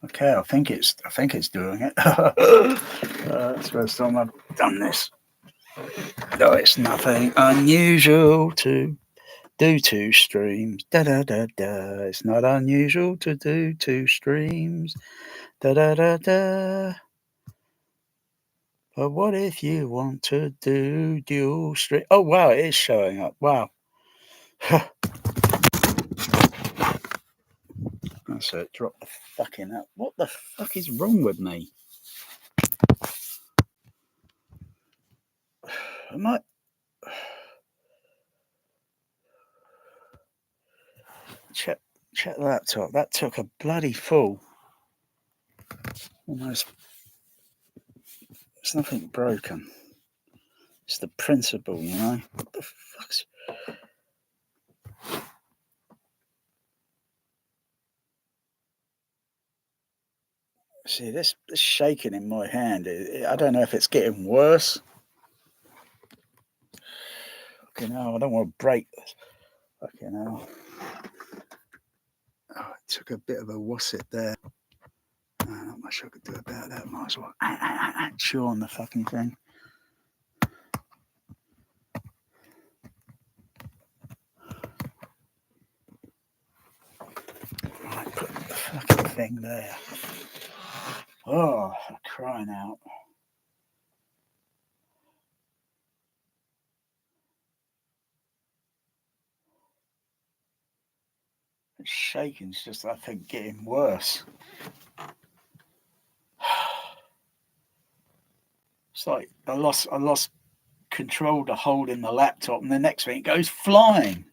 Okay, I think it's doing it. It's the first time I've done this. No, it's nothing unusual to do 2 streams. Da da da da. It's not unusual to do 2 streams. Da da da da. But what if you want to do dual stream? Oh wow, it is showing up. Wow. That's it. Drop the fucking out. What the fuck is wrong with me? Am I? Check the laptop. That took a bloody fall. Almost. There's nothing broken. It's the principle, you know. What the fuck's? See this shaking in my hand. I don't know if it's getting worse. Fucking hell, I don't want to break this. Fucking hell. Oh, it took a bit of a wusset there. Not much I could do about that. Might as well chew on the fucking thing. Right, put the fucking thing there. Oh, crying out. It's shaking. It's just, I think, getting worse. It's like I lost control to hold in the laptop, and the next thing it goes flying.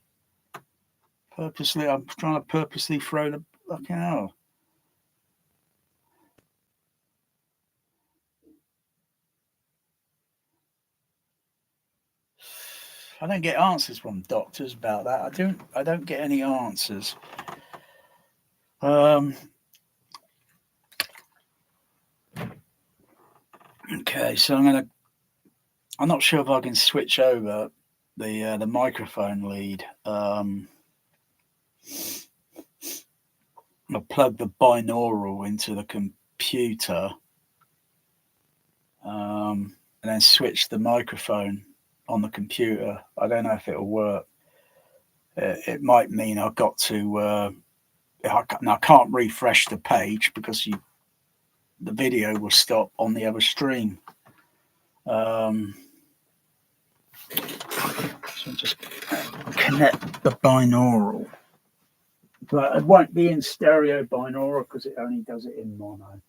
Purposely, I'm trying to purposely throw the fucking hell. I don't get answers from doctors about that. I don't get any answers. Okay, so I'm not sure if I can switch over the microphone lead. I'll plug the binaural into the computer, and then switch the microphone on the computer. I don't know if it'll work. It might mean I've got to. I can't refresh the page because the video will stop on the other stream. So just connect the binaural, but it won't be in stereo binaural because it only does it in mono.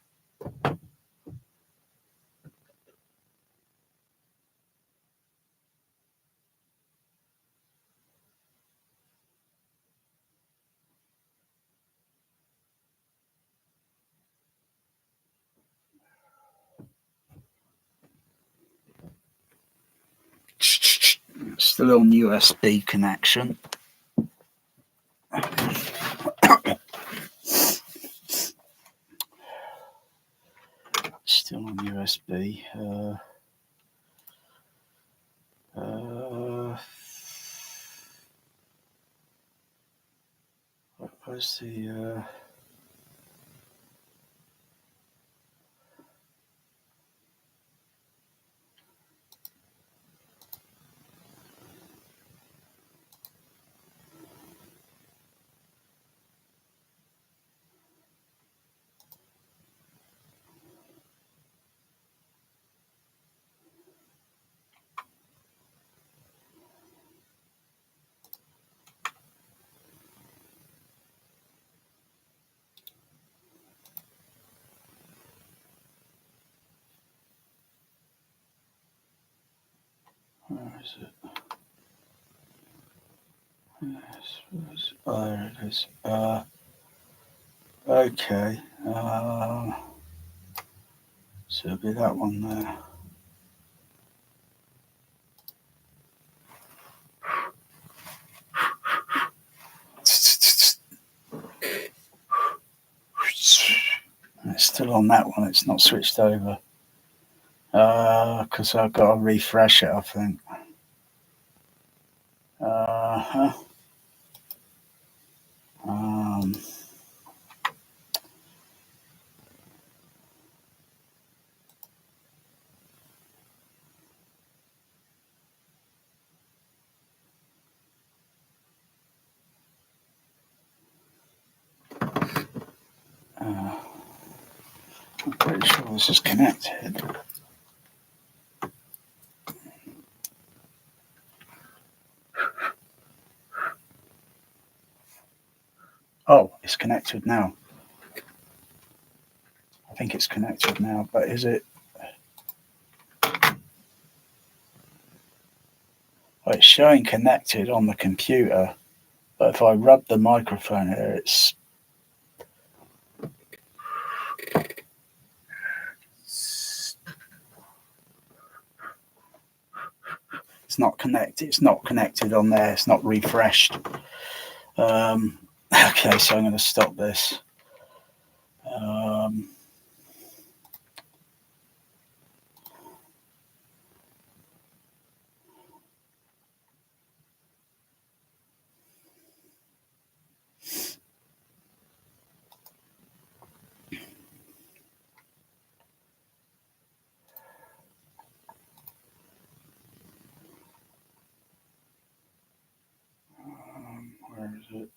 Still on USB connection. Still on USB. Where's the? Where is it? Yes, there it is. Okay. So it'll be that one there. It's still on that one. It's not switched over. Because I've got to refresh it, I think. I'm pretty sure this is connected. Oh, it's connected now. I think it's connected now, but is it? Oh, it's showing connected on the computer, but if I rub the microphone here, it's not connected. It's not connected on there. It's not refreshed. Okay, so I'm going to stop this. Where is it?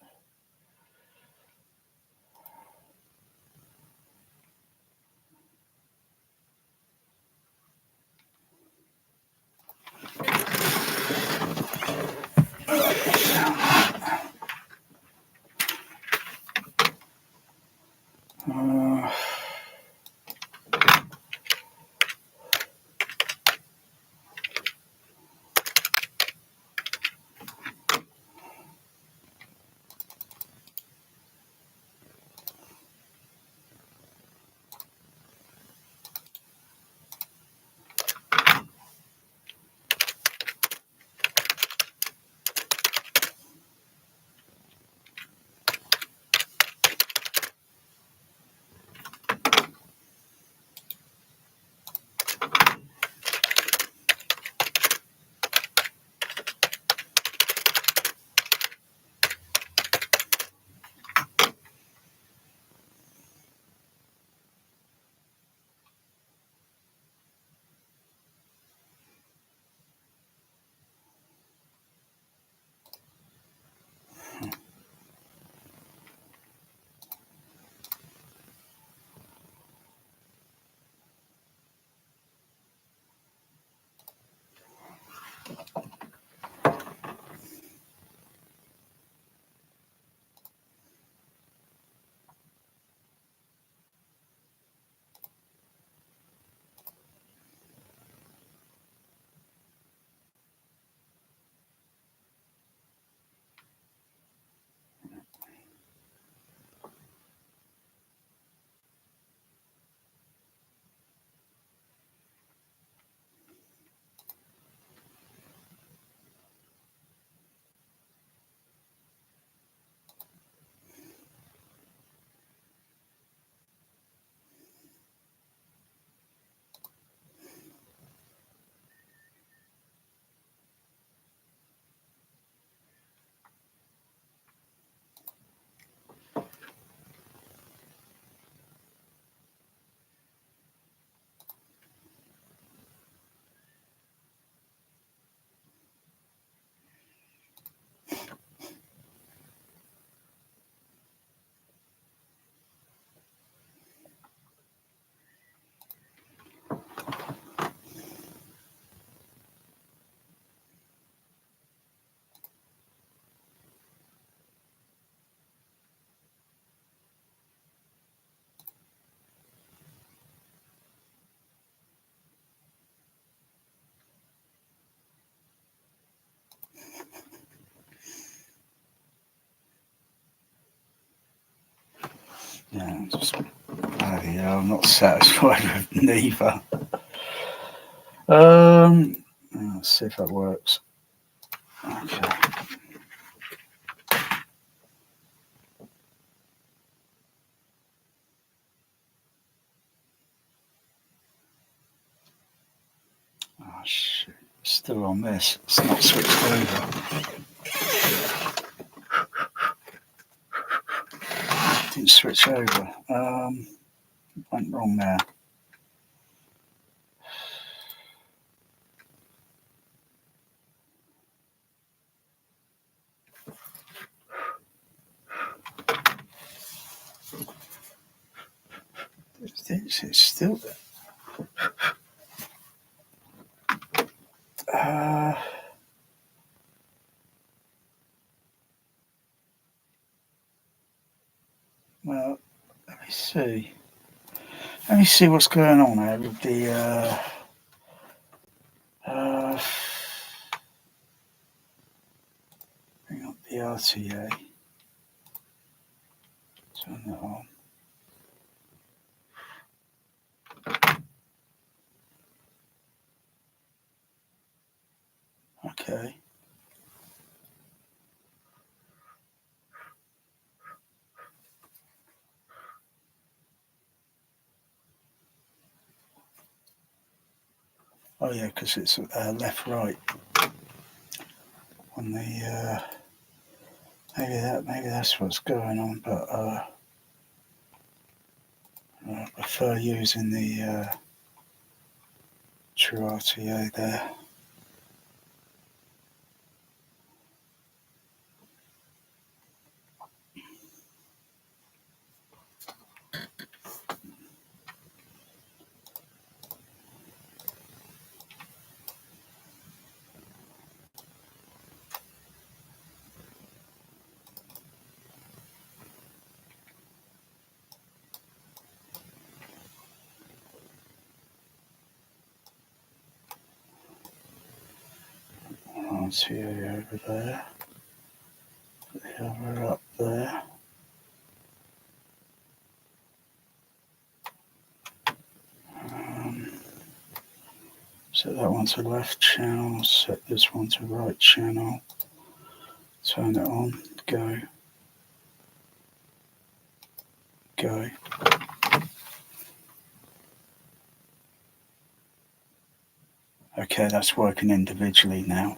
Yeah, just bloody hell, I'm not satisfied with neither. Let's see if that works. Okay. Oh shit! It's still on this. It's not switched over. Didn't switch over. Went wrong there. It's still. Well, let me see. Let me see what's going on here with the. Bring up the RTA. Turn that on. Okay. Oh yeah, because it's left right on the. Maybe that's what's going on, but I prefer using the true RTA there. RTA over there. Put the other up there. Set that one to left channel, set this one to right channel, turn it on, go. Okay, that's working individually now.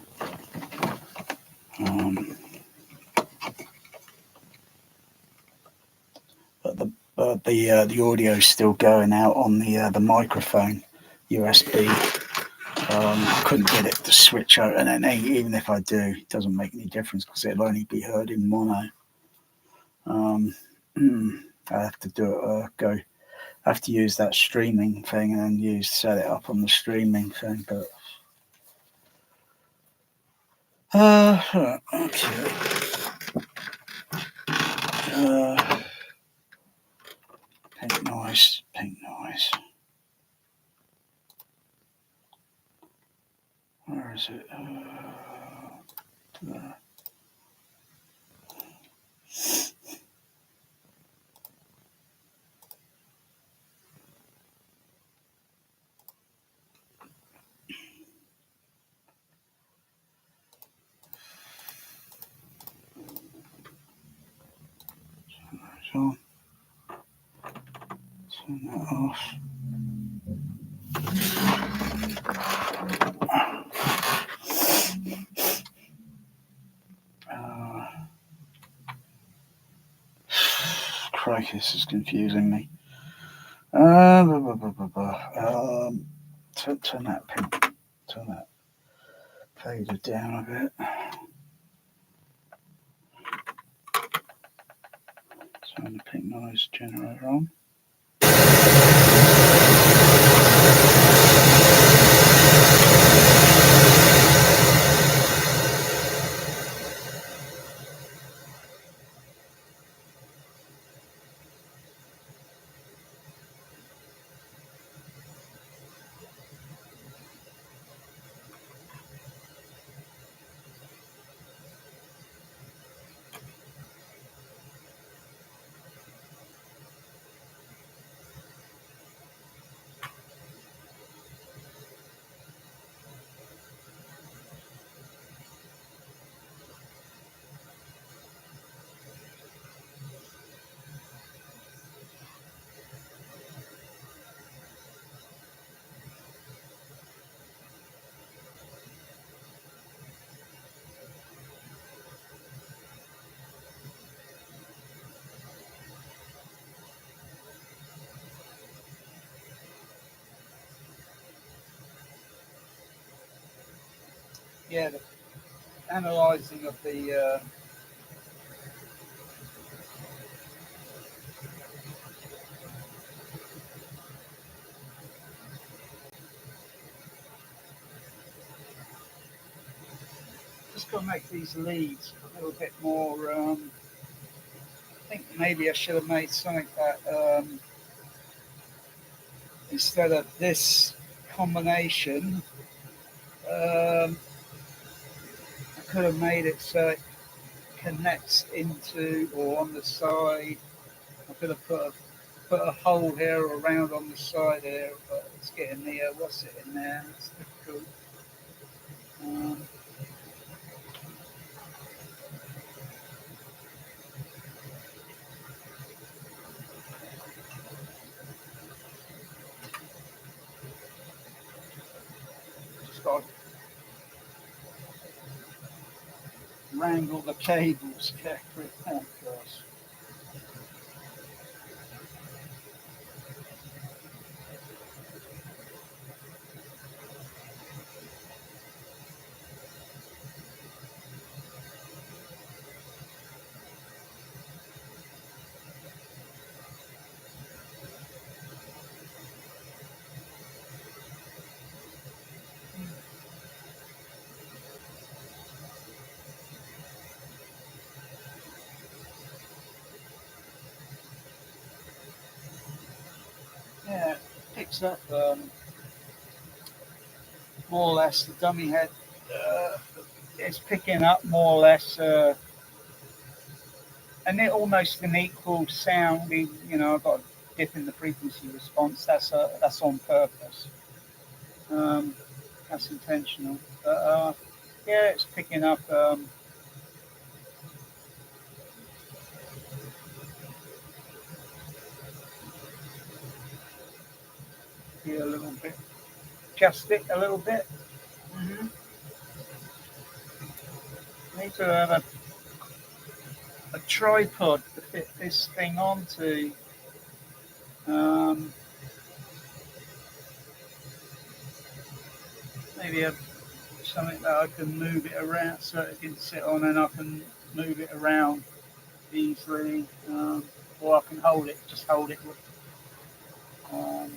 But the audio is still going out on the microphone USB. Couldn't get it to switch out, and then even if I do, it doesn't make any difference because it'll only be heard in mono. I have to do it. I have to use that streaming thing and then set it up on the streaming thing. But okay. Pink noise. Where is it? There. On. Turn that off. Crikey, this is confusing me. Turn that fader down a bit. Turn the pink noise generator on. Yeah, the analysing of the got to make these leads a little bit more. I think maybe I should have made something that instead of this combination, I could have made it so it connects into or on the side. I could have put a hole here or around on the side here, but it's getting near. What's it in there? It's difficult. Just got to wrangle the cables carefully. Oh gosh. Yeah, it picks up more or less the dummy head. It's picking up more or less, and it almost an equal sound. I've got a dip in the frequency response. That's on purpose. That's intentional. But yeah, it's picking up. Here a little bit. Adjust it a little bit. Mm-hmm. Need to have a tripod to fit this thing onto. Maybe something that I can move it around so it can sit on and I can move it around easily. Or I can just hold it. Um,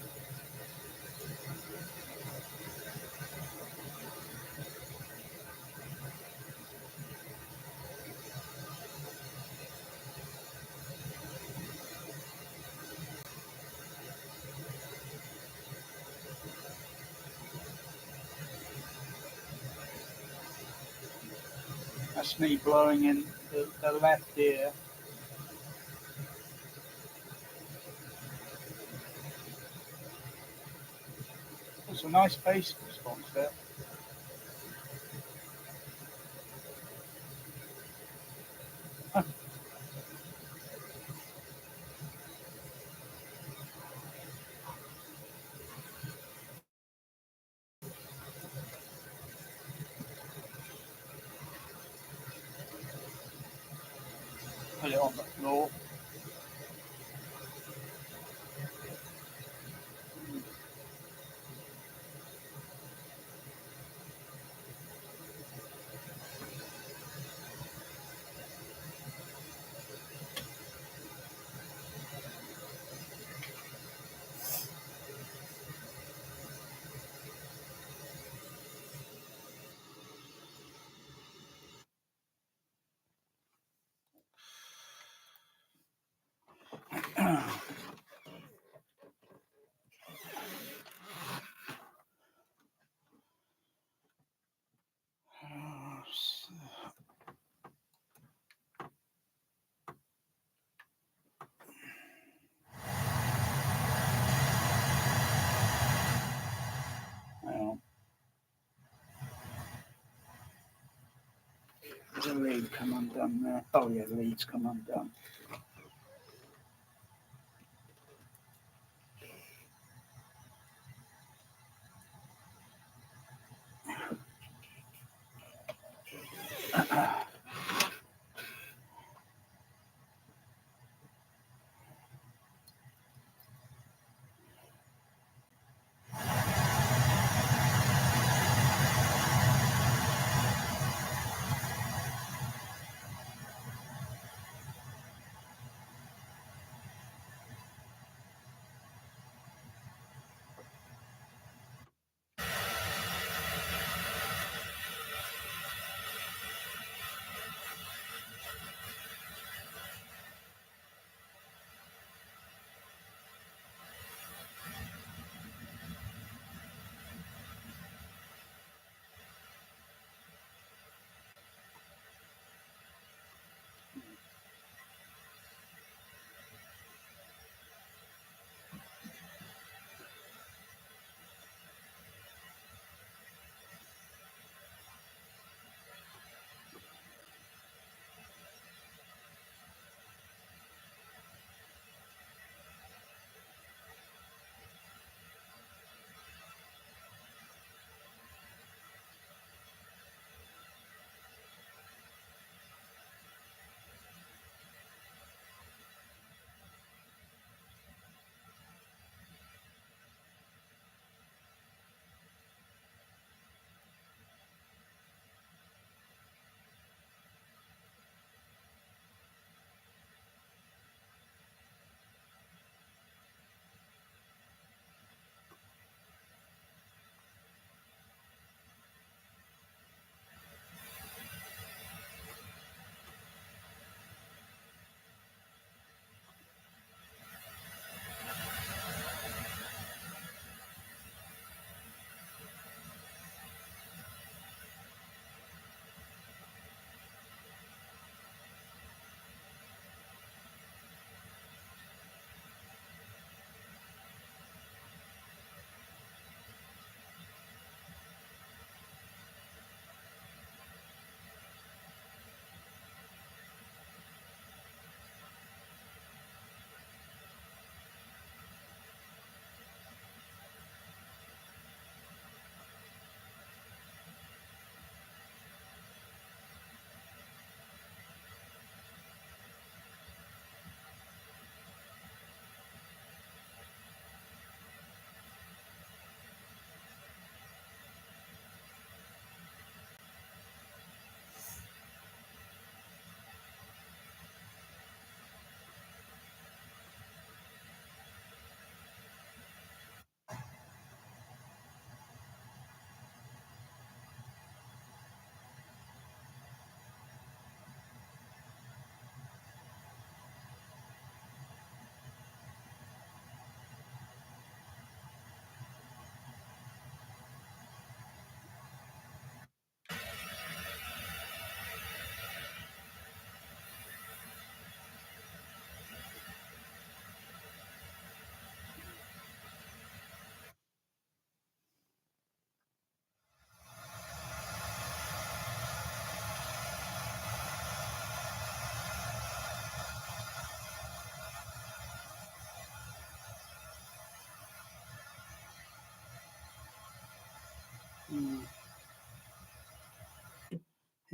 that's me blowing in the left ear. It's a nice bass response there. Put it on the floor. Well, there's a lead come undone there. Oh yeah, the lead's come undone.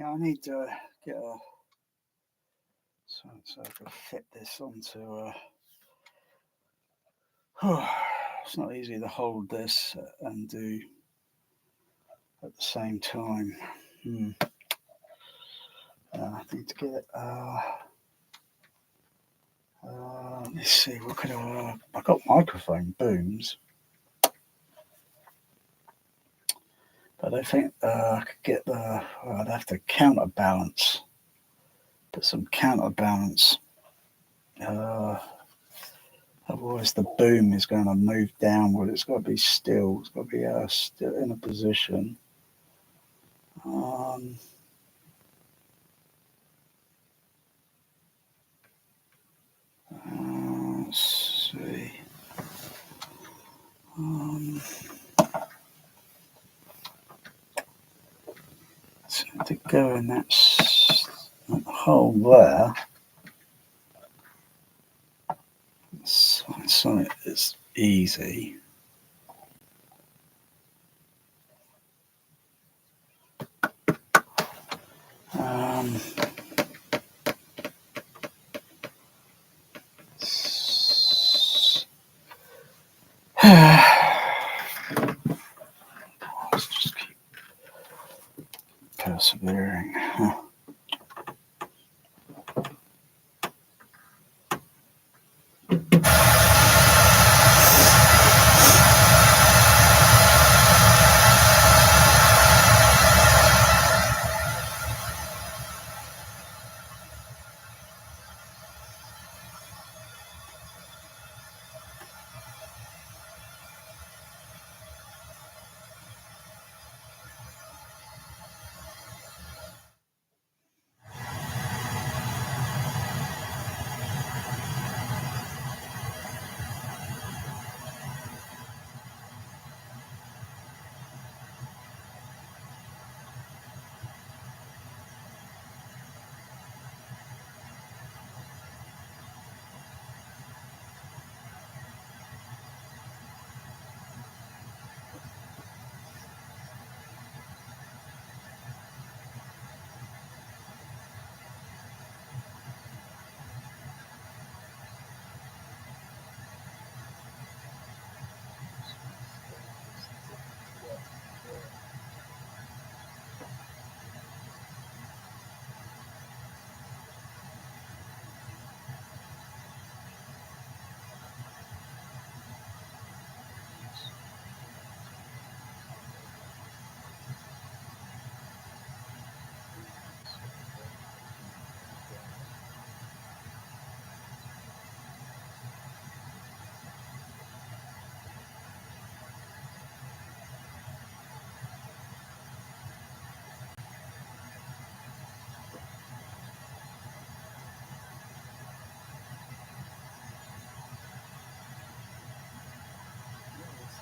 I need to get a so I can fit this onto. It's not easy to hold this and do at the same time. I need to get. Let's see. What could I got microphone booms, but I think I could get the. I'd have to counterbalance. Put some counterbalance. Otherwise, the boom is going to move downward. It's got to be still. It's got to be still in a position. Let's see. So to go in that hole there. So it's easy. Let's just keep persevering.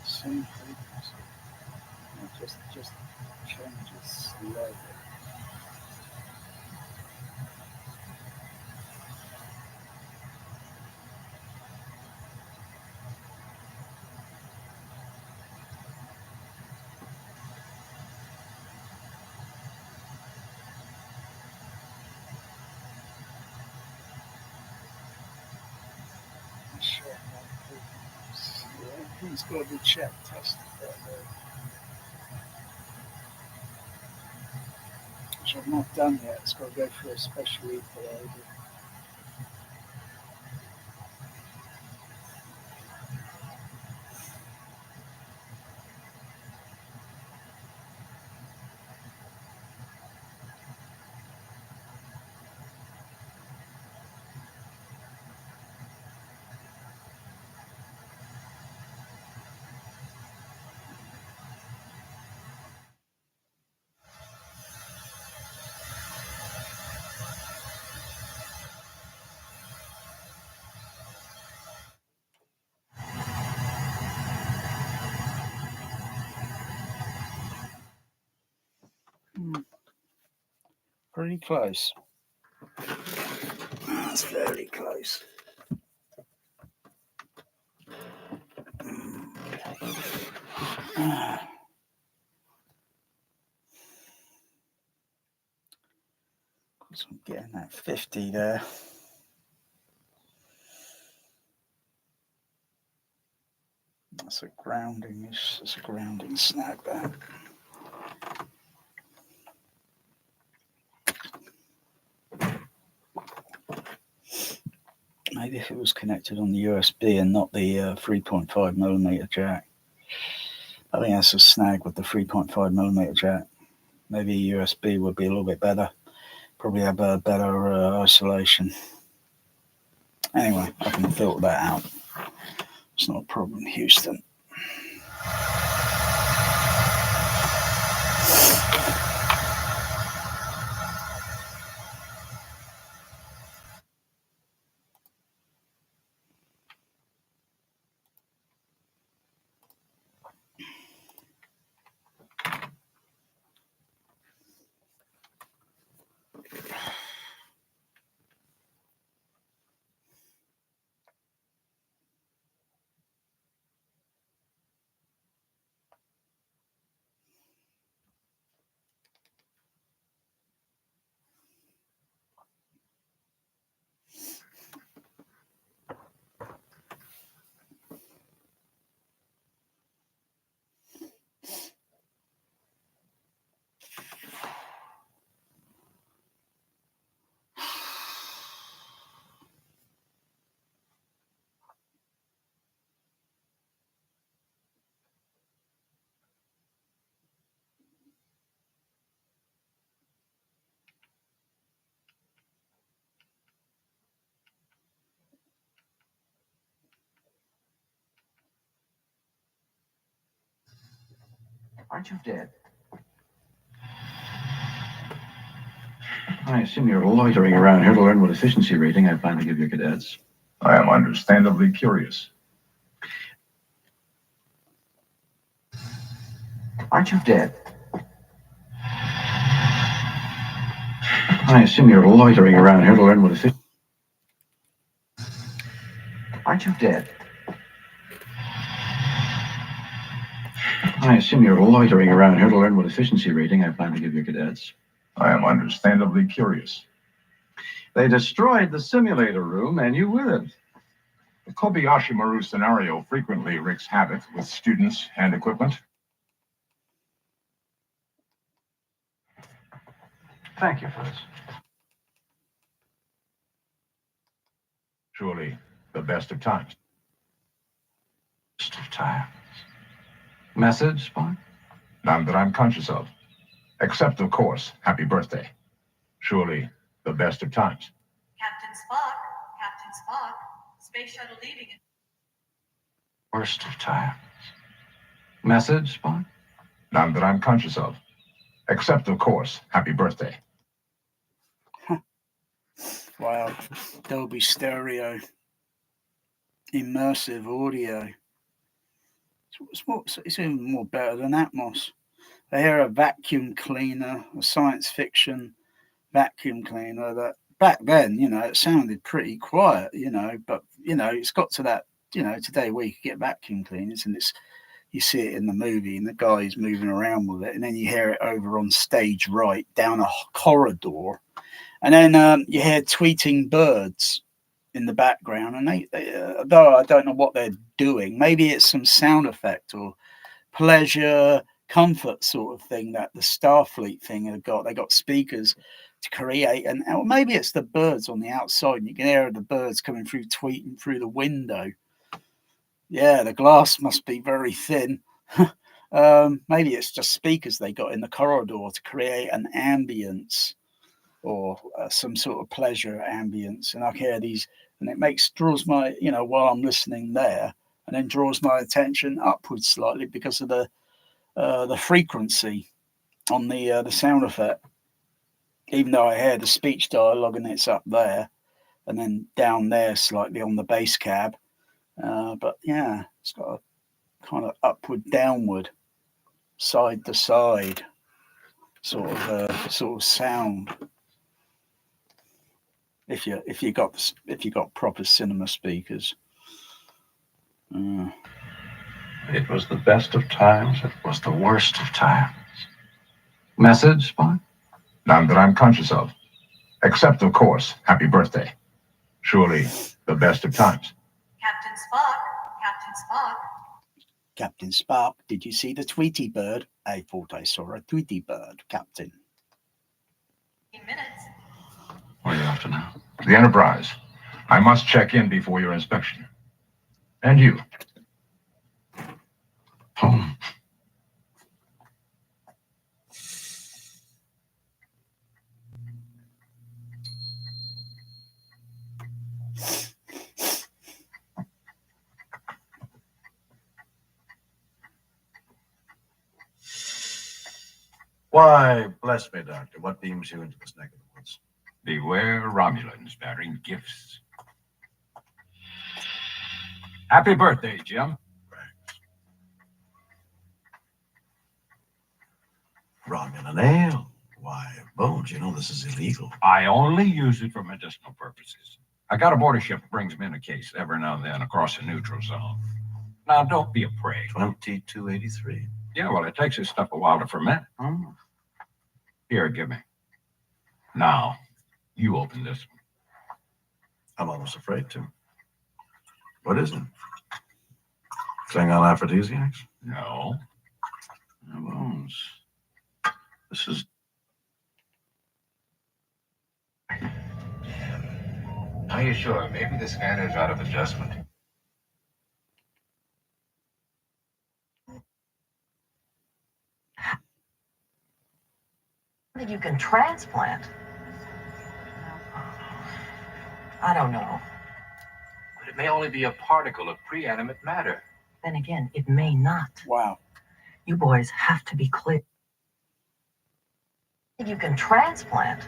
Same frequency. Just changes slowly. Everything's got to be checked, tested, which I've not done yet. It's got to go through a special equalizer. Pretty close. That's fairly close. Getting that 50 there. That's a grounding snag there. Maybe if it was connected on the USB and not the 3.5mm jack. I think that's a snag with the 3.5mm jack. Maybe USB would be a little bit better. Probably have a better isolation. Anyway, I can filter that out. It's not a problem, Houston. Aren't you dead? I assume you're loitering around here to learn what efficiency rating I plan to give your cadets. I am understandably curious. Aren't you dead? I assume you're loitering around here to learn what efficiency... Aren't you dead? I assume you're loitering around here to learn what efficiency rating I plan to give your cadets. I am understandably curious. They destroyed the simulator room, and you with it. The Kobayashi Maru scenario frequently wreaks havoc with students and equipment. Thank you for this. Surely the best of times. Best of times. Message, Spock? None that I'm conscious of. Except, of course, happy birthday. Surely the best of times. Captain Spock, Captain Spock, space shuttle leaving it. Worst of times. Message, Spock? None that I'm conscious of. Except, of course, happy birthday. Wow. Dolby stereo. Immersive audio. It's even more better than Atmos. I hear a vacuum cleaner, a science fiction vacuum cleaner that back then, it sounded pretty quiet, but, it's got to that, today where you can get vacuum cleaners and you see it in the movie and the guy's moving around with it, and then you hear it over on stage right down a corridor, and then you hear tweeting birds in the background, and they though I don't know what they're doing, maybe it's some sound effect or pleasure, comfort sort of thing that the Starfleet thing have got. They got speakers to create, and or maybe it's the birds on the outside, and you can hear the birds coming through, tweeting through the window. Yeah, the glass must be very thin. Maybe it's just speakers they got in the corridor to create an ambience or some sort of pleasure ambience, and I hear these, and it draws my, while I'm listening there, and then draws my attention upwards slightly because of the frequency on the sound effect. Even though I hear the speech dialogue and it's up there, and then down there slightly on the bass cab, but yeah, it's got a kind of upward, downward, side to side sort of sound. If you got proper cinema speakers. It was the best of times. It was the worst of times. Message, Spock? None that I'm conscious of. Except, of course, happy birthday. Surely the best of times. Captain Spock, Captain Spock. Captain Spock, did you see the Tweety bird? I thought I saw a Tweety bird, Captain. 15 minutes. Where are you off to now? The Enterprise. I must check in before your inspection. And you. Home. Why, bless me, Doctor, what beams you into this neck of the woods? Beware Romulans bearing gifts. Happy birthday, Jim. Romulan ale. Why, Bones, you know this is illegal. I only use it for medicinal purposes. I got aboard a ship that brings me in a case every now and then across the neutral zone. Now, don't be a prig. 2283. Yeah, well, it takes this stuff a while to ferment. Oh. Here, give me. Now, you open this one. I'm almost afraid to. What is it? Klingon aphrodisiacs? No. No, Bones. This is... Are you sure? Maybe the scanner's out of adjustment. That you can transplant? I don't know. But it may only be a particle of pre-animate matter. Then again, it may not. Wow. You boys have to be clear. You can transplant?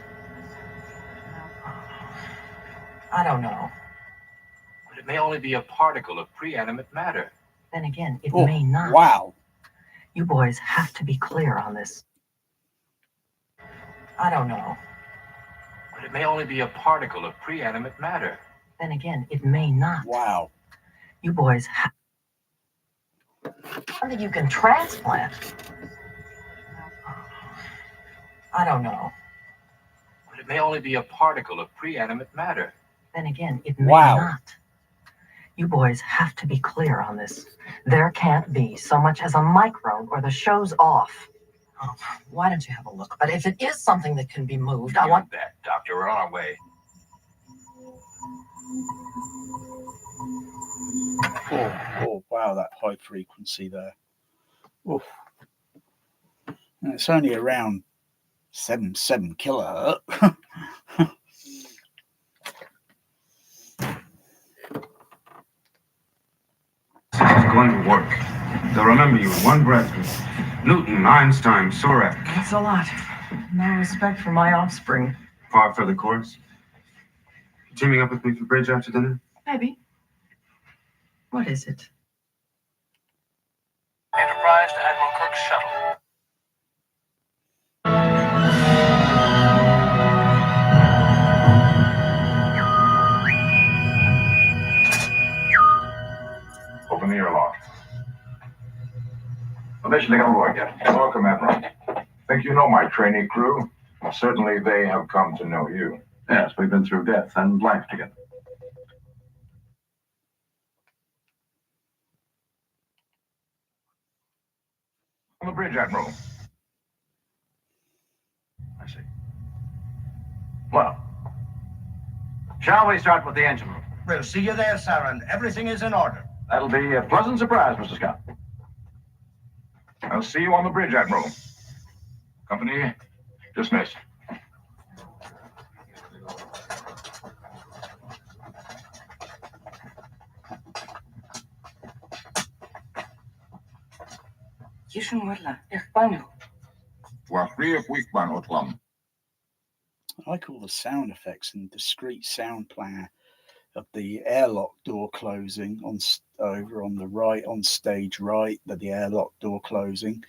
I don't know. But it may only be a particle of pre-animate matter. Then again, it Oh, may not. wow. You boys have to be clear on this. I don't know. But it may only be a particle of pre-animate matter. Then again, it may not. Wow. You boys have... That you can transplant? I don't know. But it may only be a particle of pre-animate matter. Then again, it may Wow. not. You boys have to be clear on this. There can't be so much as a microbe or the show's off. Oh, why don't you have a look? But if it is something that can be moved, I want... that, Doctor. We're on our way. Oh, wow, that high frequency there. Oof. And it's only around 7 kilohertz. It's going to work. They'll remember you in one breath. Newton, Einstein, Sorek. That's a lot. No respect for my offspring. Par for the course. You teaming up with me for bridge after dinner? Maybe. What is it? Enterprise to Admiral Kirk's shuttle. Open the airlock. Permission to come aboard, Captain. Welcome, Admiral. Think you know my trainee crew? Well, certainly they have come to know you. Yes, we've been through death and life together. On the bridge, Admiral. I see. Well, shall we start with the engine room? We'll see you there, Saren. Everything is in order. That'll be a pleasant surprise, Mr. Scott. I'll see you on the bridge, Admiral. Company dismissed. I like all the sound effects and discrete sound player of the airlock door closing over on the right, on stage right, the airlock door closing.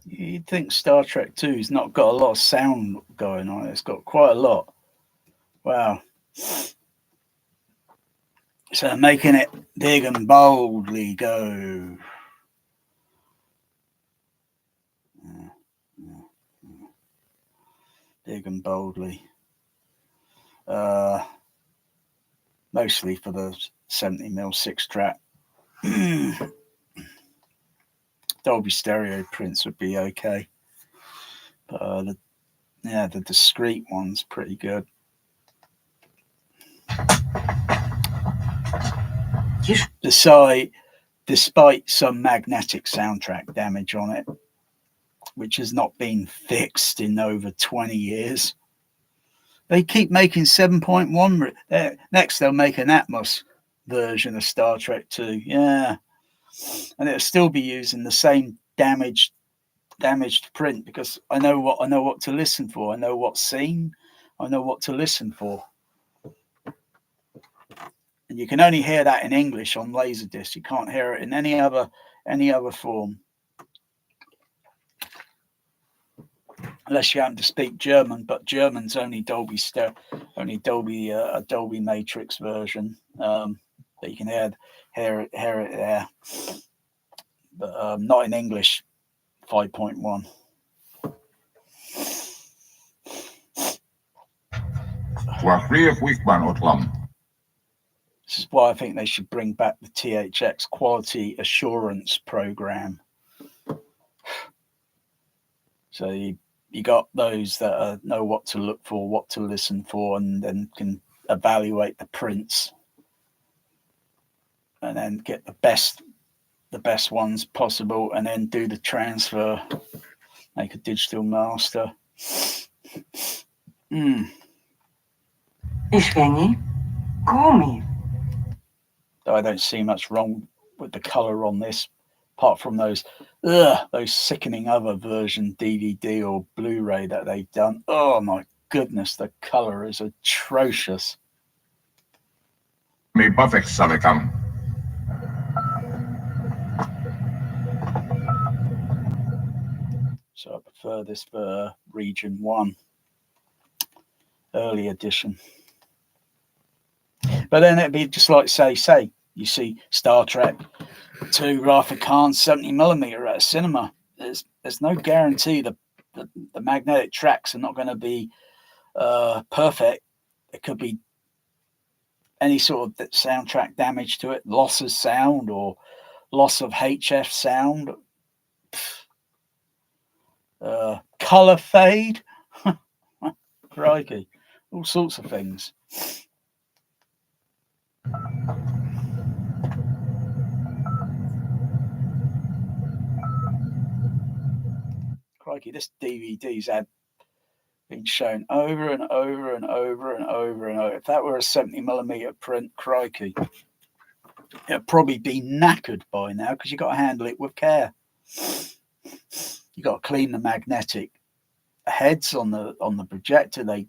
You'd think Star Trek 2's not got a lot of sound going on. It's got quite a lot. Wow. So making it big and boldly go. big and boldly. Mostly for the 70mm 6-track. Dolby stereo prints would be okay, but the discrete one's pretty good. Despite some magnetic soundtrack damage on it, which has not been fixed in over 20 years. They keep making 7.1. Next, they'll make an Atmos version of Star Trek 2. Yeah. And it'll still be using the same damaged print, because I know what to listen for. I know what scene. I know what to listen for. And you can only hear that in English on Laserdisc. You can't hear it in any other form, unless you happen to speak German. But German's only Dolby a Dolby Matrix version that you can hear it there, but not in English 5.1. This is why I think they should bring back the THX quality assurance program. So you got those that know what to look for, what to listen for, and then can evaluate the prints, and then get the best ones possible, and then do the transfer, make a digital master. I don't see much wrong with the color on this, apart from those sickening other version DVD or Blu-ray that they've done. Oh my goodness, the color is atrocious. Me perfect Salikam. So I prefer this for Region 1 early edition. But then it'd be just like say you see Star Trek 2 Wrath of Khan 70mm at a cinema. There's no guarantee the magnetic tracks are not going to be perfect. It could be any sort of soundtrack damage to it, loss of sound or loss of HF sound, color fade, crikey, all sorts of things. Crikey, this DVD's had been shown over and over and over and over and over. If that were a 70mm print, crikey, it'd probably be knackered by now, because you've got to handle it with care. You've got to clean the magnetic heads on the projector. They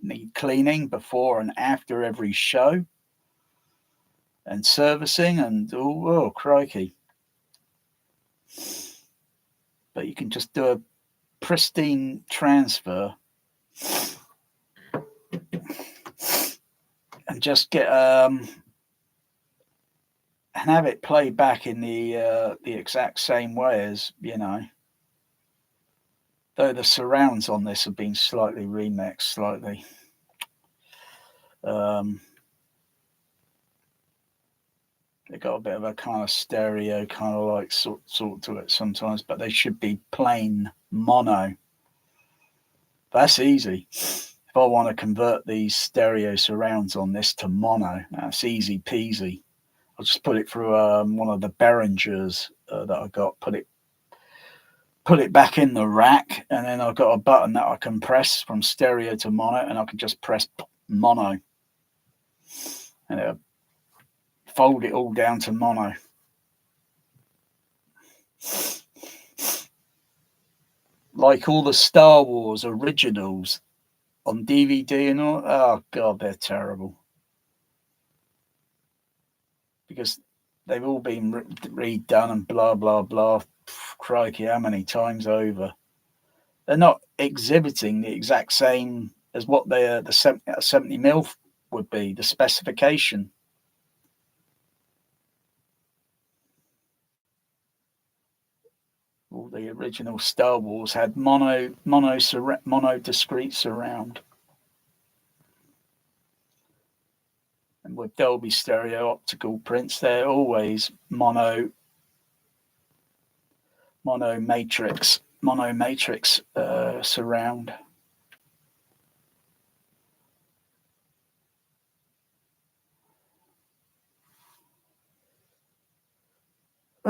need cleaning before and after every show, and servicing, and oh crikey. But you can just do a pristine transfer and just get and have it play back in the exact same way as, though the surrounds on this have been slightly remixed slightly. They got a bit of a kind of stereo kind of like sort to it sometimes, but they should be plain mono. That's easy. If I want to convert these stereo surrounds on this to mono, that's easy peasy. I'll just put it through one of the Behringers that I got, put it back in the rack, and then I've got a button that I can press from stereo to mono, and I can just press mono, and it'll fold it all down to mono. Like all the Star Wars originals on DVD and all. Oh God, they're terrible, because they've all been redone and blah blah blah. Crikey, how many times over? They're not exhibiting the exact same as what the 70mm would be, the specification. all the original Star Wars had mono discrete surround. And with Dolby Stereo optical prints, they're always mono matrix surround.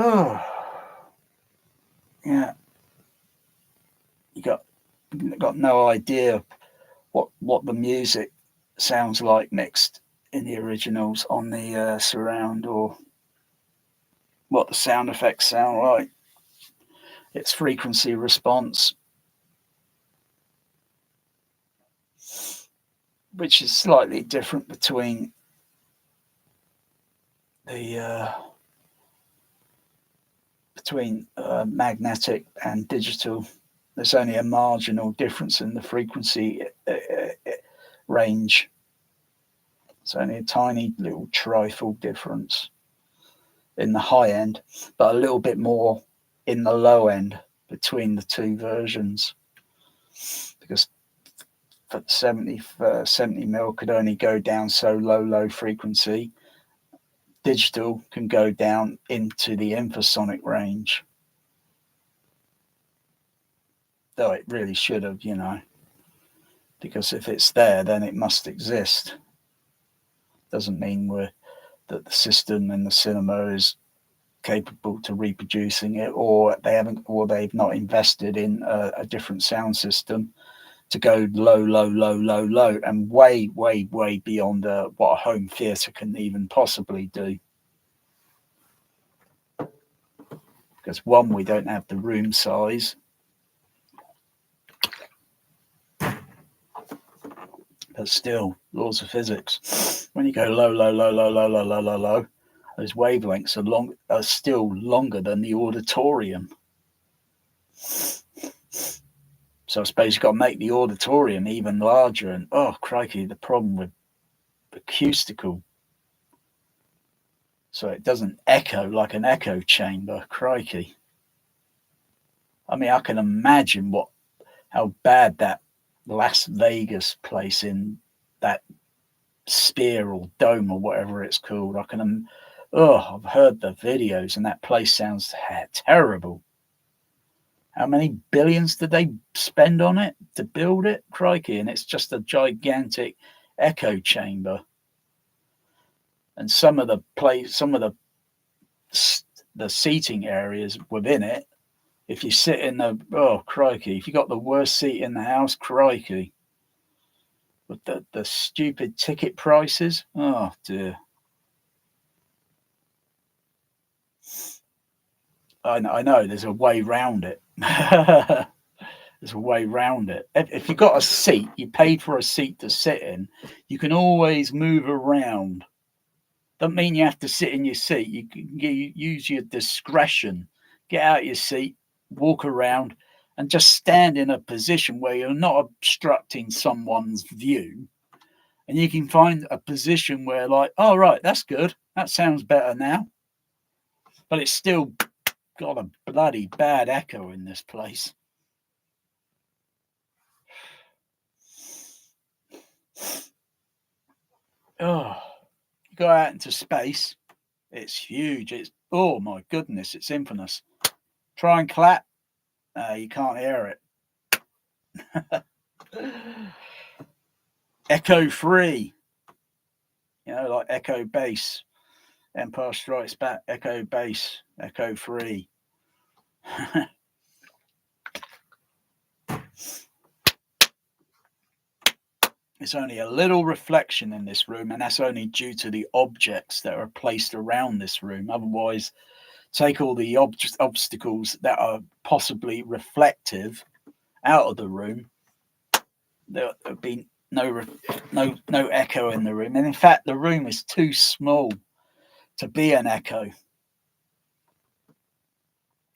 Oh, yeah. You got no idea what the music sounds like mixed in the originals on the surround, or what the sound effects sound like. Its frequency response, which is slightly different between the magnetic and digital. There's only a marginal difference in the frequency range. It's only a tiny little trifle difference in the high end, but a little bit more in the low end between the two versions, because for 70 mil could only go down so low frequency. Digital can go down into the infrasonic range, though it really should have, because if it's there, then it must exist. Doesn't mean that the system in the cinema is capable to reproducing it, or they've not invested in a different sound system to go low, and way beyond what a home theatre can even possibly do. Because one, we don't have the room size. But still, laws of physics. When you go low, those wavelengths are still longer than the auditorium. So I suppose you've got to make the auditorium even larger. And oh crikey, the problem with acoustical, so it doesn't echo like an echo chamber. Crikey. I mean, I can imagine how bad that Las Vegas place in that sphere or dome or whatever it's called. I've heard the videos and that place sounds terrible. How many billions did they spend on it to build it? Crikey. And it's just a gigantic echo chamber. And some of the seating areas within it, if you sit in crikey, if you got the worst seat in the house, crikey. With the stupid ticket prices, oh dear. I know there's a way round it. There's a way round it. If you got a seat, you paid for a seat to sit in, you can always move around. Doesn't mean you have to sit in your seat. You can use your discretion. Get out your seat, walk around, and just stand in a position where you're not obstructing someone's view. And you can find a position where, like, oh, right, that's good. That sounds better now. But it's still got a bloody bad echo in this place. Oh, you go out into space. It's huge. Oh, my goodness, it's infinite. Try and clap. You can't hear it. Echo free. Like Echo Bass. Empire Strikes Back, Echo Bass, Echo free. There's only a little reflection in this room, and that's only due to the objects that are placed around this room. Otherwise, take all the obstacles that are possibly reflective out of the room, there would be no echo in the room. And in fact, the room is too small to be an echo.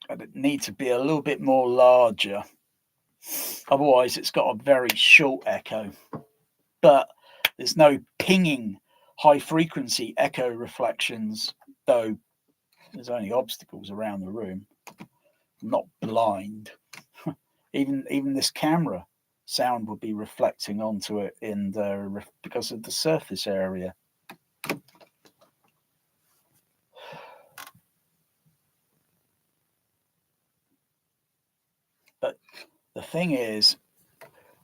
It needs to be a little bit more larger. Otherwise, it's got a very short echo. But there's no pinging high frequency echo reflections, though there's only obstacles around the room. not blind. Even this camera sound would be reflecting onto it because of the surface area. But the thing is,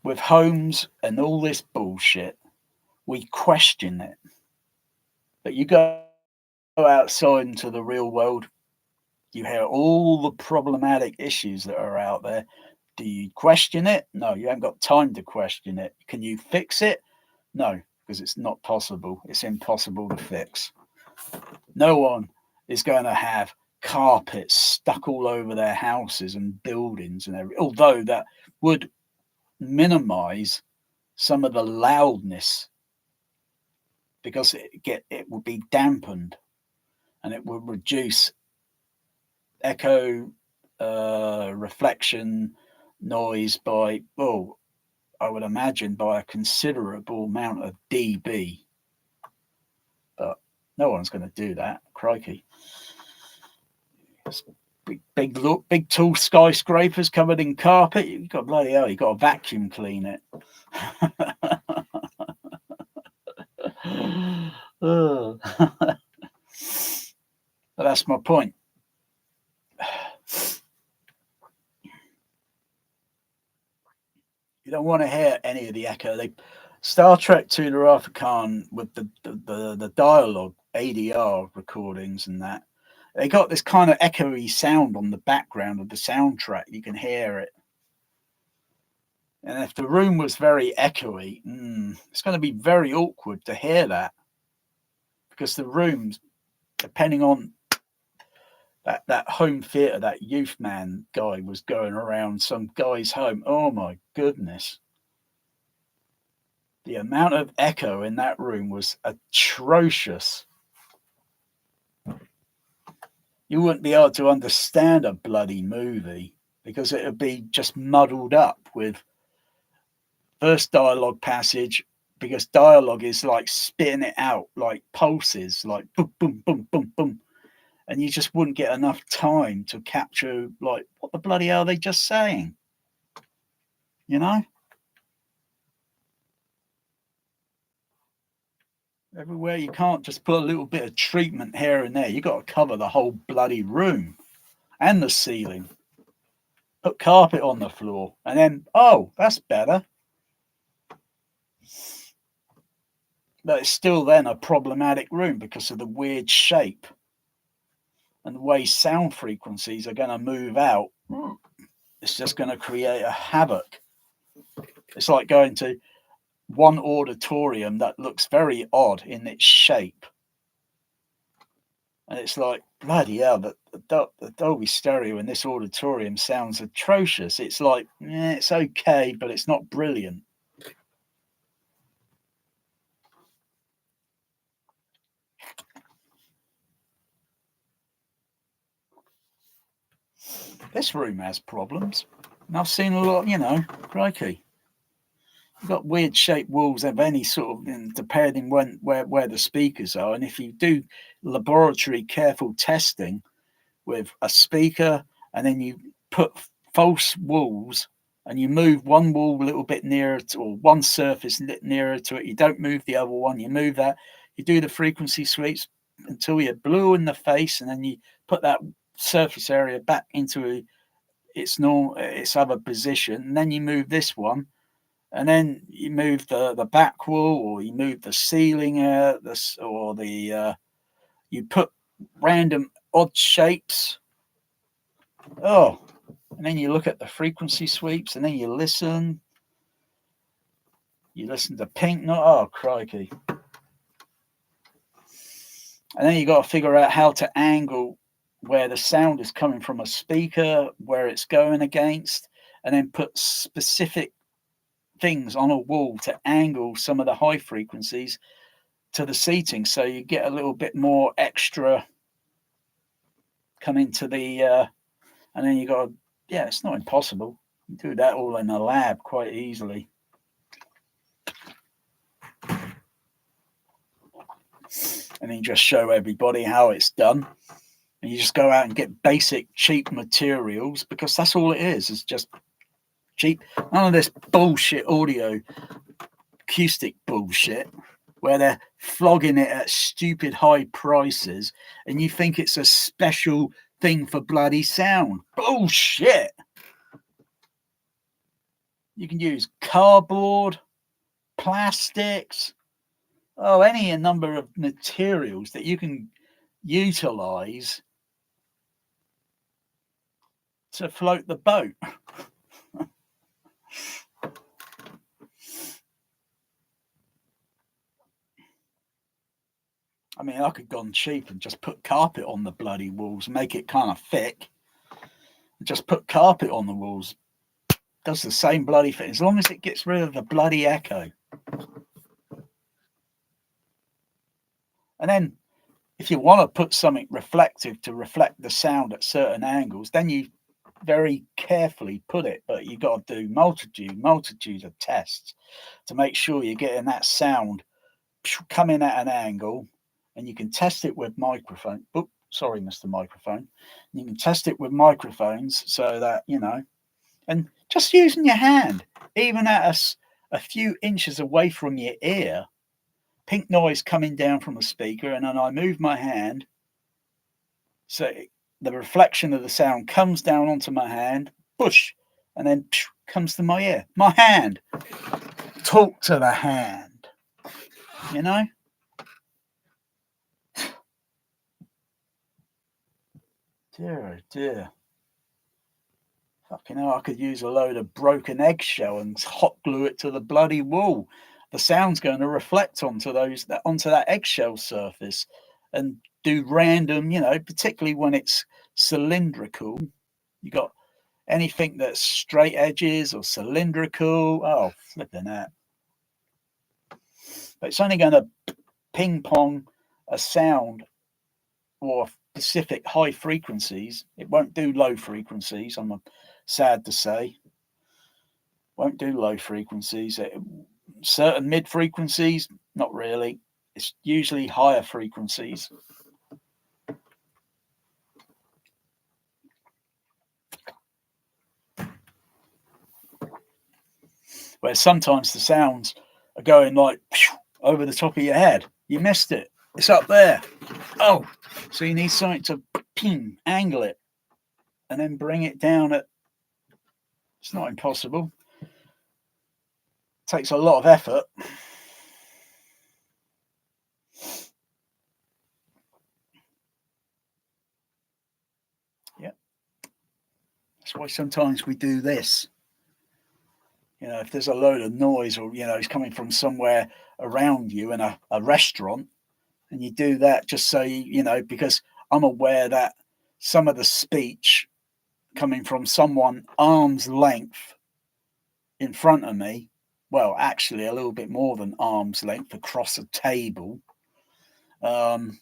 with homes and all this bullshit, we question it. But you go outside into the real world, you hear all the problematic issues that are out there. Do you question it? No, you haven't got time to question it. Can you fix it? No, because it's not possible. It's impossible to fix. No one is going to have carpets stuck all over their houses and buildings and everything, although that would minimize some of the loudness because it would be dampened and it would reduce echo, reflection, noise by, I would imagine by a considerable amount of dB. But no one's going to do that. Crikey. Big tall skyscrapers covered in carpet. You've got bloody hell, you've got to vacuum clean it. But that's my point. You don't want to hear any of the echo. Star Trek to the Wrath of Khan with the dialogue, ADR recordings and that, they got this kind of echoey sound on the background of the soundtrack. You can hear it. And if the room was very echoey, it's going to be very awkward to hear that. Because the rooms, depending on that home theatre, that youth man guy was going around some guy's home. Oh my goodness. The amount of echo in that room was atrocious. You wouldn't be able to understand a bloody movie because it would be just muddled up with first dialogue passage, because dialogue is like spitting it out like pulses, like boom, boom, boom, boom, boom. And you just wouldn't get enough time to capture, like, what the bloody hell are they just saying? You know? Everywhere, you can't just put a little bit of treatment here and there. You got to cover the whole bloody room and the ceiling. Put carpet on the floor, and then, oh, that's better. But it's still then a problematic room because of the weird shape and the way sound frequencies are going to move out. It's just going to create a havoc. It's like going to one auditorium that looks very odd in its shape. And it's like, bloody hell, the Dolby Stereo in this auditorium sounds atrocious. It's like, it's okay, but it's not brilliant. This room has problems. And I've seen a lot, crikey. You've got weird shaped walls of any sort of, depending where the speakers are. And if you do laboratory careful testing with a speaker and then you put false walls and you move one wall a little bit nearer to, or one surface nearer to it, you don't move the other one, you move that, you do the frequency sweeps until you're blue in the face, and then you put that surface area back into its other position, and then you move this one. And then you move the back wall, or you move the ceiling, you put random odd shapes. Oh, and then you look at the frequency sweeps, and then you listen. You listen to pink note. Oh, crikey! And then you got to figure out how to angle where the sound is coming from a speaker, where it's going against, and then put specific things on a wall to angle some of the high frequencies to the seating, so you get a little bit more extra coming to the and then you got it's not impossible. You do that all in a lab quite easily. And then just show everybody how it's done. And you just go out and get basic cheap materials, because that's all it is. It's just cheap. None of this bullshit audio acoustic bullshit where they're flogging it at stupid high prices and you think it's a special thing for bloody sound. Bullshit. You can use cardboard, plastics, any number of materials that you can utilize to float the boat. I mean, I could have gone cheap and just put carpet on the bloody walls, make it kind of thick, and just put carpet on the walls. Does the same bloody thing, as long as it gets rid of the bloody echo. And then if you want to put something reflective to reflect the sound at certain angles, then you very carefully put it, but you've got to do multitude of tests to make sure you're getting that sound coming at an angle. And you can test it with microphone. Oops, sorry, Mr. Microphone. You can test it with microphones so that, and just using your hand, even at a few inches away from your ear, pink noise coming down from a speaker, and then I move my hand so the reflection of the sound comes down onto my hand, push, and then comes to my ear. My hand. Talk to the hand. Dear, oh dear. Fucking hell, I could use a load of broken eggshell and hot glue it to the bloody wall. The sound's going to reflect onto that eggshell surface and do random, particularly when it's cylindrical. You got anything that's straight edges or cylindrical. Oh, flipping that. But it's only going to ping pong a sound or specific high frequencies. It won't do low frequencies, I'm sad to say. Won't do low frequencies. Certain mid frequencies, not really. It's usually higher frequencies. Where sometimes the sounds are going like over the top of your head. You missed it. It's up there. Oh, so you need something to angle it and then bring it down it's not impossible. It takes a lot of effort. Yeah. That's why sometimes we do this. If there's a load of noise or, it's coming from somewhere around you in a restaurant, and you do that just so because I'm aware that some of the speech coming from someone arm's length in front of me, well, actually a little bit more than arm's length across a table, and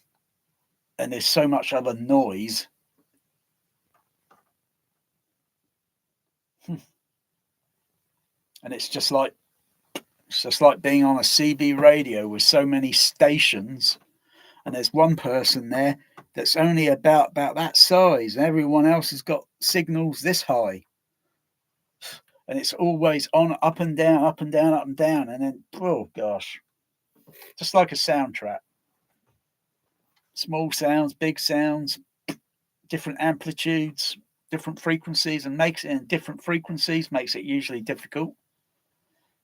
there's so much other noise. And it's just like being on a CB radio with so many stations, and there's one person there that's only about that size, and everyone else has got signals this high, and it's always on, up and down, up and down, up and down, and then oh gosh, just like a soundtrack. Small sounds, big sounds, different amplitudes, different frequencies, and makes it in different frequencies makes it usually difficult,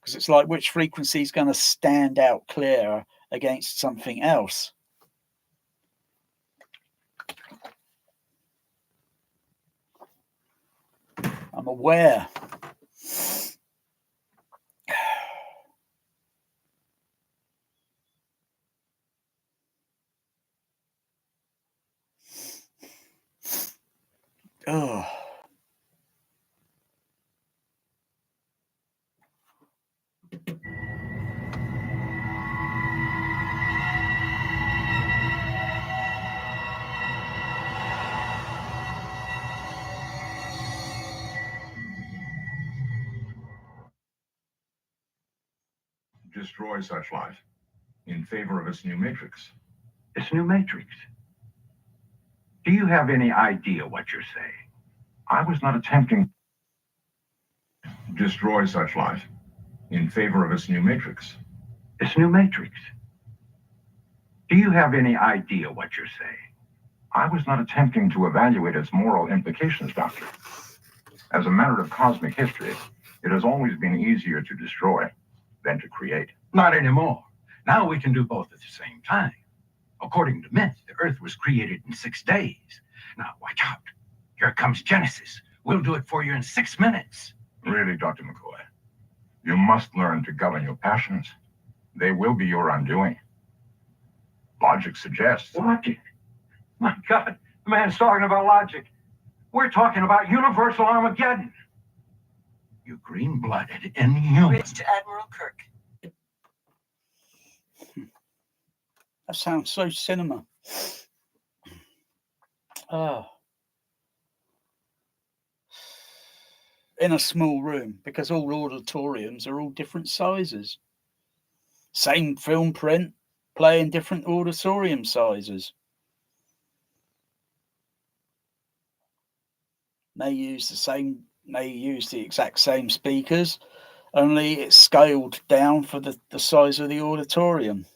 because it's like which frequency is going to stand out clearer against something else. I'm aware. Oh. Destroy such life in favor of its new matrix. It's a new matrix. Do you have any idea what you're saying? I was not attempting to destroy such life in favor of its new matrix. Its new matrix? Do you have any idea what you're saying? I was not attempting to evaluate its moral implications, Doctor. As a matter of cosmic history, it has always been easier to destroy than to create. Not anymore. Now we can do both at the same time. According to myth, the Earth was created in 6 days. Now watch out. Here comes Genesis. We'll do it for you in 6 minutes. Really, Dr. McCoy, you must learn to govern your passions. They will be your undoing. Logic suggests. Logic? My God, the man's talking about logic. We're talking about universal Armageddon. You green-blooded inhuman. Bridge to Admiral Kirk. That sounds so cinema. Oh. In a small room, because all auditoriums are all different sizes. Same film print, playing different auditorium sizes. They use the exact same speakers, only it's scaled down for the size of the auditorium.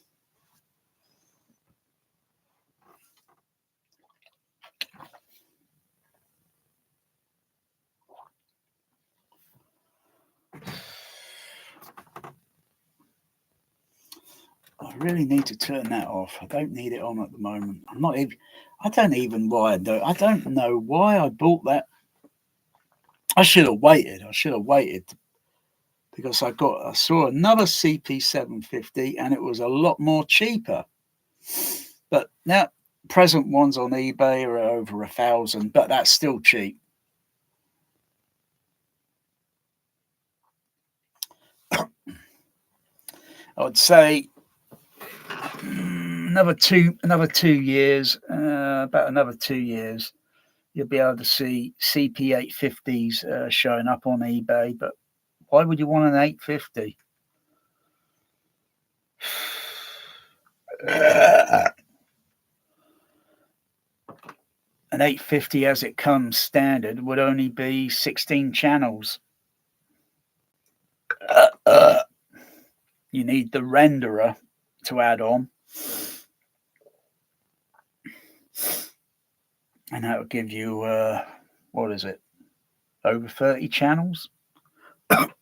I really need to turn that off. I don't need it on at the moment. I don't know why I bought that. I should have waited. Because I saw another CP750 and it was a lot more cheaper. But now present ones on eBay are over 1,000, but that's still cheap. I would say another 2 years, about another 2 years, you'll be able to see CP850s showing up on eBay. But why would you want an 850? An 850 as it comes standard would only be 16 channels. You need the renderer to add on. And that would give you, what is it, over 30 channels? But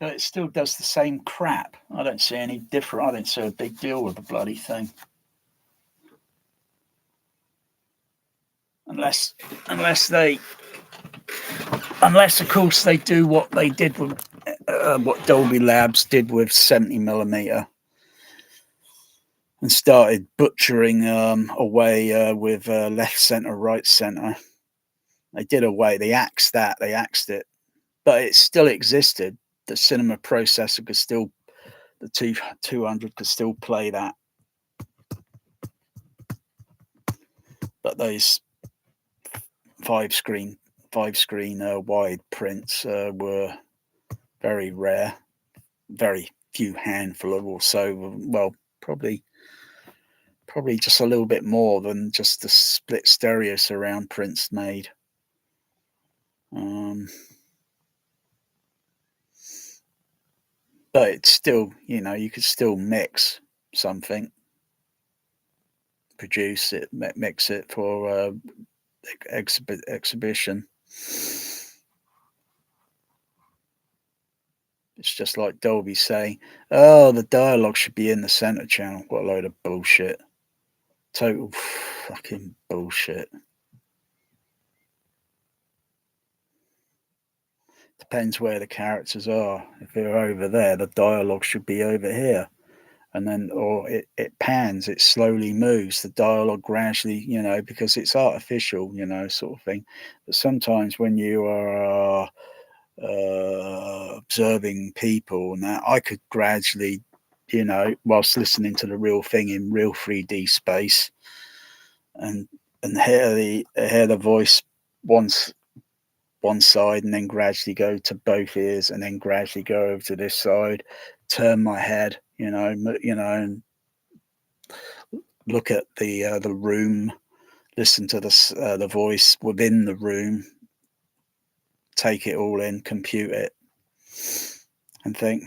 it still does the same crap. I don't see any different. I don't see a big deal with the bloody thing. Unless of course they do what they did with what Dolby Labs did with 70mm and started butchering away with left center, right center. They axed it, but it still existed. The cinema processor could still, the 200 could still play that. But those five screen wide prints were very rare. Very few handful or so. Well, probably just a little bit more than just the split stereo surround prints made. But it's still, you could still mix something, produce it, mix it for exhibition. It's just like Dolby saying, "Oh, the dialogue should be in the center channel." What a load of bullshit! Total fucking bullshit. Depends where the characters are. If they're over there, the dialogue should be over here. And then, or it pans, it slowly moves, the dialogue gradually, because it's artificial, sort of thing. But sometimes when you are observing people and that, I could gradually, whilst listening to the real thing in real 3D space and hear the voice once one side and then gradually go to both ears and then gradually go over to this side, turn my head, and look at the room, listen to the voice within the room, take it all in, compute it, and think,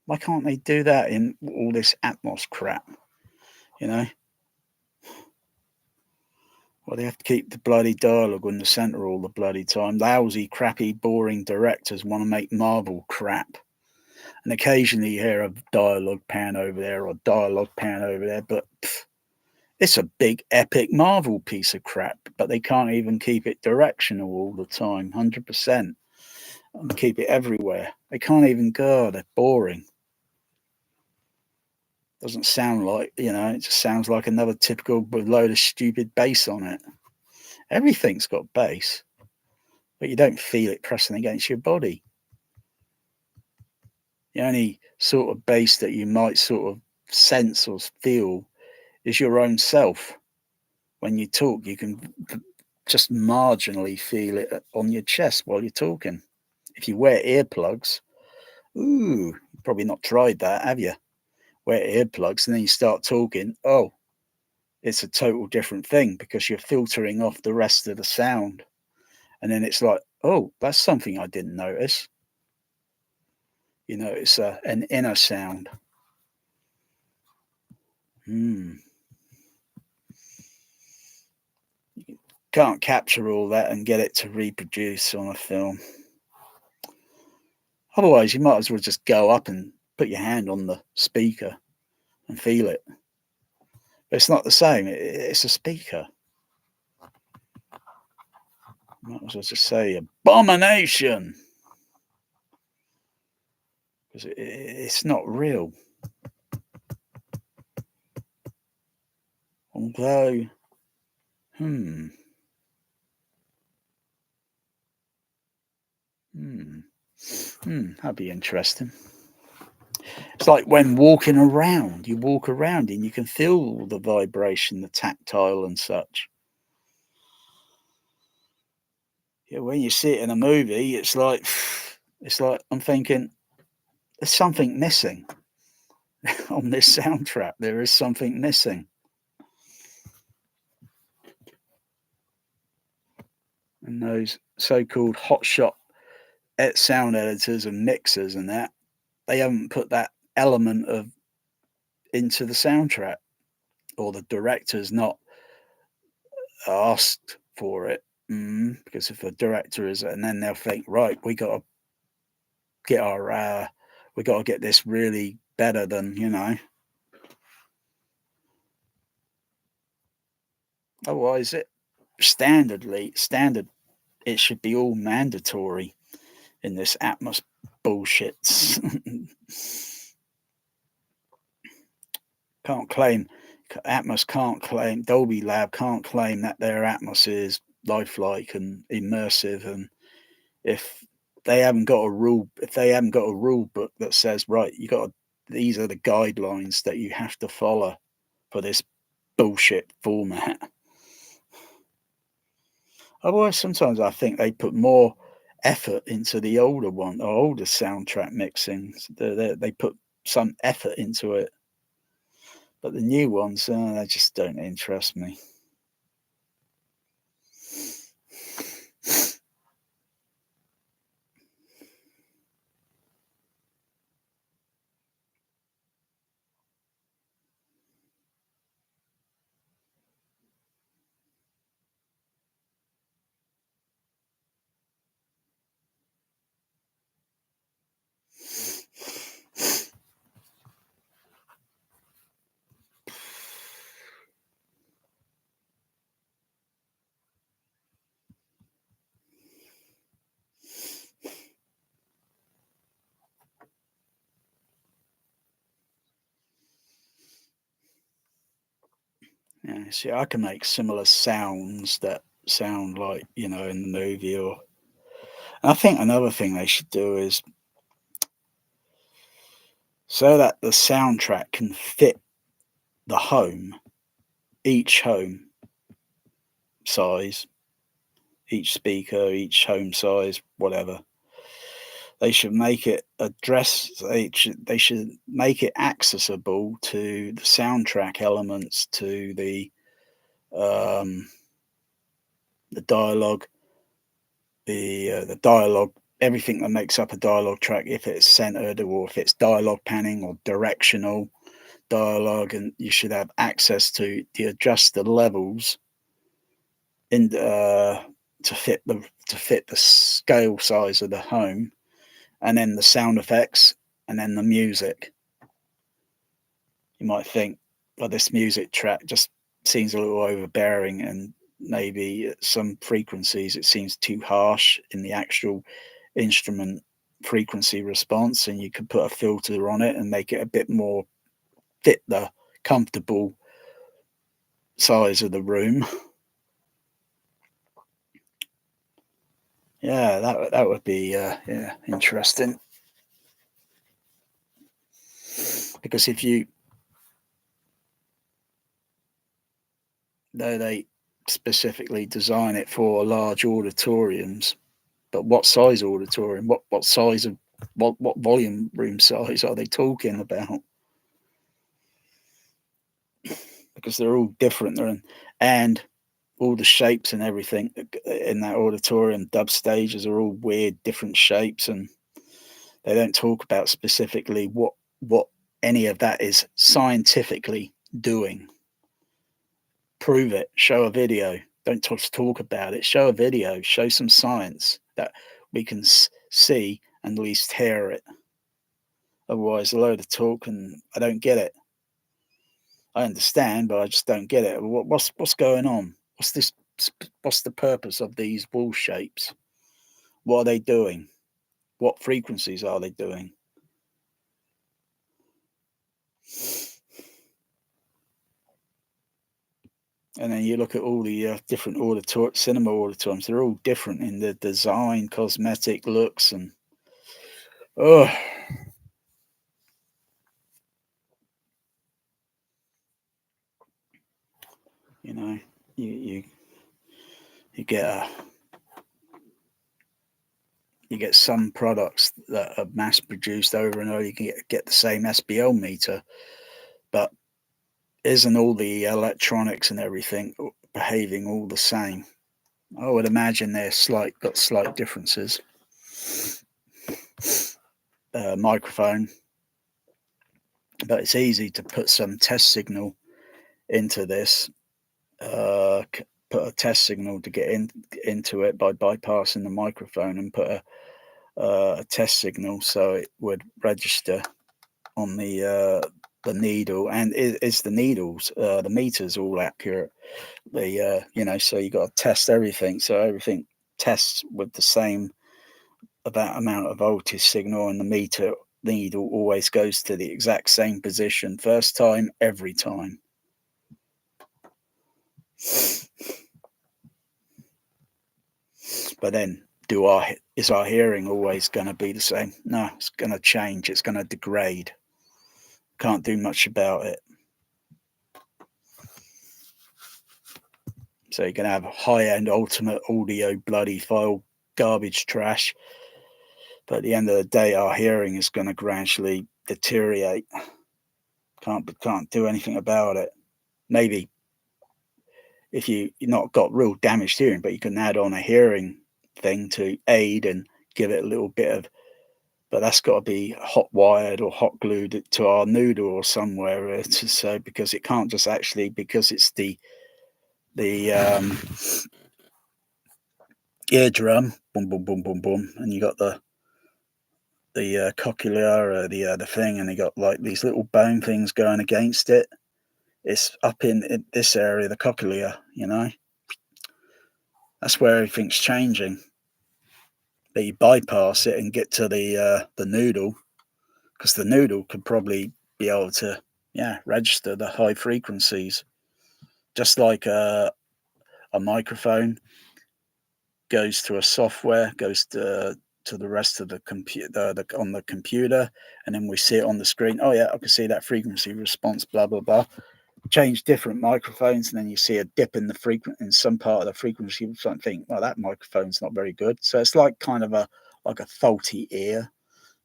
why can't they do that in all this Atmos crap? You know? Well, they have to keep the bloody dialogue in the centre all the bloody time. Lousy, crappy, boring directors want to make Marvel crap. And occasionally you hear a dialogue pan over there or dialogue pan over there, but it's a big, epic Marvel piece of crap. But they can't even keep it directional all the time, 100%. And keep it everywhere. They can't even go, they're boring. Doesn't sound like, it just sounds like another typical with a load of stupid bass on it. Everything's got bass, but you don't feel it pressing against your body. The only sort of bass that you might sort of sense or feel is your own self. When you talk, you can just marginally feel it on your chest while you're talking. If you wear earplugs, you've probably not tried that, have you? Wear earplugs and then you start talking, it's a total different thing because you're filtering off the rest of the sound. And then it's like, that's something I didn't notice. It's an inner sound. You can't capture all that and get it to reproduce on a film. Otherwise, you might as well just go up and put your hand on the speaker and feel it. But it's not the same. It's a speaker. Might as well just say abomination. Because it's not real. Although, that'd be interesting. It's like when walking around, you walk around and you can feel the vibration, the tactile and such. Yeah, when you see it in a movie, it's like I'm thinking, there's something missing on this soundtrack. There is something missing. And those so-called hotshot sound editors and mixers and that, they haven't put that element of into the soundtrack, or the director's not asked for it. Because if the director is, and then they'll think, right, we got to get this really better than, Otherwise, standard, it should be all mandatory in this Atmos bullshit. Atmos can't claim, Dolby Lab can't claim that their Atmos is lifelike and immersive, and if they haven't got a rule book that says, right, these are the guidelines that you have to follow for this bullshit format. Otherwise, sometimes I think they put more effort into the older soundtrack mixing. They put some effort into it, but the new ones, they just don't interest me. Yeah, see, I can make similar sounds that sound like, in the movie. And I think another thing they should do is, so that the soundtrack can fit the home, each home size, each speaker, each home size, whatever. they should make it address. They should make it accessible to the soundtrack elements, to the dialogue, the dialogue, everything that makes up a dialogue track. If it's centered, or if it's dialogue panning or directional dialogue, and you should have access to adjust the levels in to fit the scale size of the home, and then the sound effects, and then the music. You might think, well, this music track just seems a little overbearing, and maybe at some frequencies it seems too harsh in the actual instrument frequency response, and you could put a filter on it and make it a bit more fit the comfortable size of the room. Yeah, that would be yeah, interesting. Because if you, though they specifically design it for large auditoriums, but what size auditorium? What size of what volume room size are they talking about? Because they're all different. And all the shapes and everything in that auditorium, dub stages are all weird, different shapes, and they don't talk about specifically what any of that is scientifically doing. Prove it. Show a video. Don't just talk about it. Show a video. Show some science that we can see and at least hear it. Otherwise, a load of talk, and I don't get it. I understand, but I just don't get it. What's going on? What's the purpose of these wall shapes? What are they doing? What frequencies are they doing? And then you look at all the different cinema auditoriums. They're all different in the design, cosmetic looks, and oh, you know, you get some products that are mass produced over and over. You can get the same SBL meter, but isn't all the electronics and everything behaving all the same? I would imagine they're got slight differences. Microphone, but it's easy to put some test signal into this. Put a test signal to get into it by bypassing the microphone, and put a test signal so it would register on the needle, and is the needles, the meters all accurate? So you got to test everything, so everything tests with the same amount of voltage signal, and the needle always goes to the exact same position first time, every time. But then, is our hearing always going to be the same? No, it's going to change. It's going to degrade. Can't do much about it. So you can have high-end ultimate audio bloody file garbage trash, but at the end of the day, our hearing is going to gradually deteriorate. Can't do anything about it. Maybe if you're not got real damaged hearing, but you can add on a hearing thing to aid and give it a little bit of, but that's got to be hot wired or hot glued to our noodle or somewhere so, because it can't just actually, because it's the eardrum, boom boom boom boom boom, and you got the cochlea, the thing, and you got like these little bone things going against it. It's up in this area, the cochlea, that's where everything's changing. But you bypass it and get to the noodle, because the noodle could probably be able to register the high frequencies, just like a microphone goes to a software, goes to the rest of the computer, on the computer, and then we see it on the screen. Oh yeah, I can see that frequency response, blah blah blah. Change different microphones, and then you see a dip in the in some part of the frequency. Something, well, that microphone's not very good. So it's like kind of like a faulty ear,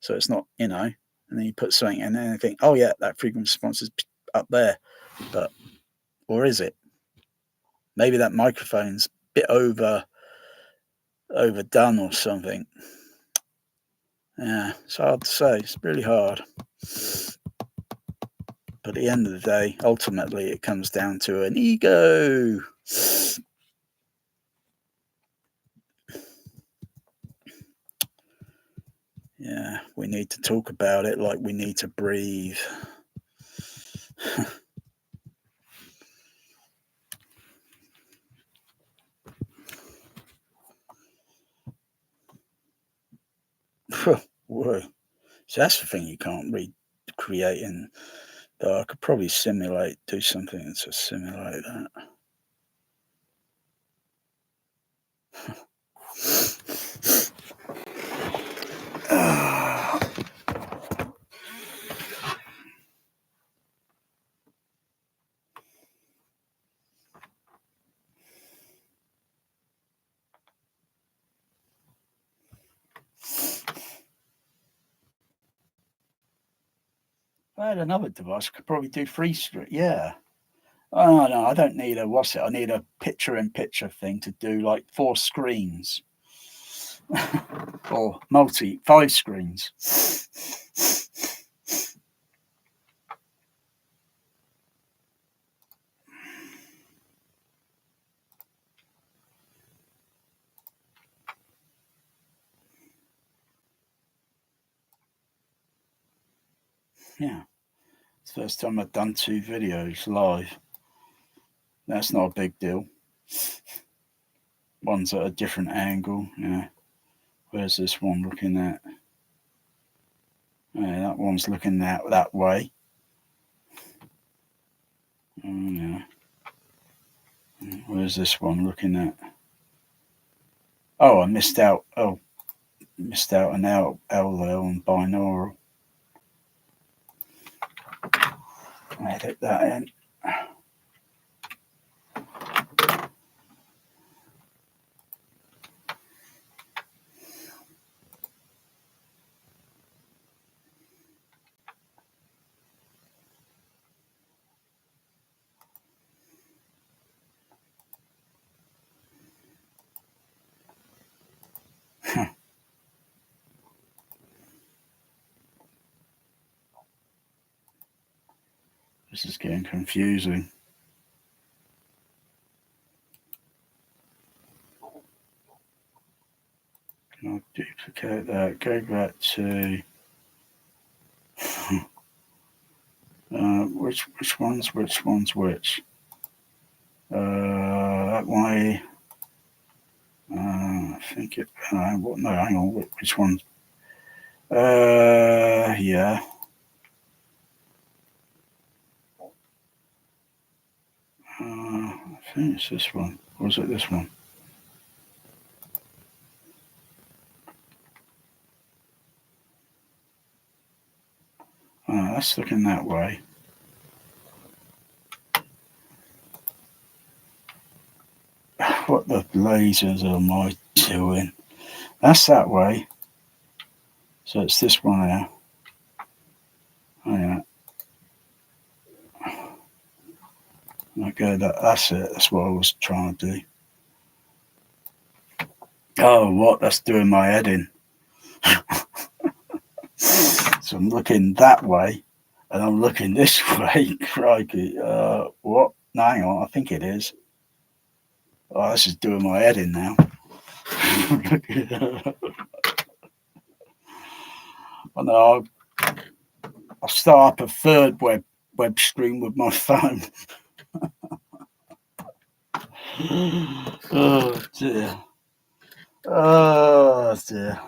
so it's not, you know. And then you put something, and then you think, oh yeah, that frequency response is up there, but or is it? Maybe that microphone's a bit overdone or something. Yeah, it's hard to say. It's really hard. But at the end of the day, ultimately, it comes down to an ego. Yeah, we need to talk about it like we need to breathe. Whoa. So that's the thing you can't recreate in. Though I could probably do something to simulate that. If I had another device, I could probably do free stream. Yeah. Oh no, I don't need I need a picture-in-picture thing to do like 4 screens. Or 5 screens. Yeah. It's the first time I've done 2 videos live. That's not a big deal. One's at a different angle. Yeah. Where's this one looking at? Yeah, that one's looking that way. Oh, yeah. Where's this one looking at? Oh, I missed out. Oh, missed out an L there on binaural. Edit that in. This is getting confusing. Can I duplicate that? Go back to which one's which? That way. I think it. No, hang on. Which one? Yeah. I think it's this one. Or is it this one? That's looking that way. What the lasers am I doing? That's that way. So it's this one now. Oh yeah. Okay, that's it. That's what I was trying to do. Oh, what? That's doing my head in. So I'm looking that way, and I'm looking this way. Crikey. What? No, hang on. I think it is. Oh, this is doing my head in now. Oh, no, I'll start up a third web stream with my phone. Oh dear. Oh dear.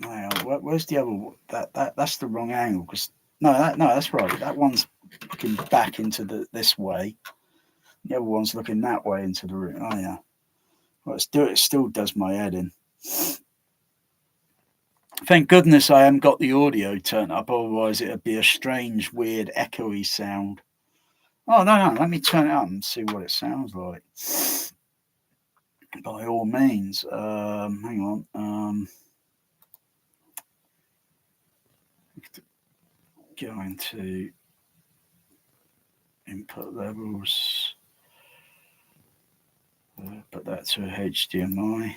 Hang on, where's the other? That's the wrong angle. Because no, that's right. That one's looking back into this way. The other one's looking that way into the room. Oh yeah. Well, it still does my head in. Thank goodness I haven't got the audio turned up. Otherwise, it'd be a strange, weird, echoey sound. Oh, no. Let me turn it up and see what it sounds like. By all means. Hang on. Go into input levels. Put that to HDMI.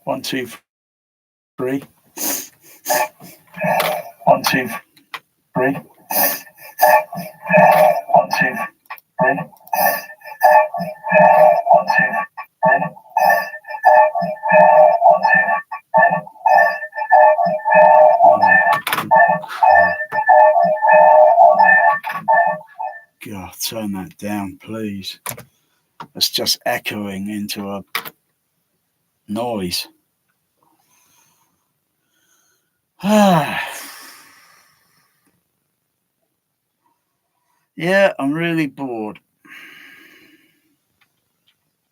One, two, three. 1, 2, 3. 1, 2, 3. 1, 2, 3. God, turn that down, please. It's just echoing into a noise. Yeah, I'm really bored.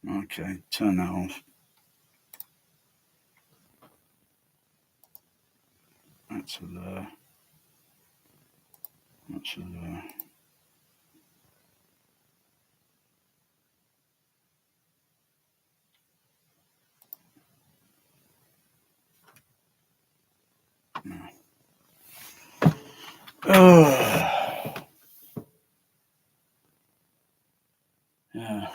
Okay, turn that off. That's a there. That's a there. No. Yeah.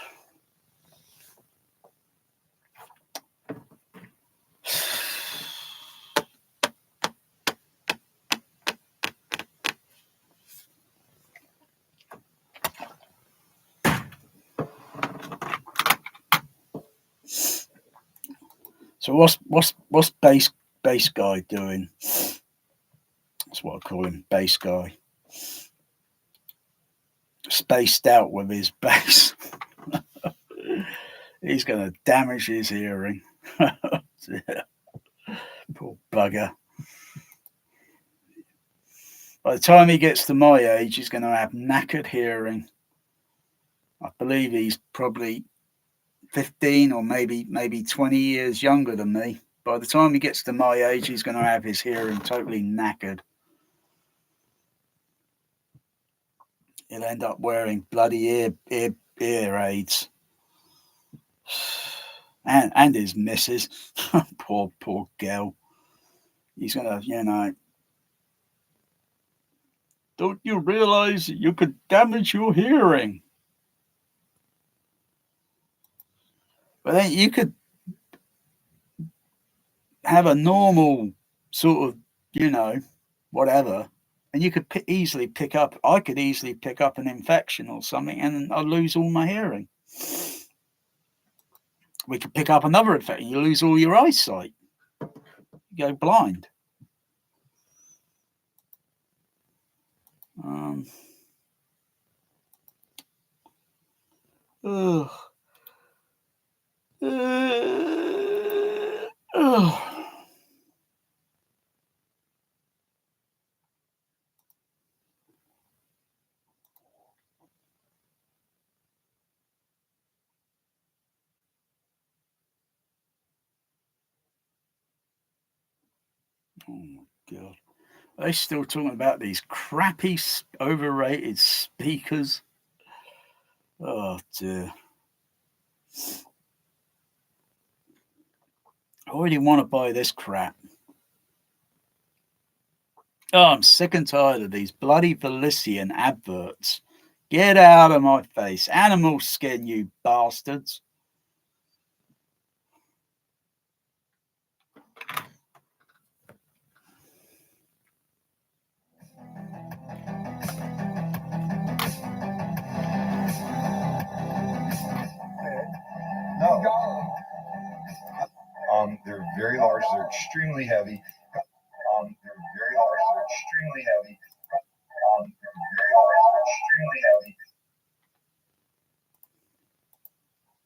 So what's bass guy doing? That's what I call him, bass guy. Spaced out with his bass. He's going to damage his hearing. Yeah. Poor bugger. By the time he gets to my age, he's going to have knackered hearing. I believe he's probably 15 or maybe 20 years younger than me. By the time he gets to my age, he's going to have his hearing totally knackered. He'll end up wearing bloody ear aids. And his missus. poor girl. He's going to, don't you realize you could damage your hearing? But then you could have a normal sort of, whatever, and you could easily pick up, I could easily pick up an infection or something and I'd lose all my hearing. We could pick up another infection, you lose all your eyesight. You go blind. Oh my God. They're still talking about these crappy, overrated speakers. Oh, dear. I already want to buy this crap. Oh, I'm sick and tired of these bloody Felician adverts. Get out of my face. Animal skin, you bastards. No. They're very large. They're extremely heavy. They're very large. They're extremely heavy. They're very large. They're extremely heavy.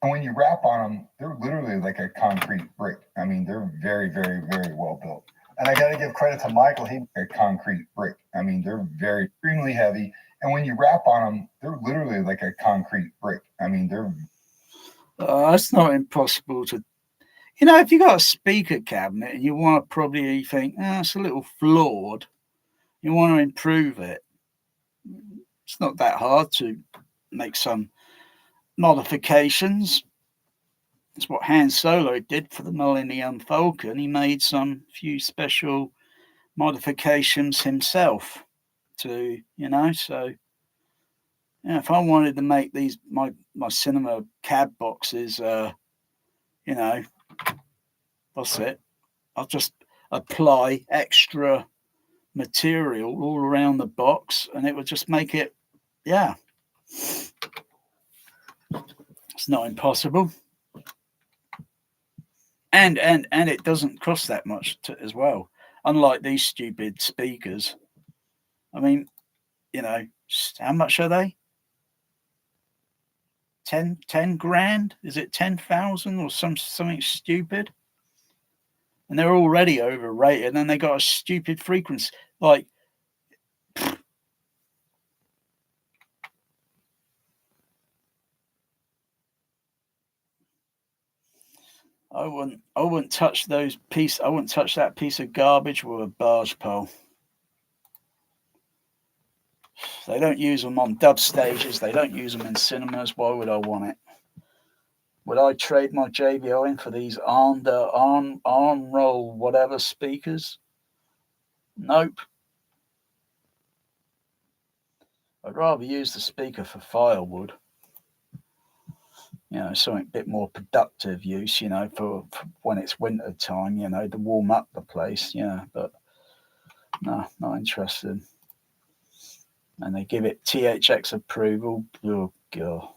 And when you rap on them, they're literally like a concrete brick. I mean, they're very, very, very well built. And I got to give credit to Michael. He a concrete brick. I mean, they're very extremely heavy, and when you rap on them, they're literally like a concrete brick. I mean, they're. That's not impossible to. You know, if you got a speaker cabinet and you want to probably think, it's a little flawed, you want to improve it. It's not that hard to make some modifications. That's what Han Solo did for the Millennium Falcon. He made some few special modifications himself to, so yeah, if I wanted to make these my cinema cab boxes, that's it. I'll just apply extra material all around the box and it would just make it, yeah. It's not impossible. And it doesn't cost that much as well. Unlike these stupid speakers. I mean, how much are they? 10 grand? Is it 10,000 or something stupid? And they're already overrated and they got a stupid frequency. Like, I wouldn't touch I wouldn't touch that piece of garbage with a barge pole. They don't use them on dub stages. They don't use them in cinemas. Why would I want it? Would I trade my JBL in for these arm roll whatever speakers? Nope. I'd rather use the speaker for firewood. Something a bit more productive use, for when it's winter time, to warm up the place. Yeah, but no, not interested. And they give it THX approval. Oh, God.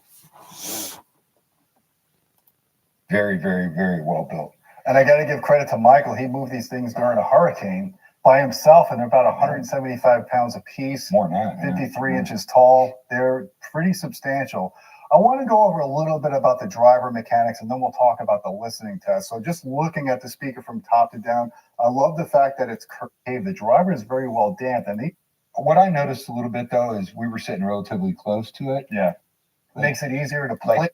Very, very, very well built. And I got to give credit to Michael. He moved these things during a hurricane by himself, and they're about 175 pounds a piece. More than that. 53 inches tall. They're pretty substantial. I want to go over a little bit about the driver mechanics, and then we'll talk about the listening test. So just looking at the speaker from top to down, I love the fact that it's curved. The driver is very well damped. And what I noticed a little bit, though, is we were sitting relatively close to it. Yeah. It makes it easier to play.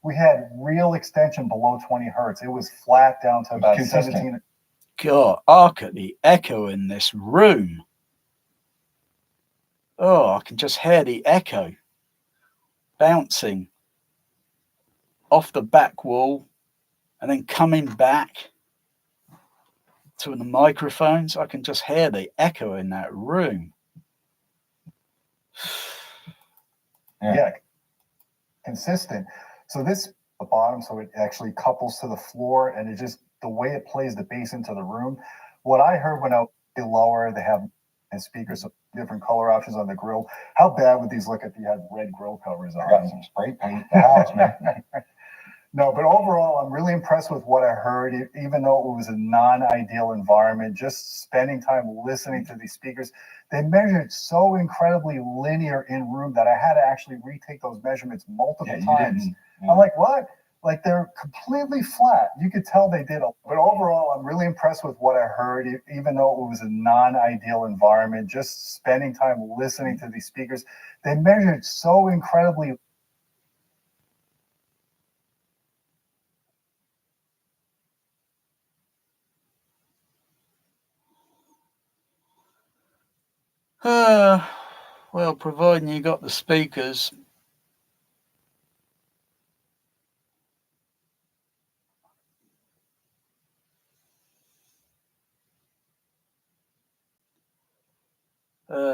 We had real extension below 20 hertz. It was flat down to about 17. God, look at the echo in this room. Oh, I can just hear the echo bouncing off the back wall and then coming back to the microphones. I can just hear the echo in that room. Yeah. Consistent. So this the bottom, so it actually couples to the floor, and it just the way it plays the bass into the room. What I heard when I was lower, they have speakers, so different color options on the grill. How bad would these look if you had red grill covers on? Got some spray paint the house, man. No, but overall, I'm really impressed with what I heard, even though it was a non-ideal environment. Just spending time listening to these speakers, they measured so incredibly linear in room that I had to actually retake those measurements multiple times. I'm like, what? Like they're completely flat. You could tell they did. But overall, I'm really impressed with what I heard, even though it was a non-ideal environment. Just spending time listening to these speakers, they measured so incredibly. Well, providing you got the speakers.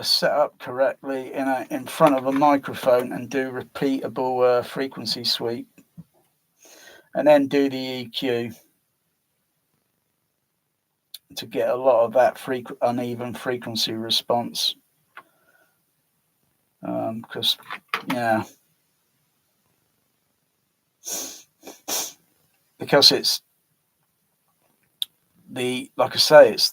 Set up correctly in front of a microphone and do repeatable frequency sweep, and then do the EQ to get a lot of that uneven frequency response. Because it's like I say, it's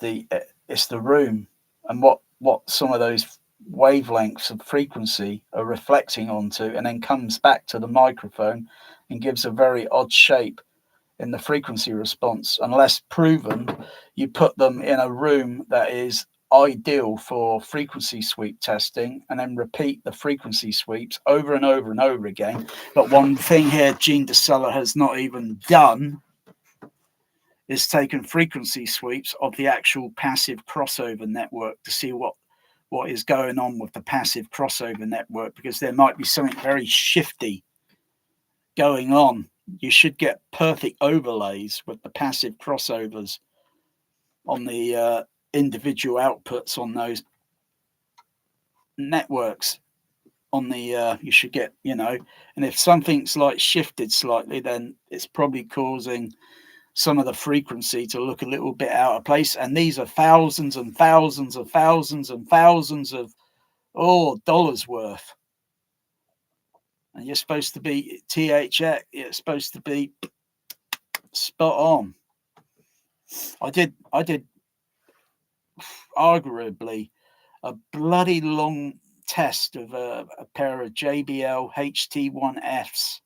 the room and what some of those wavelengths of frequency are reflecting onto, and then comes back to the microphone and gives a very odd shape in the frequency response. Unless proven, you put them in a room that is ideal for frequency sweep testing and then repeat the frequency sweeps over and over and over again. But one thing here Gene DeSella has not even done is taken frequency sweeps of the actual passive crossover network to see what is going on with the passive crossover network, because there might be something very shifty going on. You should get perfect overlays with the passive crossovers on the individual outputs on those networks. On the you should get, and if something's like shifted slightly, then it's probably causing some of the frequency to look a little bit out of place. And these are thousands and thousands of thousands and thousands of dollars worth. And you're supposed to be THX. It's supposed to be spot on. I did arguably a bloody long test of a pair of JBL HT1Fs.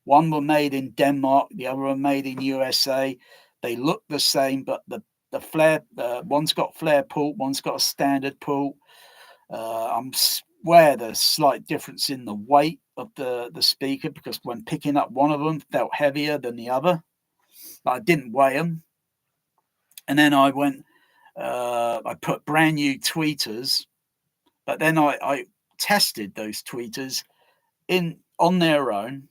One were made in Denmark, the other were made in USA. They look the same, but the flare, one's got flare port, one's got a standard port. I'm aware there's slight difference in the weight of the speaker, because when picking up one of them felt heavier than the other, but I didn't weigh them. And then I went, I put brand new tweeters, but then I tested those tweeters on their own.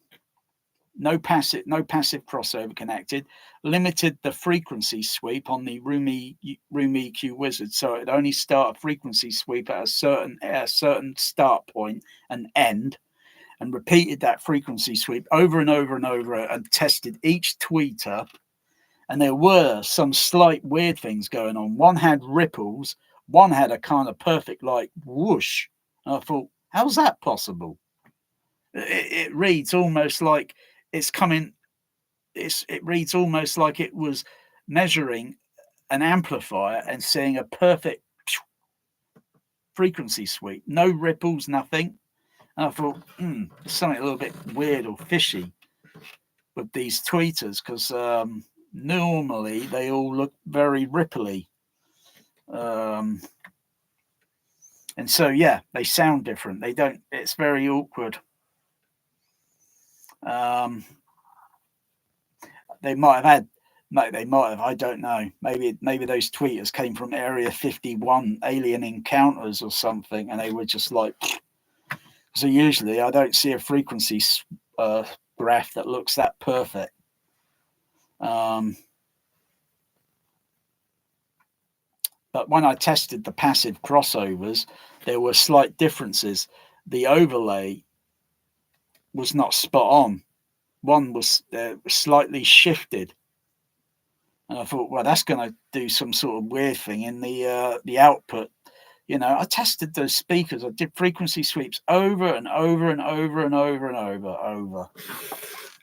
No passive crossover connected, limited the frequency sweep on the Room EQ Wizard, so it only start a frequency sweep at a certain start point and end, and repeated that frequency sweep over and over and over, and tested each tweeter. And there were some slight weird things going on. One had ripples, one had a kind of perfect like whoosh. And I thought, how's that possible? It reads almost like it's coming. It reads almost like it was measuring an amplifier and seeing a perfect frequency sweep. No ripples, nothing. And I thought, there's something a little bit weird or fishy with these tweeters, because normally they all look very ripply. And so, yeah, they sound different. They don't, it's very awkward. They might have, I don't know. Maybe those tweeters came from Area 51 alien encounters or something, and they were just like, so usually I don't see a frequency graph that looks that perfect. But when I tested the passive crossovers, there were slight differences. The overlay was not spot on. One was slightly shifted, and I thought, well, that's going to do some sort of weird thing in the output. I tested those speakers. I did frequency sweeps over and over and over and over and over.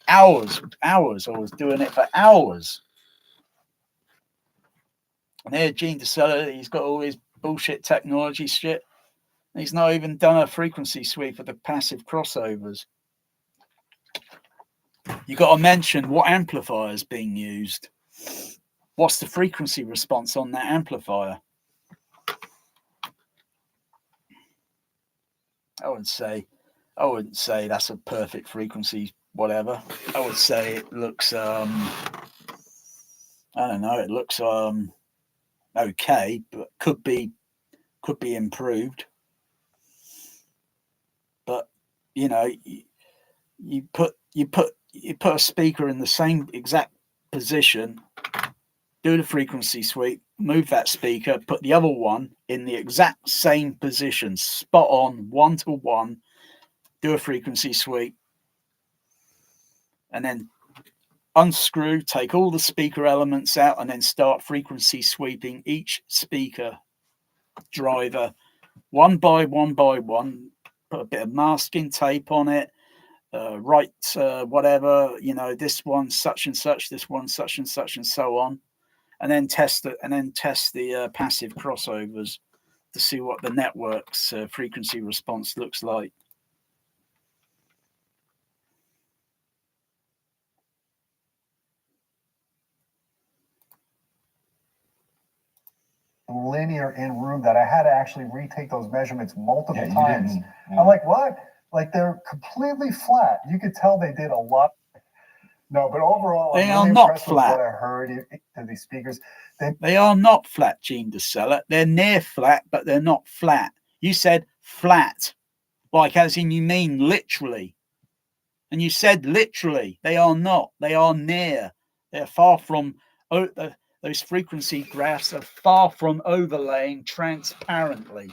Hours. I was doing it for hours. And here, Gene DeSella, he's got all his bullshit technology shit. He's not even done a frequency sweep of the passive crossovers. You got to mention what amplifier is being used. What's the frequency response on that amplifier? I wouldn't say that's a perfect frequency, whatever. I would say it looks, I don't know, it looks okay, but could be improved. But you put a speaker in the same exact position, do the frequency sweep, move that speaker, put the other one in the exact same position, spot on, 1-to-1, do a frequency sweep, and then unscrew, take all the speaker elements out, and then start frequency sweeping each speaker driver one by one, put a bit of masking tape on it, whatever, this one such and such, this one such and such, and so on, and then test the passive crossovers to see what the network's frequency response looks like. linear in room that I had to actually retake those measurements multiple you times. didn't. I'm like, what? Like they're completely flat. You could tell they did a lot. No, but overall, They I'm are really not impressed with flat. what I heard to these speakers. They are not flat, Gene DeSella. They're near flat, but they're not flat. You said flat, like as in you mean literally. And you said literally. They are not. They are near. They're far from, those frequency graphs are far from overlaying transparently,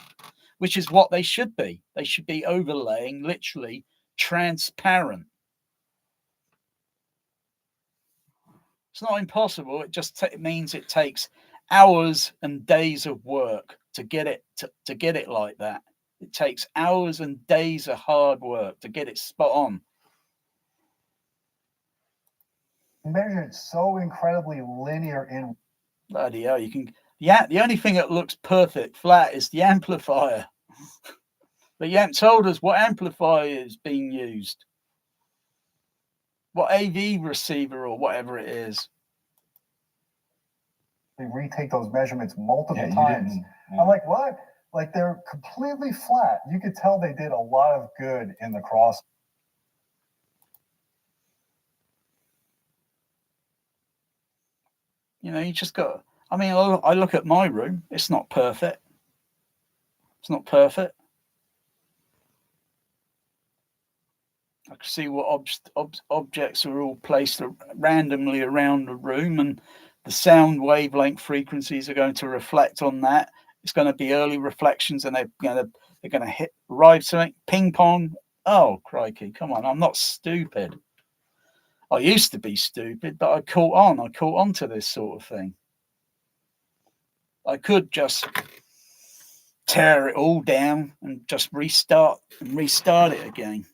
which is what they should be. They should be overlaying literally transparent. It's not impossible. It just means it takes hours and days of work to get it to get it like that. It takes hours and days of hard work to get it spot on. Measured so incredibly linear in. Bloody hell, you can. Yeah, the only thing that looks perfect flat is the amplifier. But you haven't told us what amplifier is being used. What AV receiver or whatever it is. They retake those measurements multiple times. I'm like, what? Like they're completely flat. You could tell they did a lot of good in the cross. You know, you just got. I mean, I look at my room. It's not perfect. It's not perfect. I can see what objects are all placed randomly around the room, and the sound wavelength frequencies are going to reflect on that. It's going to be early reflections, and they're going to arrive something. Ping pong. Oh crikey! Come on, I'm not stupid. I used to be stupid, but I caught on. I caught on to this sort of thing. I could just tear it all down and just restart it again.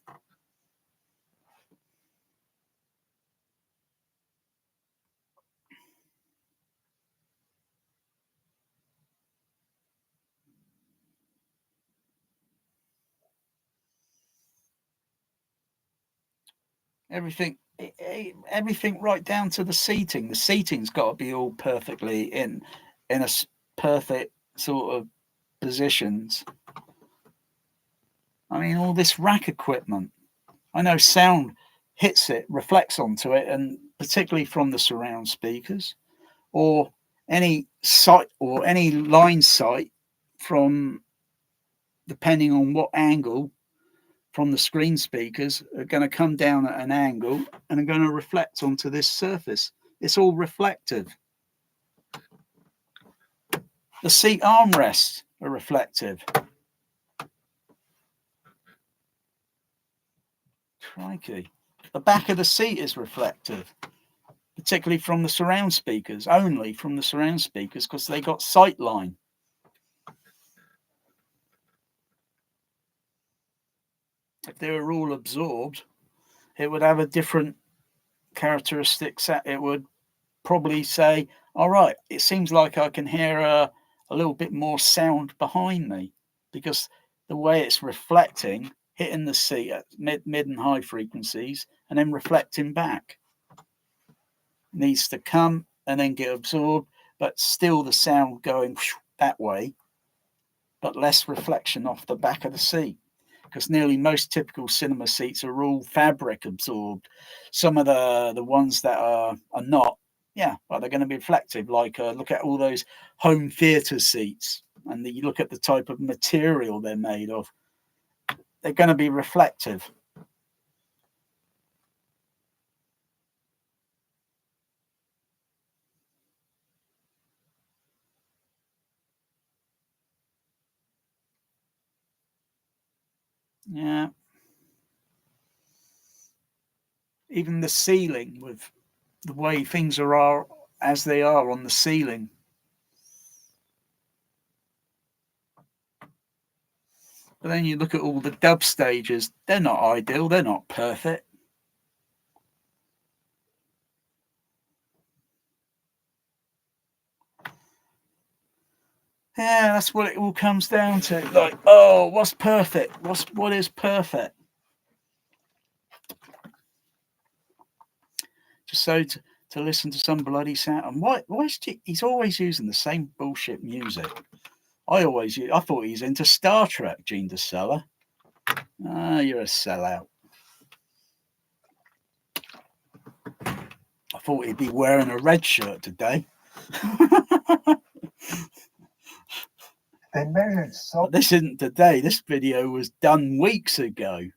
Everything right down to the seating. The seating's got to be all perfectly in a perfect sort of positions. I mean, all this rack equipment. I know sound hits it, reflects onto it, and particularly from the surround speakers or any sight or any line sight from, depending on what angle from the screen speakers, are going to come down at an angle and are going to reflect onto this surface. It's all reflective. The seat armrests are reflective. Crikey. The back of the seat is reflective, particularly from the surround speakers, only from the surround speakers, because they got sight line. If they were all absorbed, it would have a different characteristics. It would probably say, all right, it seems like I can hear a little bit more sound behind me, because the way it's reflecting, hitting the seat at mid and high frequencies and then reflecting back. Needs to come and then get absorbed, but still the sound going that way, but less reflection off the back of the seat. Because nearly most typical cinema seats are all fabric absorbed. Some of the ones that are not, but they're going to be reflective. Like look at all those home theatre seats, and you look at the type of material they're made of. They're going to be reflective. Yeah. Even the ceiling, with the way things are as they are on the ceiling. But then you look at all the dub stages, they're not ideal, they're not perfect. Yeah, that's what it all comes down to. Like, oh, what's perfect? What is perfect? Just so to to listen to some bloody sound. And why is he's always using the same bullshit music? I thought he's into Star Trek, Gene DeSella. Ah, you're a sellout. I thought he'd be wearing a red shirt today. They measured so. But this isn't today. This video was done weeks ago. There's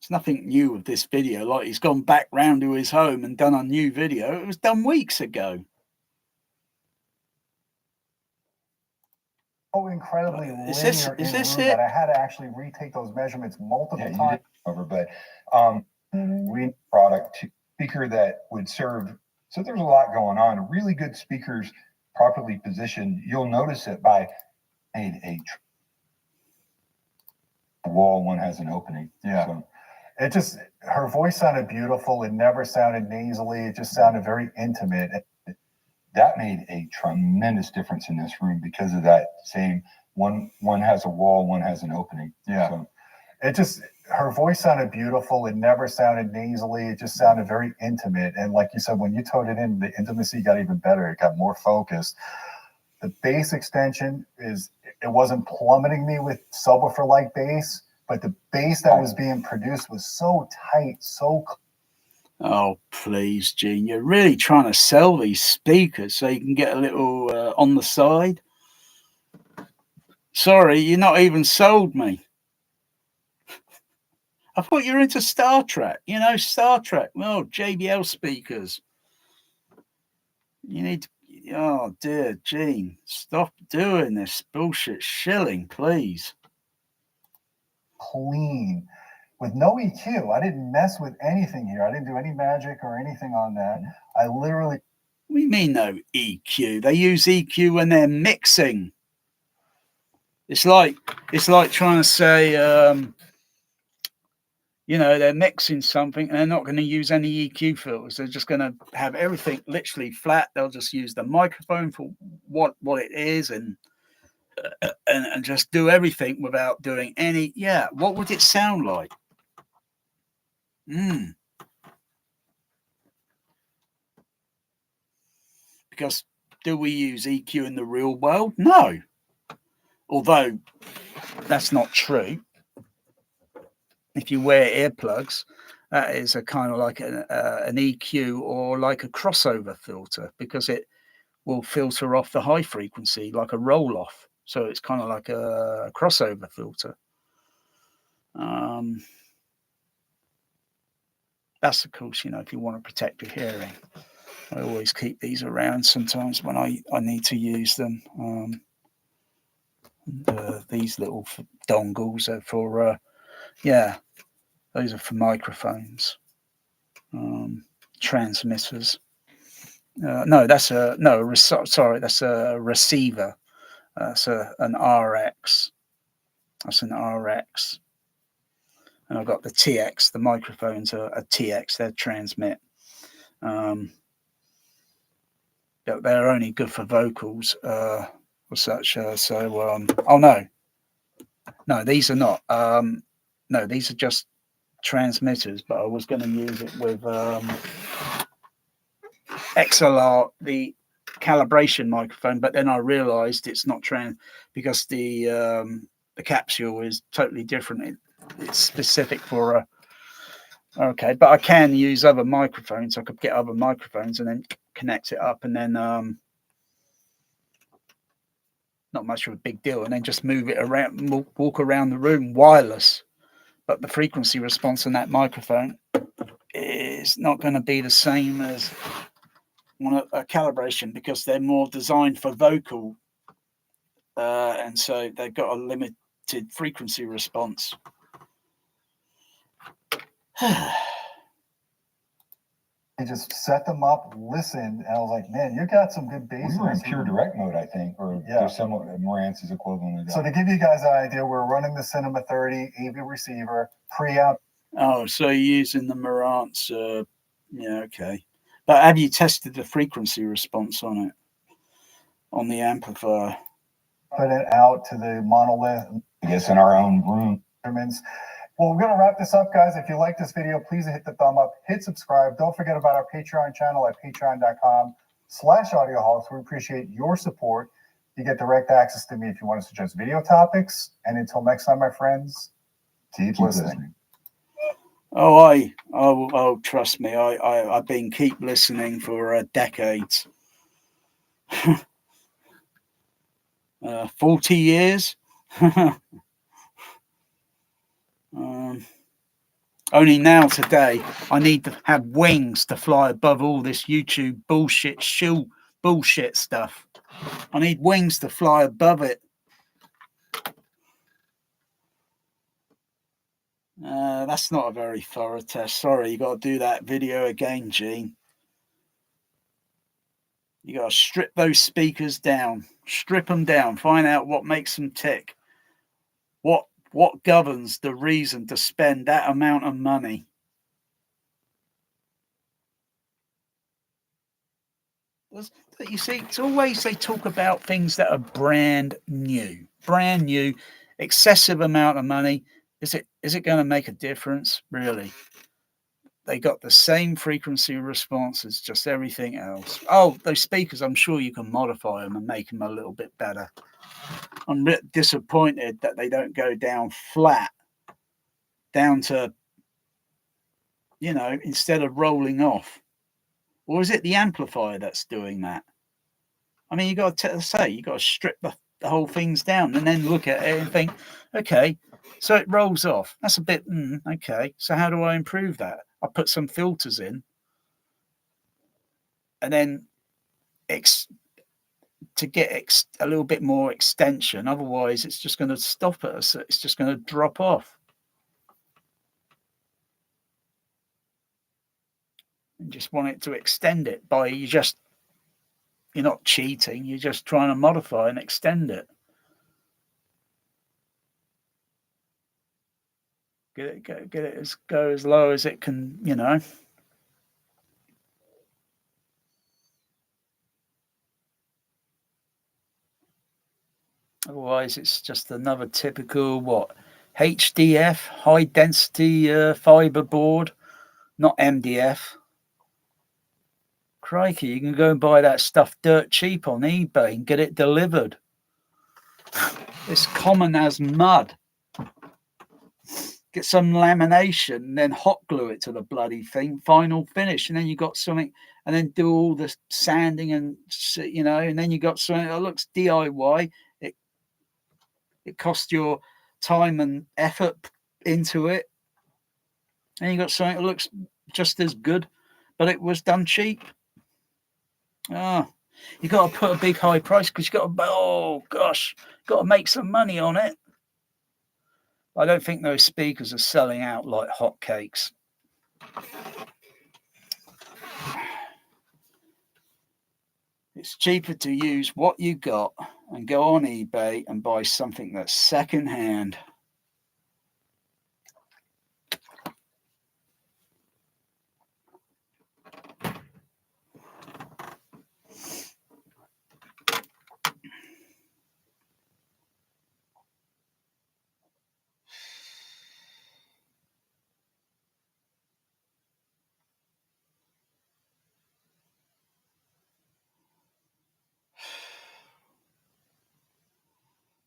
nothing new with this video. Like he's gone back round to his home and done a new video. It was done weeks ago. So incredibly linear Is this it? That I had to actually retake those measurements multiple times. Over, but we product to speaker that would serve. So there's a lot going on. Really good speakers, properly positioned. You'll notice it by made a wall. One has an opening. Yeah. So, it just, her voice sounded beautiful. It never sounded nasally. It just sounded very intimate. That made a tremendous difference in this room because of that same one has a wall, one has an opening. Yeah. So, it just, her voice sounded beautiful. It never sounded nasally. It just sounded very intimate. And like you said, when you toned it in, the intimacy got even better. It got more focused. The bass extension it wasn't plummeting me with subwoofer-like bass, but the bass that was being produced was so tight, so. Oh, please, Gene. You're really trying to sell these speakers so you can get a little on the side. Sorry, you're not even sold me. I thought you were into Star Trek. You know, Star Trek. Well, JBL speakers. You need to, oh dear, Gene, stop doing this bullshit shilling, please. Clean. With no EQ. I didn't mess with anything here. I didn't do any magic or anything on that. I literally. What do you mean no EQ? They use EQ when they're mixing. It's like trying to say, you know, they're mixing something and they're not going to use any EQ filters. They're just going to have everything literally flat. They'll just use the microphone for what it is and just do everything without doing any. Yeah, what would it sound like? Because do we use EQ in the real world? No. Although that's not true. If you wear earplugs, that is a kind of like an EQ or like a crossover filter because it will filter off the high frequency like a roll off. So it's kind of like a crossover filter. That's of course, you know, if you want to protect your hearing. I always keep these around sometimes when I need to use them. These little dongles are for, those are for microphones, transmitters. No, that's a receiver. That's an RX. That's an RX. And I've got the TX. The microphones are a TX. They're transmit. They're only good for vocals or such. Oh no, these are not. No, these are just transmitters. But I was going to use it with XLR, the calibration microphone. But then I realised it's not because the capsule is totally different. It's specific for a. Okay, but I can use other microphones. I could get other microphones and then connect it up, and then not much of a big deal, and then just move it around, walk around the room wireless. But the frequency response on that microphone is not going to be the same as on a calibration because they're more designed for vocal, and so they've got a limited frequency response. I just set them up, listened, and I was like, man, you got some good bass. We were in pure direct mode, I think, or there's somewhat Marantz is equivalent of that. So to give you guys an idea, we're running the Cinema 30 AV receiver, preamp. Oh, so you're using the Marantz, yeah, okay. But have you tested the frequency response on it, on the amplifier? Put it out to the monolith. I guess in our own room. Well, we're going to wrap this up, guys. If you like this video, please hit the thumb up, hit subscribe. Don't forget about our Patreon channel at patreon.com/audioholics. We appreciate your support. You get direct access to me if you want to suggest video topics. And until next time, my friends, keep listening. Oh, trust me, I've been keep listening for decades. 40 years. Only now today I need to have wings to fly above all this YouTube bullshit stuff. I need wings to fly above it. That's not a very thorough test. Sorry, you got to do that video again, Gene. You got to strip those speakers down. Strip them down. Find out what makes them tick. What governs the reason to spend that amount of money? You see, it's always they talk about things that are brand new, excessive amount of money. Is it going to make a difference? Really? They got the same frequency response as just everything else. Oh, those speakers, I'm sure you can modify them and make them a little bit better. I'm a bit disappointed that they don't go down flat, down to, instead of rolling off. Or is it the amplifier that's doing that? I mean, you got to strip the whole things down and then look at it and think, okay, so it rolls off. That's a bit, okay. So how do I improve that? I put some filters in and then to get a little bit more extension. Otherwise, it's just going to stop at us. It's just going to drop off. And just want it to extend it by you're not cheating. You're just trying to modify and extend it. Get it go as low as it can, Otherwise, it's just another typical HDF, high density fiber board, not MDF. Crikey, you can go and buy that stuff dirt cheap on eBay and get it delivered. It's common as mud. Get some lamination and then hot glue it to the bloody thing, final finish, and then you got something, and then do all the sanding and and then you got something that looks DIY. It costs your time and effort into it, and you got something that looks just as good, but it was done cheap. You got to put a big high price because you got to make some money on it. I don't think those speakers are selling out like hotcakes. It's cheaper to use what you got and go on eBay and buy something that's secondhand.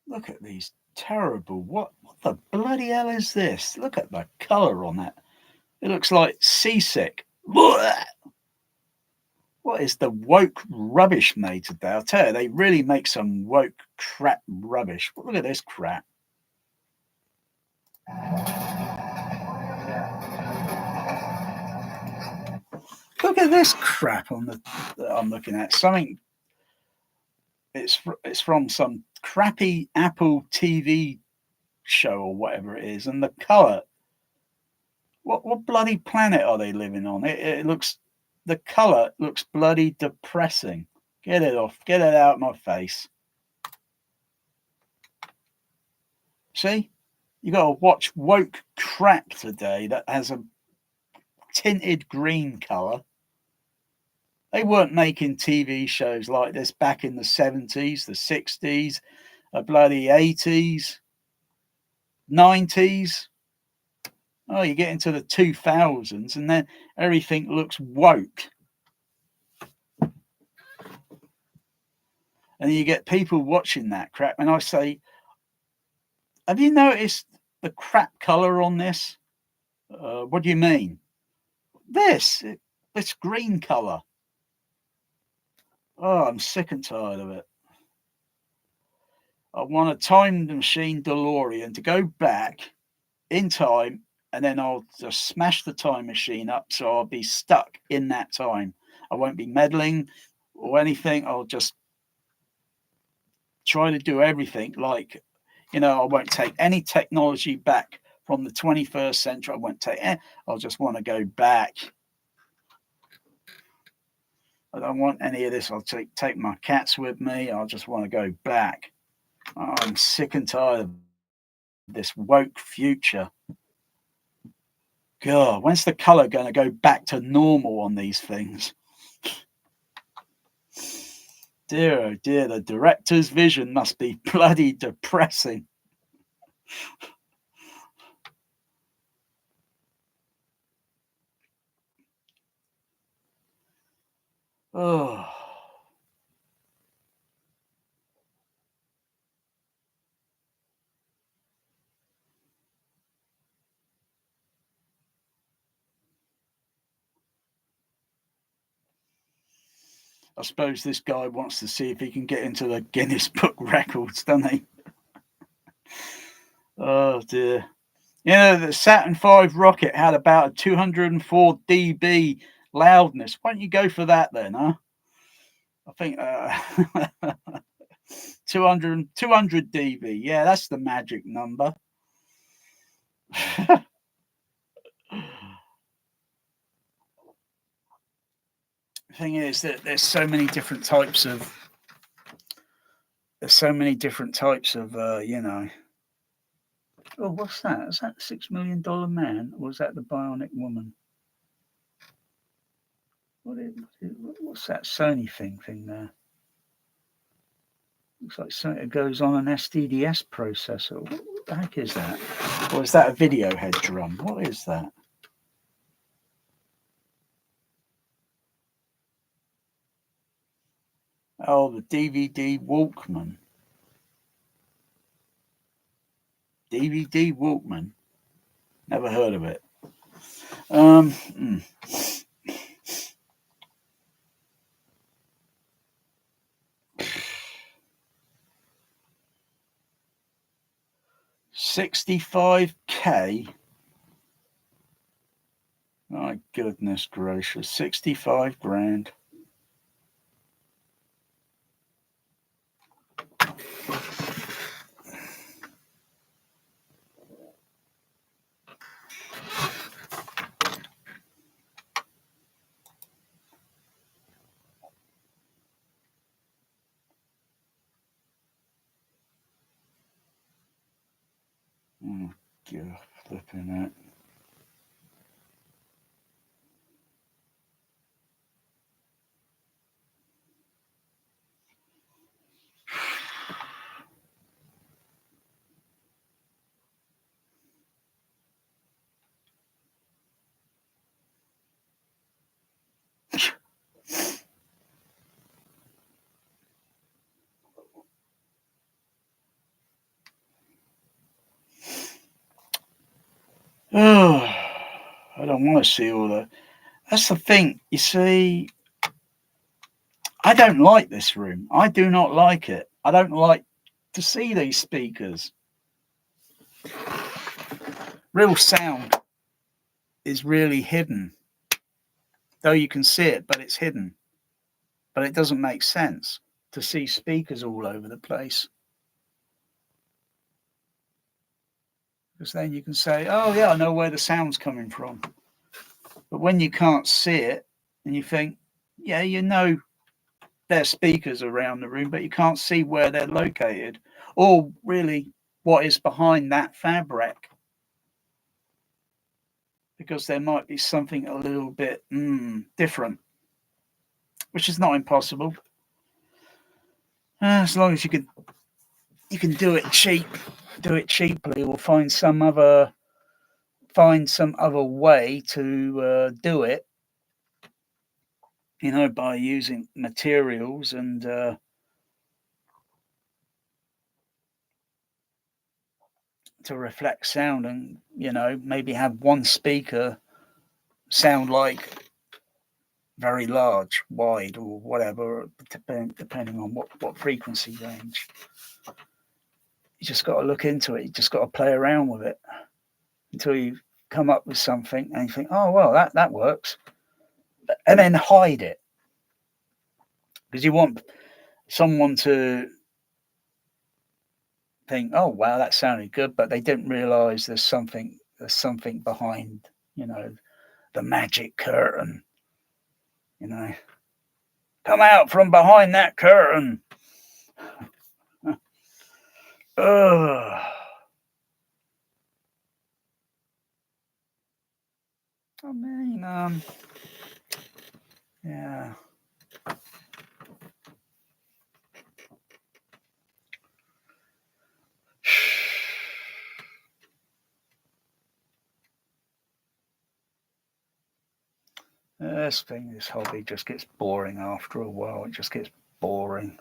Look at these terrible. What the bloody hell is this? Look at the colour on that. It looks like seasick. What is the woke rubbish made today? I'll tell you, they really make some woke crap rubbish. Look at this crap. Look at this crap that I'm looking at. Something. It's from some crappy Apple TV show or whatever it is, and the colour. What bloody planet are they living on? The colour looks bloody depressing. Get it off. Get it out of my face. See? You got to watch woke crap today that has a tinted green colour. They weren't making TV shows like this back in the 70s, the 60s, the bloody 80s, 90s. Oh, you get into the 2000s and then everything looks woke. And you get people watching that crap. And I say, have you noticed the crap color on this? What do you mean? This green color. Oh, I'm sick and tired of it. I want a time machine DeLorean to go back in time, and then I'll just smash the time machine up so I'll be stuck in that time. I won't be meddling or anything. I'll just try to do everything like, I won't take any technology back from the 21st century. I won't take it. I'll just want to go back. I don't want any of this. I'll take my cats with me. I'll just want to go back. Oh, I'm sick and tired of this woke future. God, when's the color going to go back to normal on these things? Dear, oh dear, the director's vision must be bloody depressing. Oh. I suppose this guy wants to see if he can get into the Guinness Book Records, doesn't he? Oh dear. The Saturn V rocket had about a 204 dB loudness. Why don't you go for that then, huh? I think 200 dB. Yeah, that's the magic number. The thing is that there's so many different types of Oh, what's that? Is that the $6 Million Man, or is that the Bionic Woman? What's that Sony thing there? Looks like something that goes on an SDDS processor. What the heck is that? Or is that a video head drum? What is that? Oh, the DVD Walkman. DVD Walkman. Never heard of it. 65K. My goodness gracious, 65 grand. Oh, God, flipping it. Oh, I don't want to see all that. That's the thing. You see, I don't like this room. I do not like it. I don't like to see these speakers. Real sound is really hidden. Though you can see it, but it's hidden. But it doesn't make sense to see speakers all over the place. Because then you can say, oh yeah, I know where the sound's coming from. But when you can't see it and you think, yeah, you know there's speakers around the room, but you can't see where they're located or really what is behind that fabric. Because there might be something a little bit different, which is not impossible. As long as you can do it cheaply, or find some other find some other way to do it, you know, by using materials and to reflect sound, and, you know, maybe have one speaker sound like very large, wide, or whatever, depending on what frequency range. You just got to look into it. You just got to play around with it until you come up with something and you think, oh, well, that works. And then hide it. Because you want someone to think, oh, wow, that sounded good, but they didn't realize there's something behind, you know, the magic curtain, you know. Come out from behind that curtain. Ugh. I mean, yeah. This hobby just gets boring after a while. It just gets boring.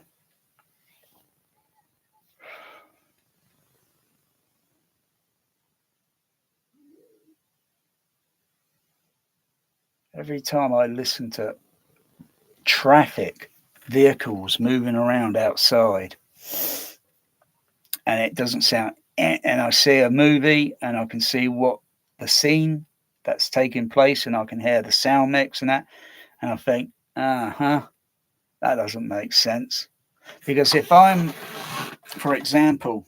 Every time I listen to traffic, vehicles moving around outside, and it doesn't sound, and I see a movie and I can see what the scene that's taking place, and I can hear the sound mix and that, and I think, that doesn't make sense. Because if I'm, for example,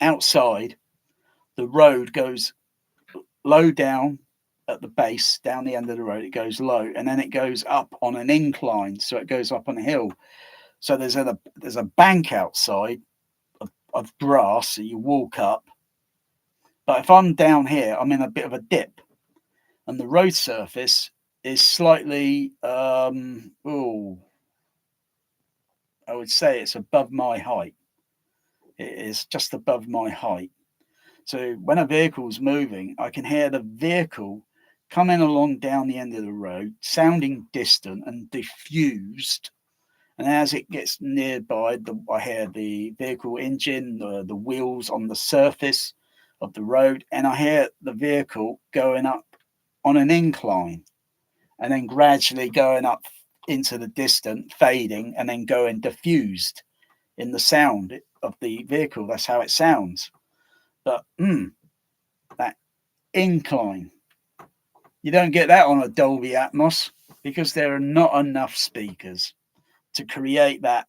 outside, the road goes low down at the base, down the end of the road, it goes low, and then it goes up on an incline, so it goes up on a hill. So there's a bank outside of grass, so you walk up. But if I'm down here, I'm in a bit of a dip, and the road surface is slightly, I would say it's above my height. It is just above my height. So when a vehicle's moving, I can hear the vehicle coming along down the end of the road, sounding distant and diffused. And as it gets nearby, I hear the vehicle engine, the wheels on the surface of the road, and I hear the vehicle going up on an incline and then gradually going up into the distant, fading, and then going diffused in the sound of the vehicle. That's how it sounds. But that incline, you don't get that on a Dolby Atmos because there are not enough speakers to create that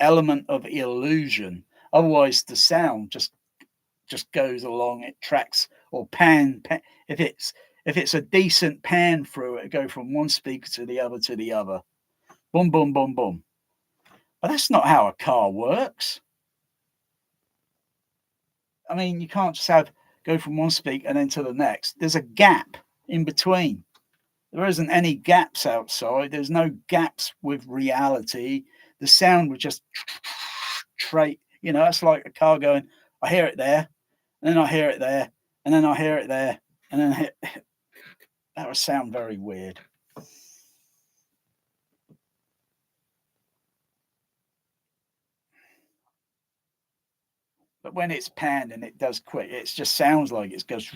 element of illusion. Otherwise, the sound just goes along. It tracks or pan. If it's a decent pan through it, go from one speaker to the other to the other. Boom, boom, boom, boom. But that's not how a car works. I mean, you can't just go from one speaker and then to the next. There's a gap in between. There isn't any gaps outside. There's no gaps with reality. The sound would just you know, it's like a car going, I hear it there, and then I hear it there, and then I hear it there, and then that would sound very weird. But when it's panned and it does quick, it just sounds like it goes,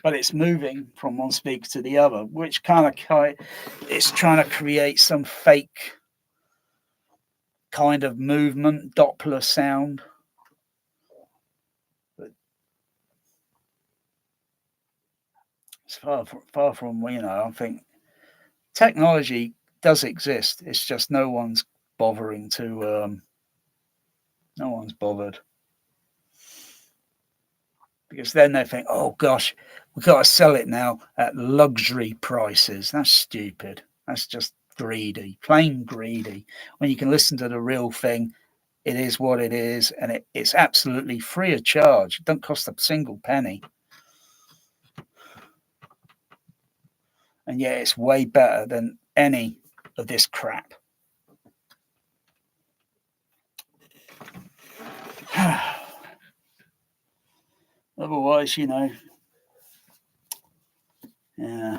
but it's moving from one speaker to the other, which it's trying to create some fake kind of movement, Doppler sound. But it's far from, you know, I think technology does exist. It's just no one's bothering to, no one's bothered. Because then they think, oh gosh, we've got to sell it now at luxury prices. That's stupid. That's just greedy, plain greedy. When you can listen to the real thing, it is what it is, and it's absolutely free of charge. It doesn't cost a single penny. And yet it's way better than any of this crap. Otherwise, you know, yeah.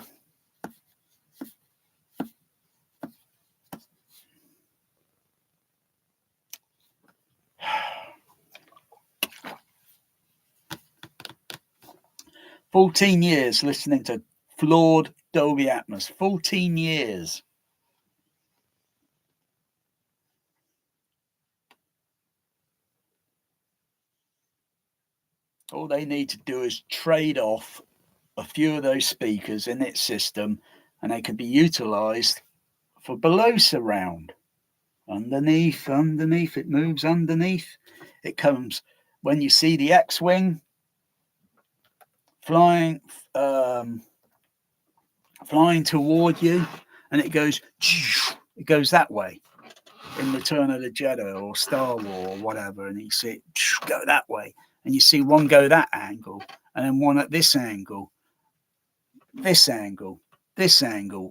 $14 years listening to flawed Dolby Atmos. 14 years. All they need to do is trade off a few of those speakers in its system, and they can be utilized for below surround. Underneath, it moves underneath. It comes when you see the X-Wing flying toward you, and it goes that way in Return of the Jedi or Star Wars or whatever, and you see it go that way, and you see one go that angle, and then one at this angle,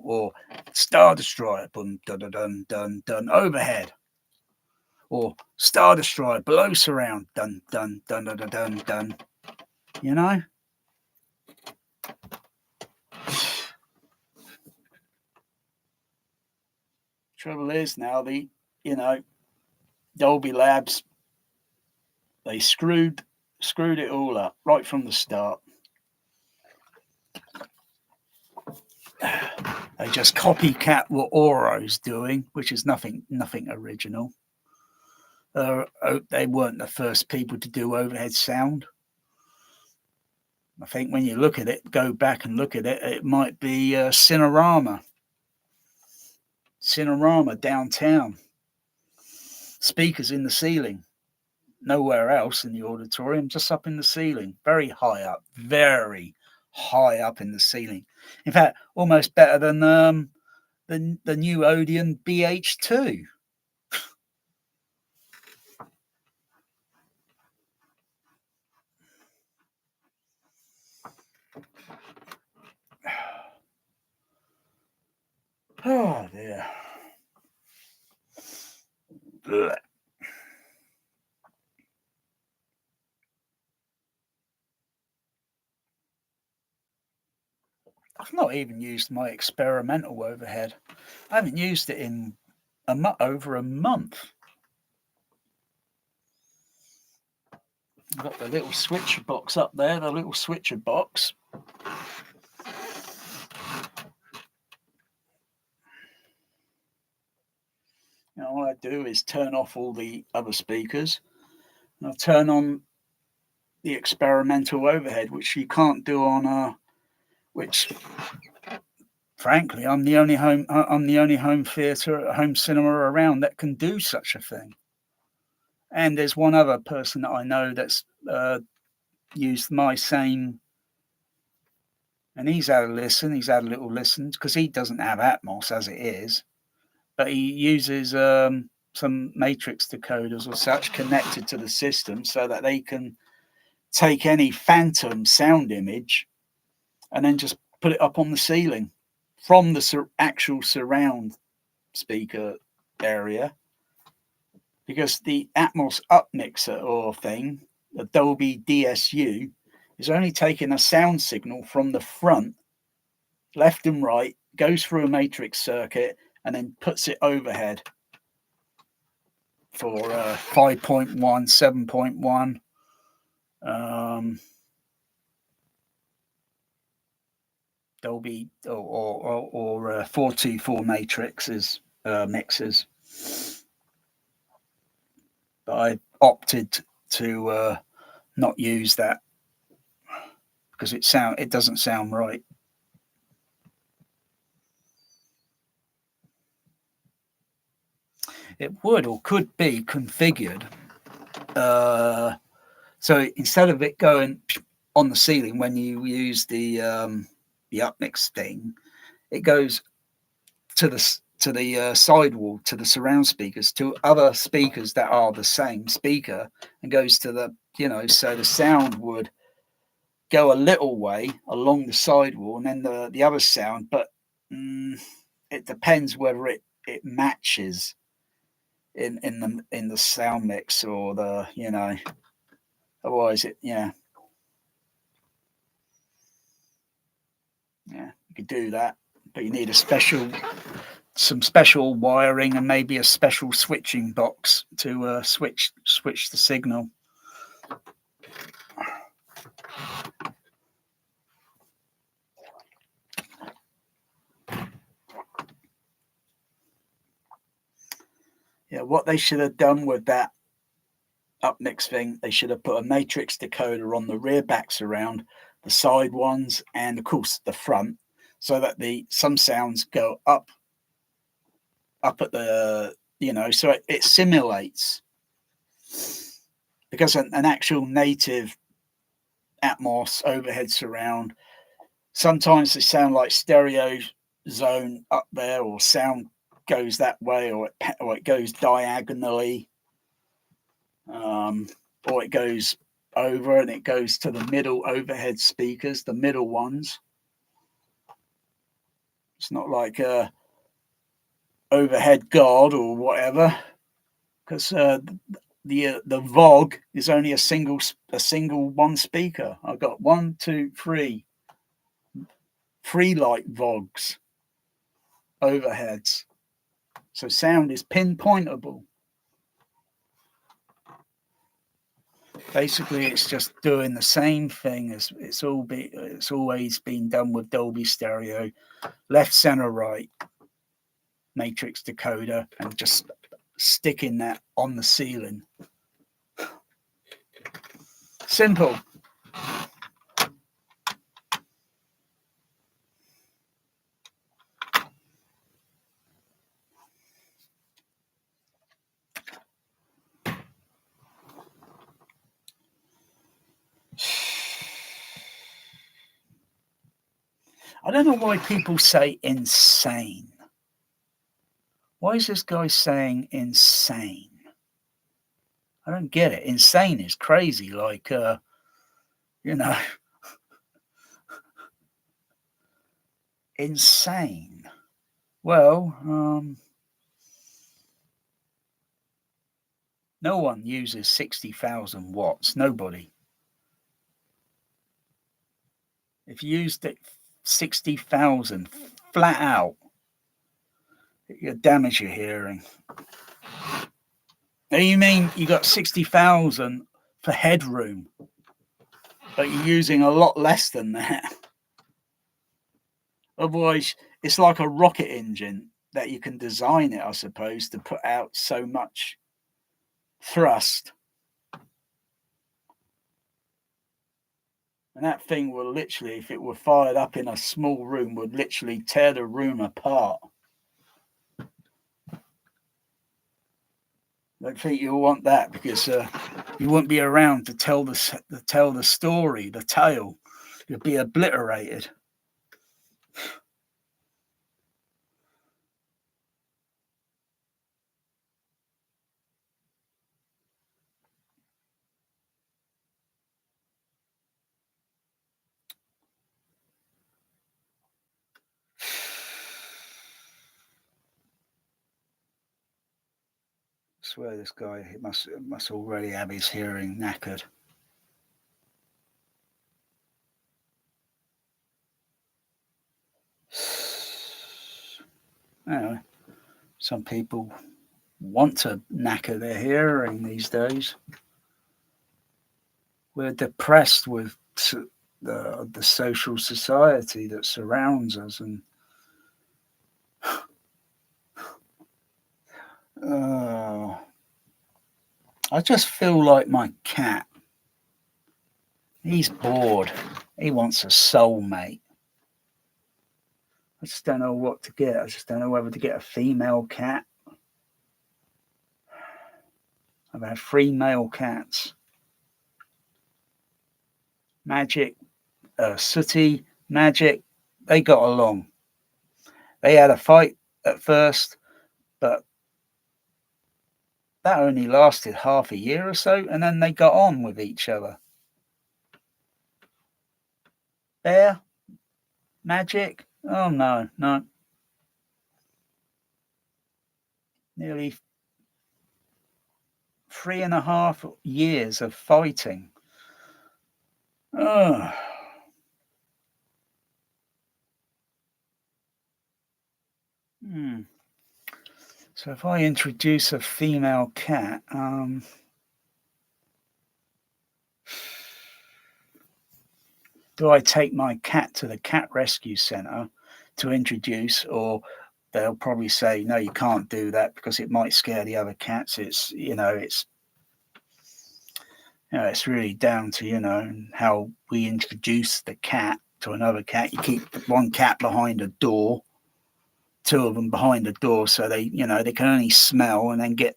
or Star Destroyer, dun dun dun dun dun overhead, or Star Destroyer below surround, dun dun dun dun dun dun. You know. Trouble is now Dolby Labs, they screwed it all up right from the start. They just copycat what Oro's doing, which is nothing original. They weren't the first people to do overhead sound. I think when you look at it, go back and look at it, it might be Cinerama downtown. Speakers in the ceiling. Nowhere else in the auditorium, just up in the ceiling. Very high up in the ceiling. In fact, almost better than the new Odeon BH2. Oh dear. Ugh. I've not even used my experimental overhead. I haven't used it in over a month. I've got the little switcher box up there, the little switcher box. Now all I do is turn off all the other speakers, and I'll turn on the experimental overhead, which you can't do on which frankly I'm the only home theatre, home cinema around that can do such a thing. And there's one other person that I know that's used my same, and he's had a little listen, because he doesn't have Atmos as it is, but he uses some matrix decoders or such connected to the system so that they can take any phantom sound image and then just put it up on the ceiling from the actual surround speaker area, because the Atmos upmixer or thing, the Dolby DSU, is only taking a sound signal from the front, left and right, goes through a matrix circuit, and then puts it overhead for 5.1, 7.1. Dolby or 424 matrixes mixers, but I opted to not use that because it doesn't sound right. It would or could be configured so instead of it going on the ceiling when you use the upmix thing, it goes to the sidewall, to the surround speakers, to other speakers that are the same speaker, and goes to the, so the sound would go a little way along the sidewall and then the other sound, but it depends whether it matches in the sound mix or the, otherwise Yeah, you could do that, but you need some special wiring and maybe a special switching box to switch the signal. Yeah, what they should have done with that upmix thing, they should have put a matrix decoder on the rear back surround, the side ones, and of course the front, so that some sounds go up at the, so it simulates, because an actual native Atmos overhead surround, sometimes they sound like stereo zone up there, or sound goes that way, or it goes diagonally, or it goes over and it goes to the middle overhead speakers, the middle ones. It's not like a overhead guard or whatever, because the VOG is only a single one speaker. I've got 1, 2, 3 light VOGs overheads, so sound is pinpointable. Basically, it's just doing the same thing as it's always been done with Dolby Stereo: left, center, right, matrix decoder, and just sticking that on the ceiling. Simple. I don't know why people say insane. Why is this guy saying insane? I don't get it. Insane is crazy, like, insane. Well, no one uses 60,000 watts. Nobody. If you used it 60,000 flat out, you damage your hearing. Now, you mean you got 60,000 for headroom, but you're using a lot less than that. Otherwise, it's like a rocket engine that you can design it, I suppose, to put out so much thrust. And that thing will literally, if it were fired up in a small room, would literally tear the room apart. I don't think you'll want that, because you won't be around to tell the story, the tale. You'll be obliterated. I swear this guy, he must already have his hearing knackered. Anyway, some people want to knacker their hearing these days. We're depressed with the social society that surrounds us, and I just feel like my cat. He's bored. He wants a soulmate. I just don't know what to get. I just don't know whether to get a female cat. I've had 3 male cats. Magic, Sooty, Magic, they got along. They had a fight at first, but that only lasted half a year or so, and then they got on with each other. Bear, Magic, oh no. Nearly 3.5 years of fighting. Oh. So if I introduce a female cat, do I take my cat to the cat rescue centre to introduce, or they'll probably say, no, you can't do that because it might scare the other cats. It's really down to, how we introduce the cat to another cat. You keep one cat behind a door, two of them behind the door, so they can only smell and then get,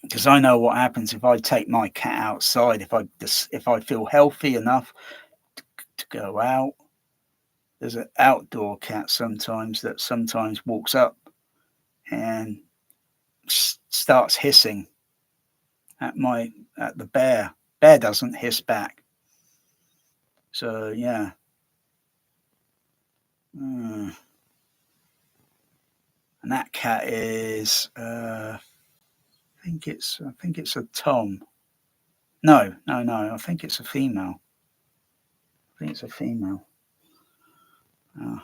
because I know what happens if I take my cat outside. If I feel healthy enough to go out, there's an outdoor cat that sometimes walks up and starts hissing at the bear. Bear doesn't hiss back. So yeah. And that cat is I think it's a Tom. No, I think it's a female. Yeah.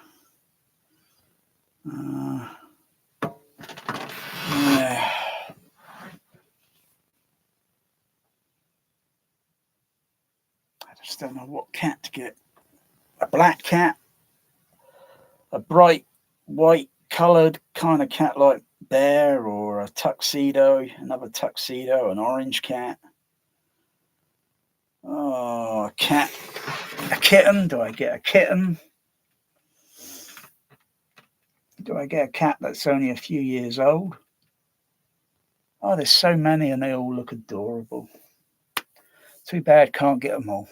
I just don't know what cat to get. A black cat, a bright white coloured kind of cat like bear, or a tuxedo, another tuxedo, an orange cat. Oh, a kitten. Do I get a kitten? Do I get a cat that's only a few years old? Oh, there's so many and they all look adorable. Too bad can't get them all.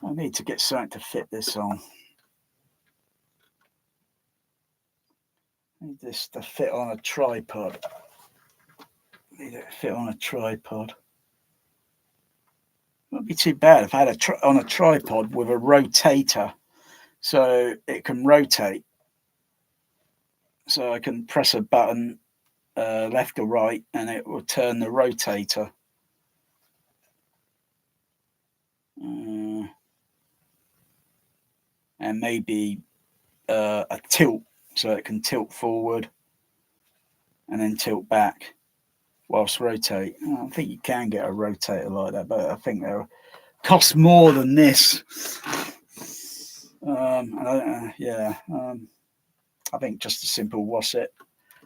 I need to get something to fit this on. I need this to fit on a tripod. Need it to fit on a tripod. Wouldn't be too bad if I had on a tripod with a rotator, so it can rotate. So I can press a button, left or right, and it will turn the rotator. And maybe a tilt, so it can tilt forward and then tilt back whilst rotate. I think you can get a rotator like that, but I think they'll cost more than this. I think just a simple wasset,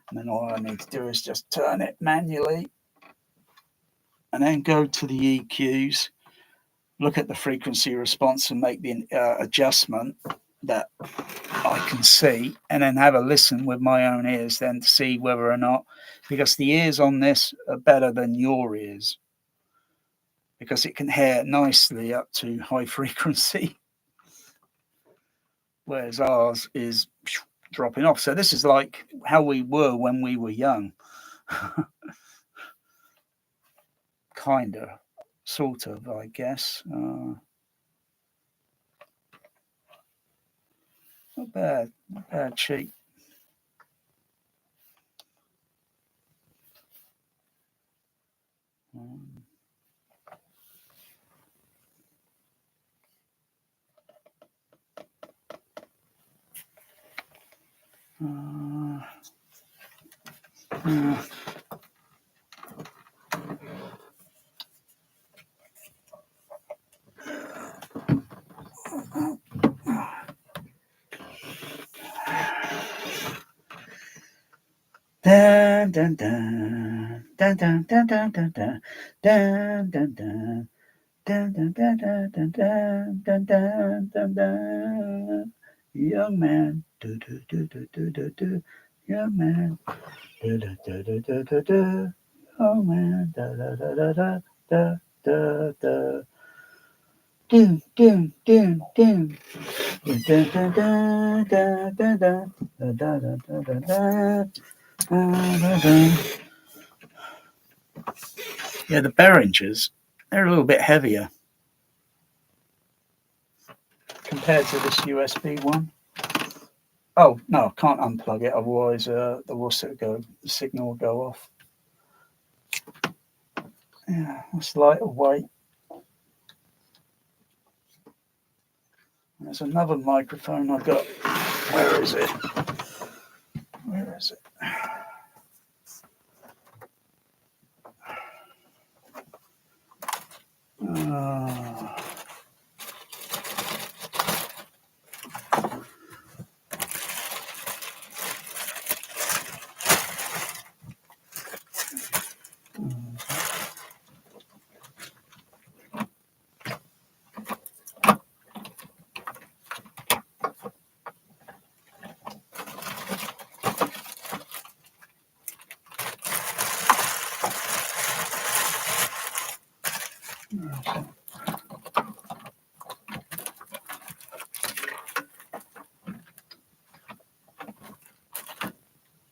and then all I need to do is just turn it manually and then go to the EQs, look at the frequency response and make the adjustment that I can see, and then have a listen with my own ears then to see whether or not, because the ears on this are better than your ears, because it can hear nicely up to high frequency, whereas ours is dropping off. So this is like how we were when we were young. Kind of, sort of, I guess. Not bad, cheap. Dun dun dun dun dun dun dun dun dun dun dun dun. Dun, dun, dun, dun, dun, dun, dun, dun, dun, dun. Young man, do do do do do do do. Young man, do do do do do do do. Young man, da da da da da da da da. Doom doom doom doom. Dun dun dun dun dun dun dun dun dun dun dun. Yeah, the Behringers, they're a little bit heavier compared to this USB one. Oh no, I can't unplug it. Otherwise, the signal will go off. Yeah, that's lighter weight. There's another microphone I got. Where is it? Where is it?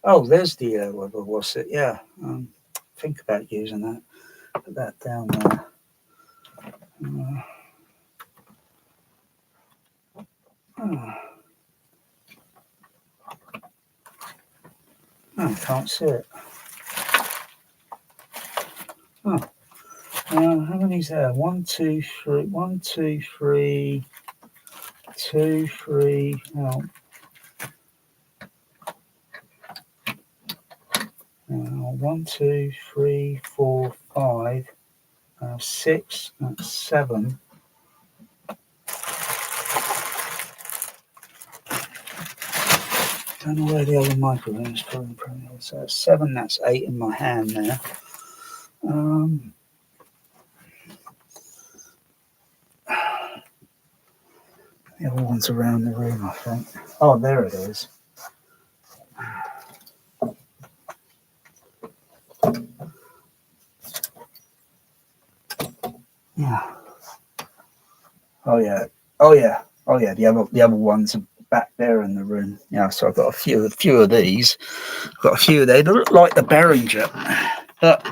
Oh, there's the what's it? Yeah, think about using that. Put that down there. I can't see it. Oh, how many's there? 1, 2, 3. 1, 2, 3. 2, 3. Oh. 1, 2, 3, 4, 5, 6, 7. Don't know where the other microphone is from. So 7, that's 8 in my hand there. The other one's around the room, I think. Oh, there it is. Yeah. Oh yeah. Oh yeah. Oh yeah. The other ones are back there in the room. Yeah. So I've got a few of these. I've got a few there. They look like the Behringer, but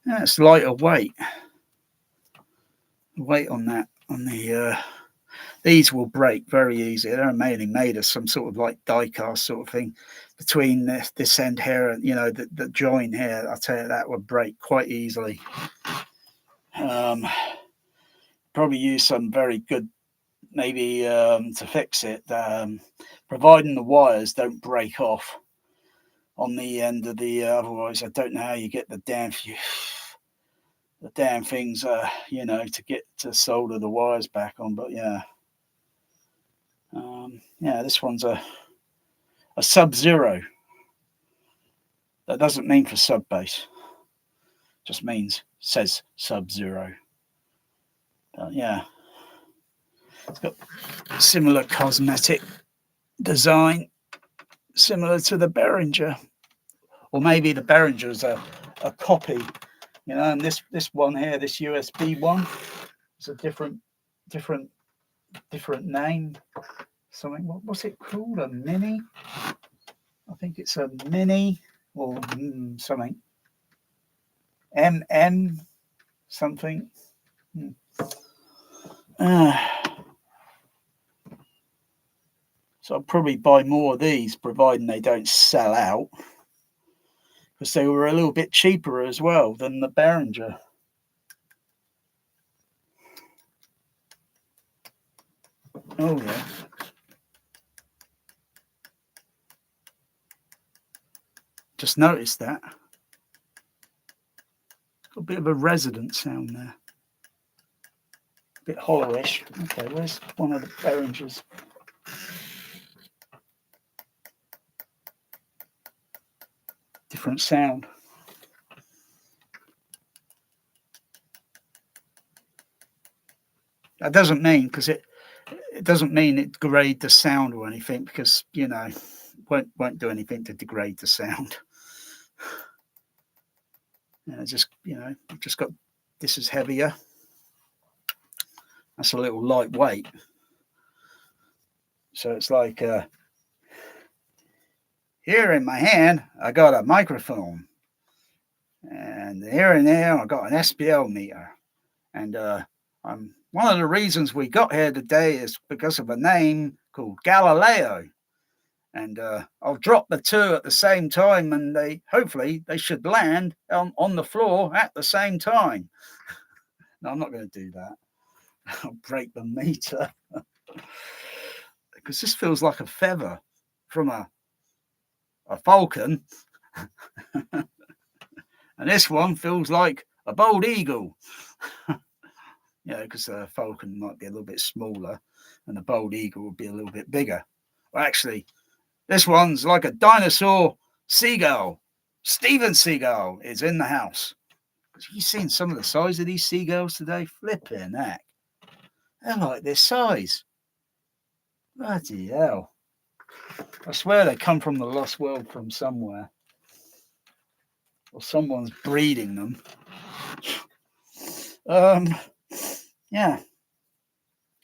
yeah, it's lighter weight. Weight on that on the. These will break very easy. They're mainly made of some sort of like die cast sort of thing between this end here and the join here. I tell you that would break quite easily. Probably use some very good maybe to fix it, providing the wires don't break off on the end of the. Otherwise, I don't know how you get the damn things, to get to solder the wires back on. But yeah. Yeah, this one's a Sub-Zero. That doesn't mean for sub bass. Just says Sub-Zero. But yeah, it's got similar cosmetic design, similar to the Behringer, or maybe the Behringer is a copy. And this one here, this USB one, is a different name. Something. What's it called? A mini? I think it's a mini or something. MM something. So I'll probably buy more of these, providing they don't sell out, because they were a little bit cheaper as well than the Behringer. Oh yeah. Just noticed that. Got a bit of a resonant sound there. A bit hollowish. Okay, where's one of the Behringers? Different sound. That doesn't mean, because it doesn't mean it degrade the sound or anything, because won't do anything to degrade the sound. Just got this is heavier. That's a little lightweight. So it's like here in my hand I got a microphone, and here and there I got an SPL meter, and one of the reasons we got here today is because of a name called Galileo, And I'll drop the two at the same time, and hopefully they should land on the floor at the same time. No, I'm not going to do that. I'll break the meter. Because this feels like a feather from a falcon. And this one feels like a bald eagle. Because the falcon might be a little bit smaller and the bald eagle would be a little bit bigger. Well, actually, this one's like a dinosaur seagull. Steven Seagull is in the house. Have you seen some of the size of these seagulls today? Flipping heck. They're like this size. Bloody hell. I swear they come from the lost world from somewhere. Or someone's breeding them. Yeah.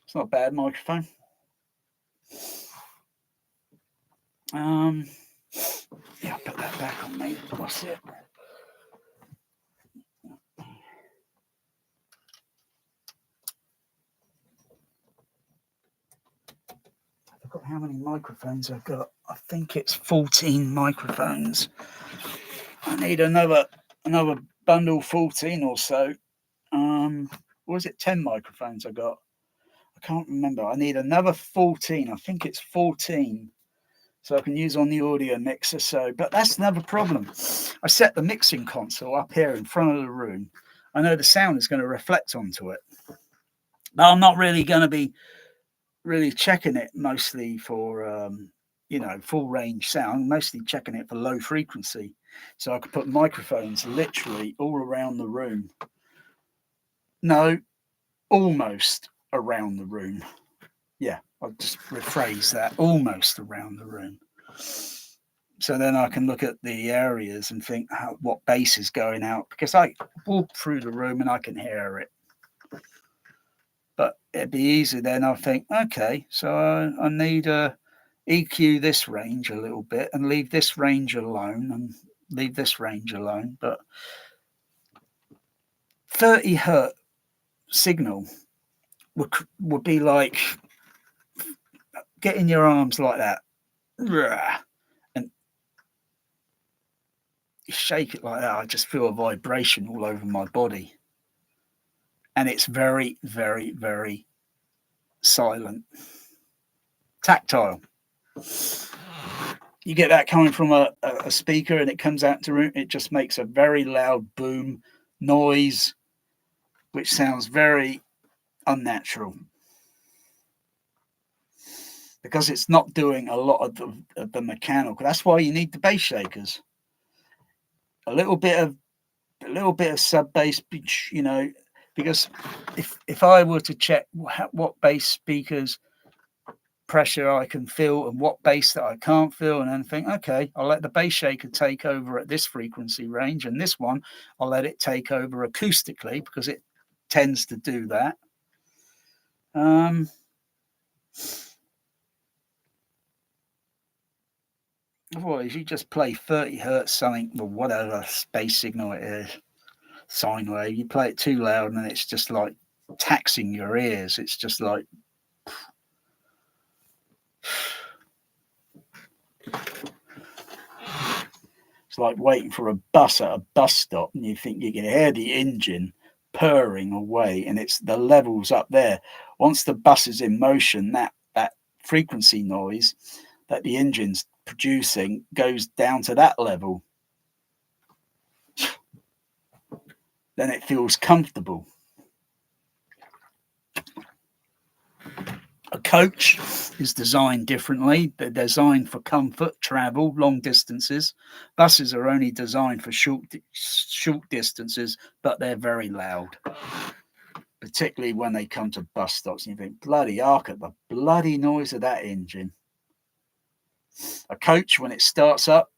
It's not a bad microphone. Yeah, I'll put that back on me. What's it? I forgot how many microphones I've got. I think it's 14 microphones. I need another bundle 14 or so. Or is it 10 microphones I got? I can't remember. I need another 14. I think it's 14. So I can use on the audio mixer. But that's another problem. I set the mixing console up here in front of the room. I know the sound is going to reflect onto it. But I'm not really going to be really checking it mostly for, full range sound, mostly checking it for low frequency. So I could put microphones literally all around the room. No, almost around the room. Yeah, I'll just rephrase that, almost around the room. So then I can look at the areas and think what bass is going out, because I walk through the room and I can hear it. But it'd be easy then. I think, okay, so I need to EQ this range a little bit and leave this range alone and leave this range alone. But 30 hertz signal would be like getting your arms like that and you shake it like that. I just feel a vibration all over my body. And it's very, very, very silent. Tactile. You get that coming from a speaker and it comes out to room. It just makes a very loud boom noise, which sounds very unnatural. Because it's not doing a lot of the mechanical. That's why you need the bass shakers. A little bit of sub bass, because if I were to check what bass speakers pressure I can feel and what bass that I can't feel, and then think, okay, I'll let the bass shaker take over at this frequency range, and this one I'll let it take over acoustically because it tends to do that. Otherwise, you just play 30 hertz something, or whatever space signal it is, sine wave. You play it too loud, and it's just like taxing your ears. It's just like it's like waiting for a bus at a bus stop, and you think you can hear the engine purring away, and it's the levels up there. Once the bus is in motion, that frequency noise that the engine's producing goes down to that level. Then it feels comfortable. A coach is designed differently. They're designed for comfort, travel, long distances. Buses are only designed for short distances, but they're very loud, particularly when they come to bus stops. And you think, bloody arc at the bloody noise of that engine. A coach, when it starts up,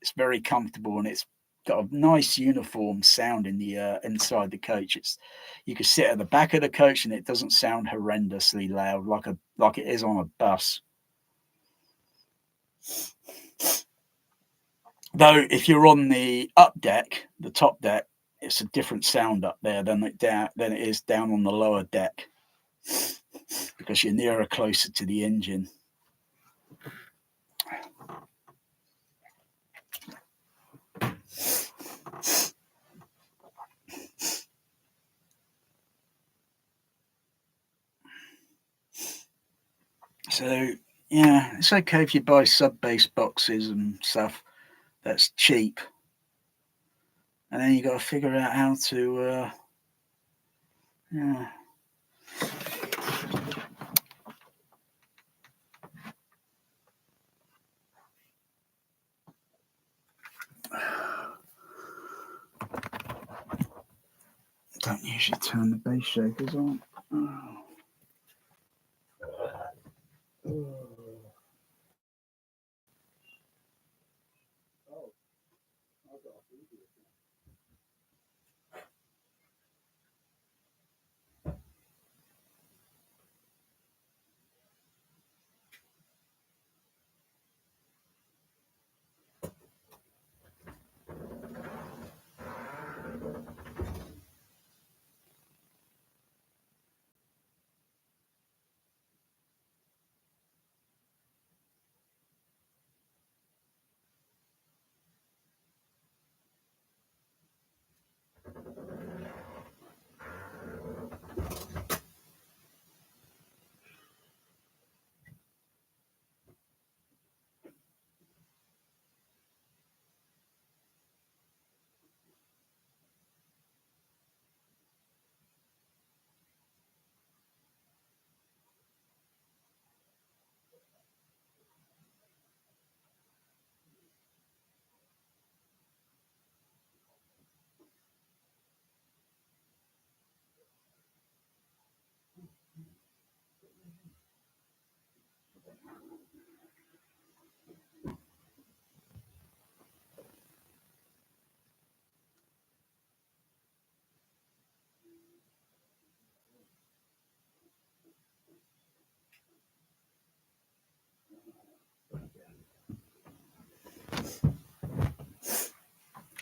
it's very comfortable and it's got a nice uniform sound in the inside the coach. You can sit at the back of the coach and it doesn't sound horrendously loud like it is on a bus. Though if you're on the up deck, the top deck, it's a different sound up there than it is down on the lower deck, because you're closer to the engine. So yeah, it's okay if you buy sub-bass boxes and stuff. That's cheap, and then you got to figure out how to. Yeah. Don't usually turn the bass shakers on. Oh.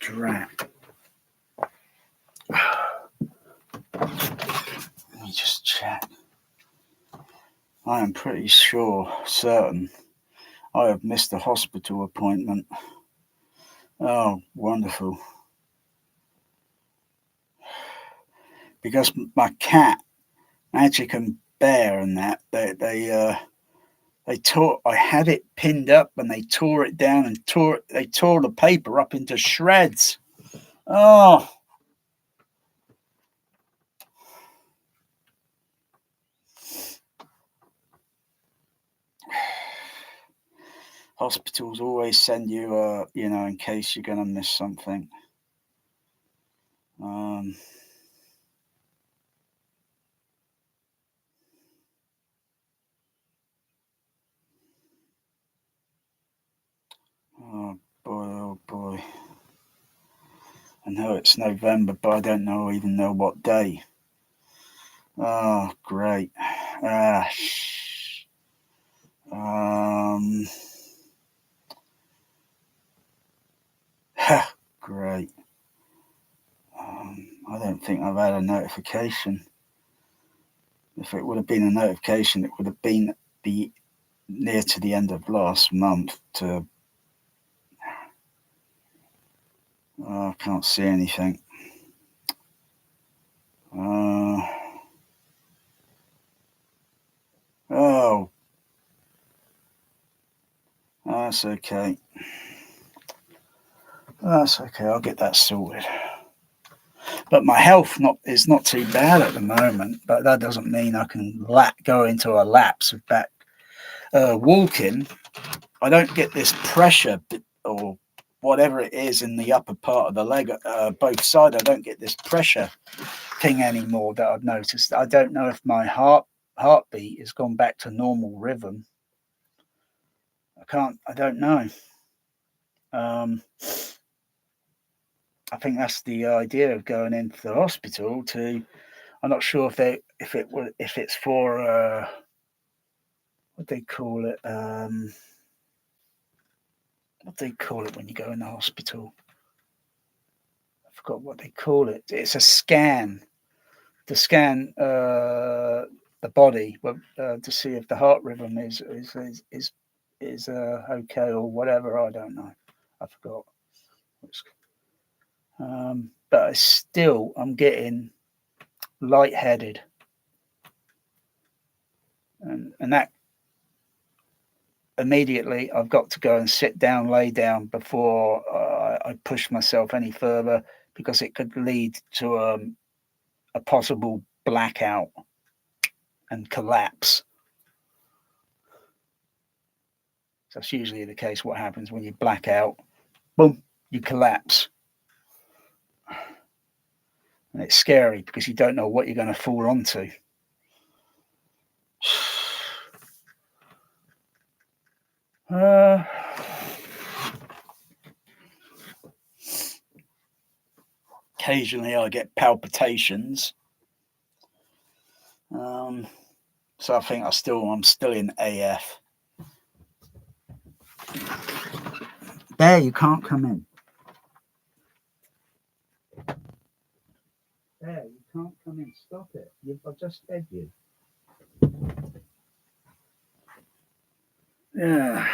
Drat. Let me just check. I am pretty certain I have missed a hospital appointment. Oh, wonderful. Because my cat, Magic and Bear and that, they tore, I had it pinned up and they tore it down and they tore the paper up into shreds. Oh. Hospitals always send you, in case you're going to miss something. Oh boy, oh boy. I know it's November, but I don't even know what day. Oh, great. Great. I don't think I've had a notification. If it would have been a notification, it would have been near to the end of last month. I can't see anything. Oh, that's okay. That's okay. I'll get that sorted. But my health is not too bad at the moment. But that doesn't mean I can go into a lapse of back walking. I don't get this pressure or whatever it is in the upper part of the leg, both sides. I don't get this pressure thing anymore that I've noticed. I don't know if my heartbeat has gone back to normal rhythm. I don't know. I think that's the idea of going into the hospital I'm not sure if it's for what they call it. What do they call it when you go in the hospital? I forgot what they call it. It's a scan to scan the body to see if the heart rhythm is okay or whatever. I don't know. I forgot. But I'm getting lightheaded, and that immediately I've got to go and sit down, lay down before I push myself any further, because it could lead to a possible blackout and collapse. So that's usually the case. What happens when you black out? Boom, you collapse. And it's scary because you don't know what you're going to fall onto. Occasionally I get palpitations. So I think I'm still in AF. There, you can't come in. There, you can't come in. Stop it. I've just fed you. Yeah.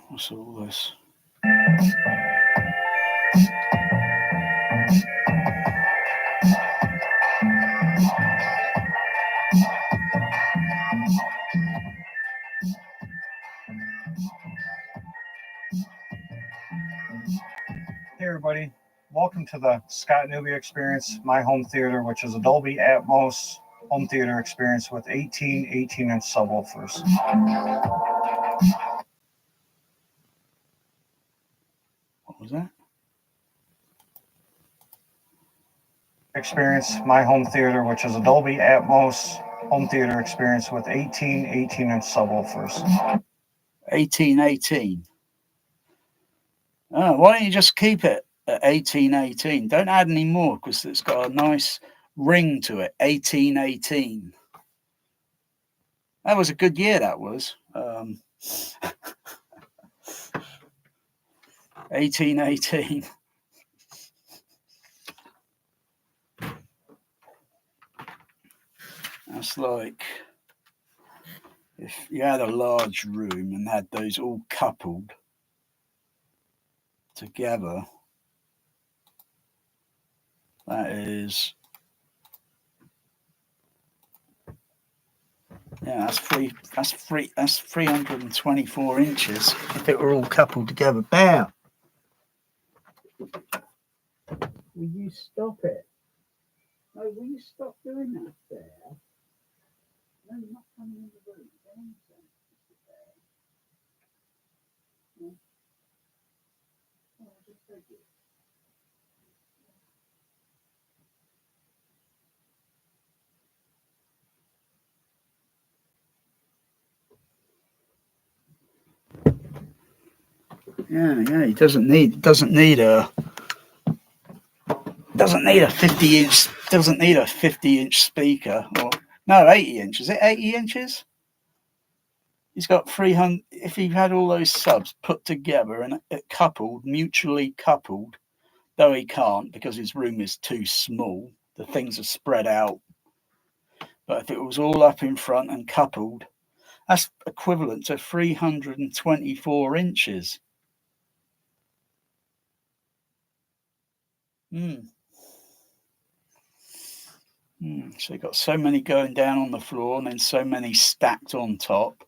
What's all this? Hey everybody, welcome to the Scott Newby Experience, my home theater, which is a Dolby Atmos home theater experience with 18 18-inch subwoofers. What was that? Experience, my home theater, which is a Dolby Atmos home theater experience with 18 18-inch subwoofers. 1818. Oh, why don't you just keep it at 1818? Don't add any more, because it's got a nice ring to it. 1818. That was a good year, that was. 1818. That's like if you had a large room and had those all coupled together. That is, yeah, that's 324 inches if it were all coupled together. Bear, will you stop it? No, will you stop doing that, Bear? No, you're not coming in the room. Get on the phone, Mr. Bear. No. Oh, I'll just take it. Yeah, he doesn't need a 50-inch speaker, or no, 80 inches. Is it 80 inches? He's got 300. If he had all those subs put together and coupled, mutually coupled, though he can't because his room is too small, the things are spread out. But if it was all up in front and coupled, that's equivalent to 324 inches. So you've got so many going down on the floor and then so many stacked on top.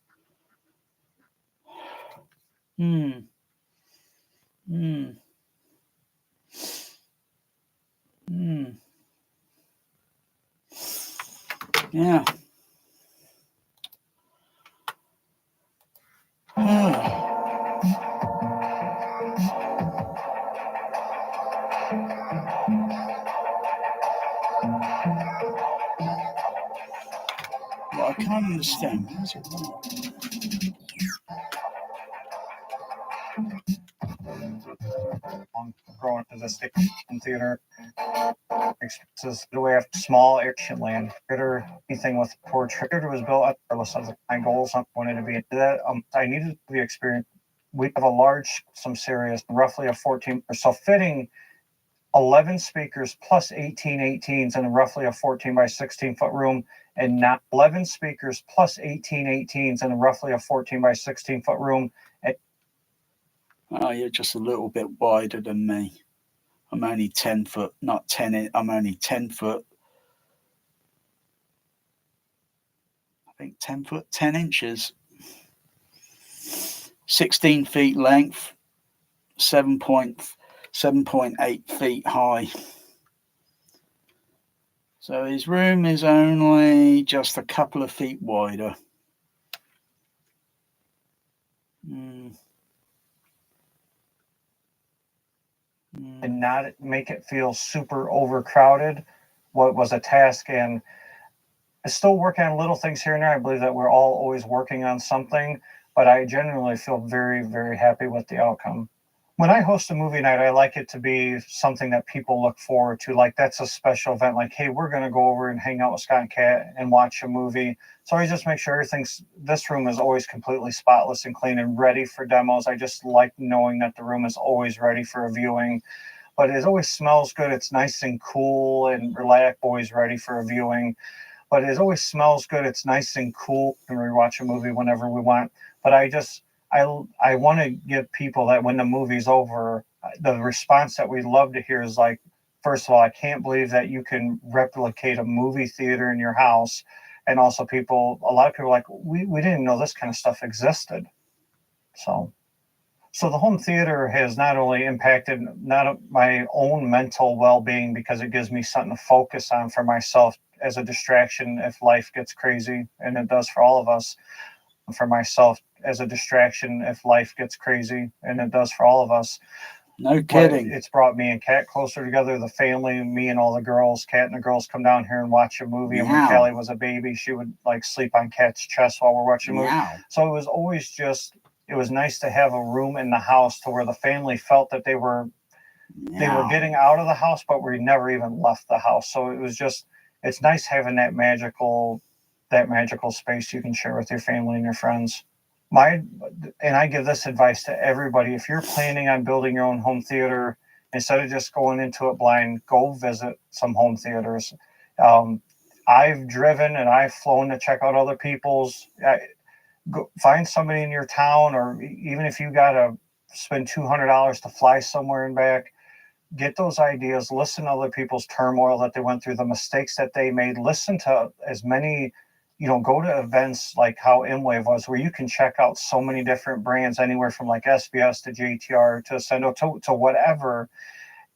Yeah. Well, I can't understand. Where's it going? Growing to this home theater. Expenses the way of small airship land. Theater, anything with porch. Theater was built up regardless of my goals. I wanted to be into that. I needed the experience. We have a large, some serious, roughly a 14, so fitting 11 speakers plus 18 18s in roughly a 14 by 16 foot room and not 11 speakers plus 18 18s in roughly a 14 by 16 foot room. Oh, you're just a little bit wider than me. I'm only 10 foot, not 10. I'm only 10 foot. I think 10 foot, 10 inches. 16 feet length, 7.8 feet high. So his room is only just a couple of feet wider. And not make it feel super overcrowded, what was a task. And still working on little things here and there. I believe that we're all always working on something, but I genuinely feel very, very happy with the outcome. When I host a movie night, I like it to be something that people look forward to. Like, that's a special event. Like, hey, we're going to go over and hang out with Scott and Kat and watch a movie. So I just make sure this room is always completely spotless and clean and ready for demos. I just like knowing that the room is always ready for a viewing. But it always smells good. It's nice and cool and relaxed, always ready for a viewing. But it always smells good. It's nice and cool. And we watch a movie whenever we want. But I want to give people that when the movie's over, the response that we love to hear is like, first of all, I can't believe that you can replicate a movie theater in your house. And also a lot of people are like, we didn't know this kind of stuff existed. So the home theater has not only impacted my own mental well-being, because it gives me something to focus on for myself as a distraction if life gets crazy, and it does for all of us. For myself as a distraction if life gets crazy, and it does for all of us. No kidding. But it's brought me and Kat closer together, the family, me and all the girls. Kat and the girls come down here and watch a movie. And when Callie was a baby, she would like sleep on Kat's chest while we're watching a movie. So it was always it was nice to have a room in the house to where the family felt that they were getting out of the house, but we never even left the house. So it's nice having that magical space you can share with your family and your friends. And I give this advice to everybody. If you're planning on building your own home theater, instead of just going into it blind, go visit some home theaters. I've driven and I've flown to check out other people's. Find somebody in your town, or even if you got to spend $200 to fly somewhere and back, get those ideas, listen to other people's turmoil that they went through, the mistakes that they made, listen to as many, go to events like how ImWave was, where you can check out so many different brands, anywhere from like SBS to JTR to Sendo to whatever.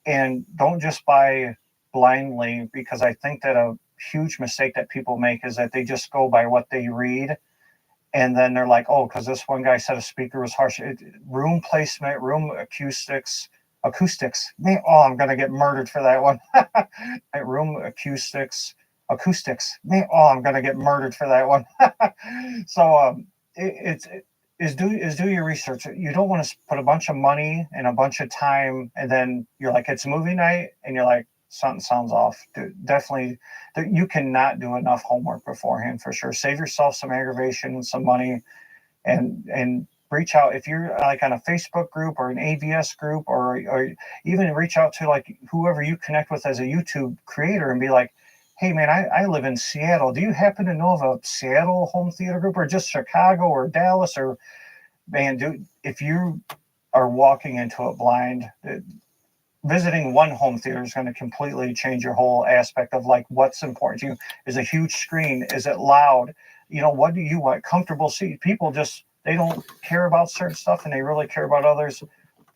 And don't just buy blindly, because I think that a huge mistake that people make is that they just go by what they read. And then they're like, oh, because this one guy said a speaker was harsh. Room placement, room acoustics. Man, I'm going to get murdered for that one. Room acoustics. Man, I'm going to get murdered for that one. So do your research. You don't want to put a bunch of money and a bunch of time, and then you're like, it's movie night, and you're like, something sounds off. Definitely, you cannot do enough homework beforehand, for sure. Save yourself some aggravation and some money, and reach out. If you're like on a Facebook group or an AVS group, or even reach out to like whoever you connect with as a YouTube creator and be like, hey man, I live in Seattle. Do you happen to know of a Seattle home theater group, or just Chicago or Dallas? Or man, if you are walking into it blind, visiting one home theater is going to completely change your whole aspect of like what's important to you. Is a huge screen? Is it loud? What do you want? Comfortable seat? People they don't care about certain stuff, and they really care about others.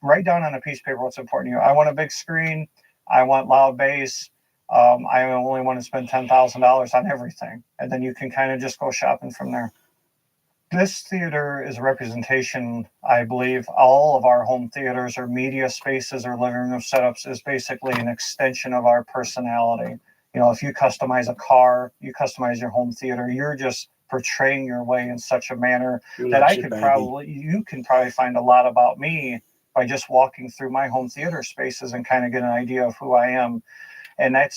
Write down on a piece of paper what's important to you. I want a big screen. I want loud bass. I only want to spend $10,000 on everything. And then you can kind of just go shopping from there. This theater is a representation, I believe, all of our home theaters or media spaces or living room setups is basically an extension of our personality. If you customize a car, you customize your home theater, you're just portraying your way in such a manner that you can probably find a lot about me by just walking through my home theater spaces and kind of get an idea of who I am. And I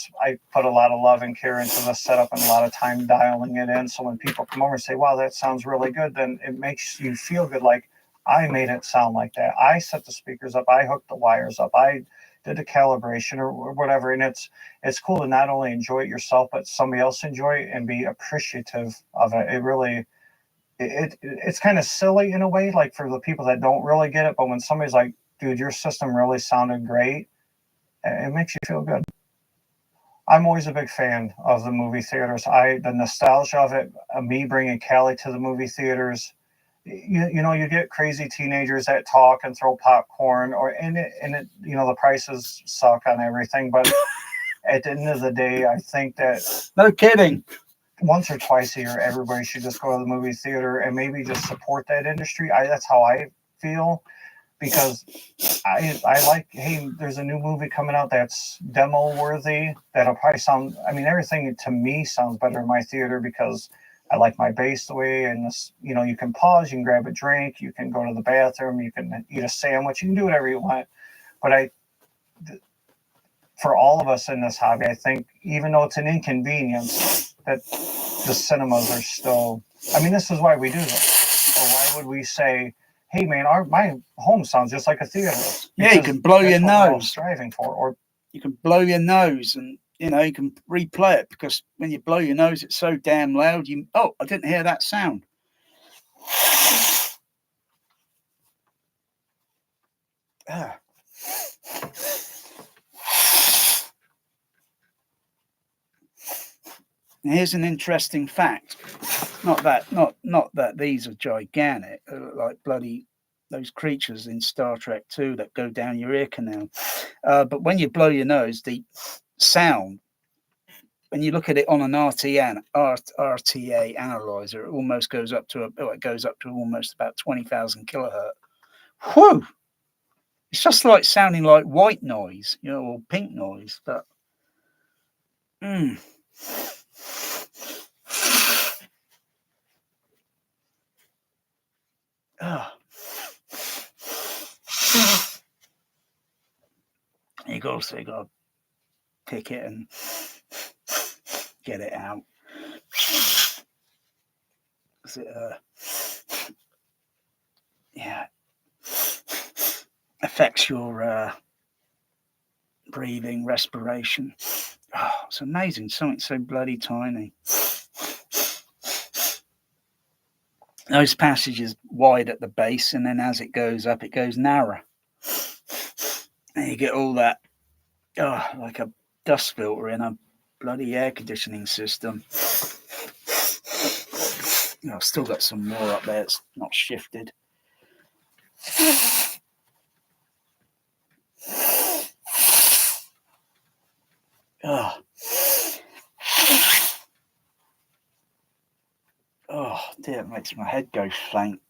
put a lot of love and care into the setup and a lot of time dialing it in. So when people come over and say, wow, that sounds really good, then it makes you feel good. Like, I made it sound like that. I set the speakers up. I hooked the wires up. I did the calibration or whatever. And it's cool to not only enjoy it yourself, but somebody else enjoy it and be appreciative of it. It really, it's kind of silly in a way, like for the people that don't really get it. But when somebody's like, dude, your system really sounded great, it makes you feel good. I'm always a big fan of the movie theaters. The nostalgia of it, me bringing Callie to the movie theaters. You know, you get crazy teenagers that talk and throw popcorn, and it the prices suck on everything. But at the end of the day, I think that no kidding. Once or twice a year, everybody should just go to the movie theater and maybe just support that industry. That's how I feel, because I like, hey, there's a new movie coming out that's demo worthy. That'll probably sound, I mean, everything to me sounds better in my theater because I like my bass the way, and this, you can pause, you can grab a drink, you can go to the bathroom, you can eat a sandwich, you can do whatever you want. But for all of us in this hobby, I think even though it's an inconvenience, that the cinemas are still, I mean, this is why we do this. Or why would we say, hey man, my home sounds just like a theater? Yeah, you can blow your nose. Striving for, or you can blow your nose, and you can replay it, because when you blow your nose, it's so damn loud. I didn't hear that sound. Here's an interesting fact. Not that these are gigantic, like bloody those creatures in Star Trek 2 that go down your ear canal. But when you blow your nose, the sound, when you look at it on an RTA analyzer, it almost goes up to almost about 20,000 kilohertz. Whew! It's just like sounding like white noise, or pink noise. But you got to pick it and get it out. Affects your breathing, respiration. It's amazing. Something so bloody tiny. Those passages wide at the base, and then as it goes up, it goes narrow. And you get all that, like a dust filter in a bloody air conditioning system. I've still got some more up there. It's not shifted. Oh dear, it makes my head go faint.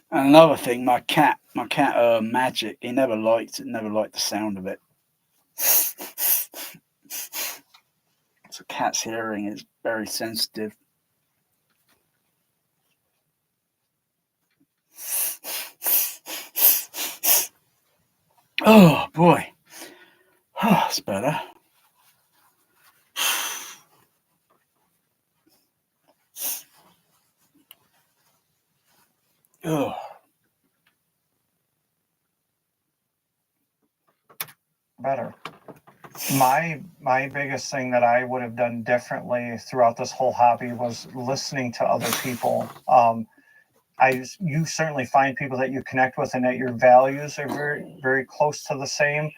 And another thing, my cat Magic, he never liked the sound of it. So cat's hearing is very sensitive. Oh boy. Oh, it's better. Oh. Better. My biggest thing that I would have done differently throughout this whole hobby was listening to other people. You certainly find people that you connect with and that your values are very, very close to the same.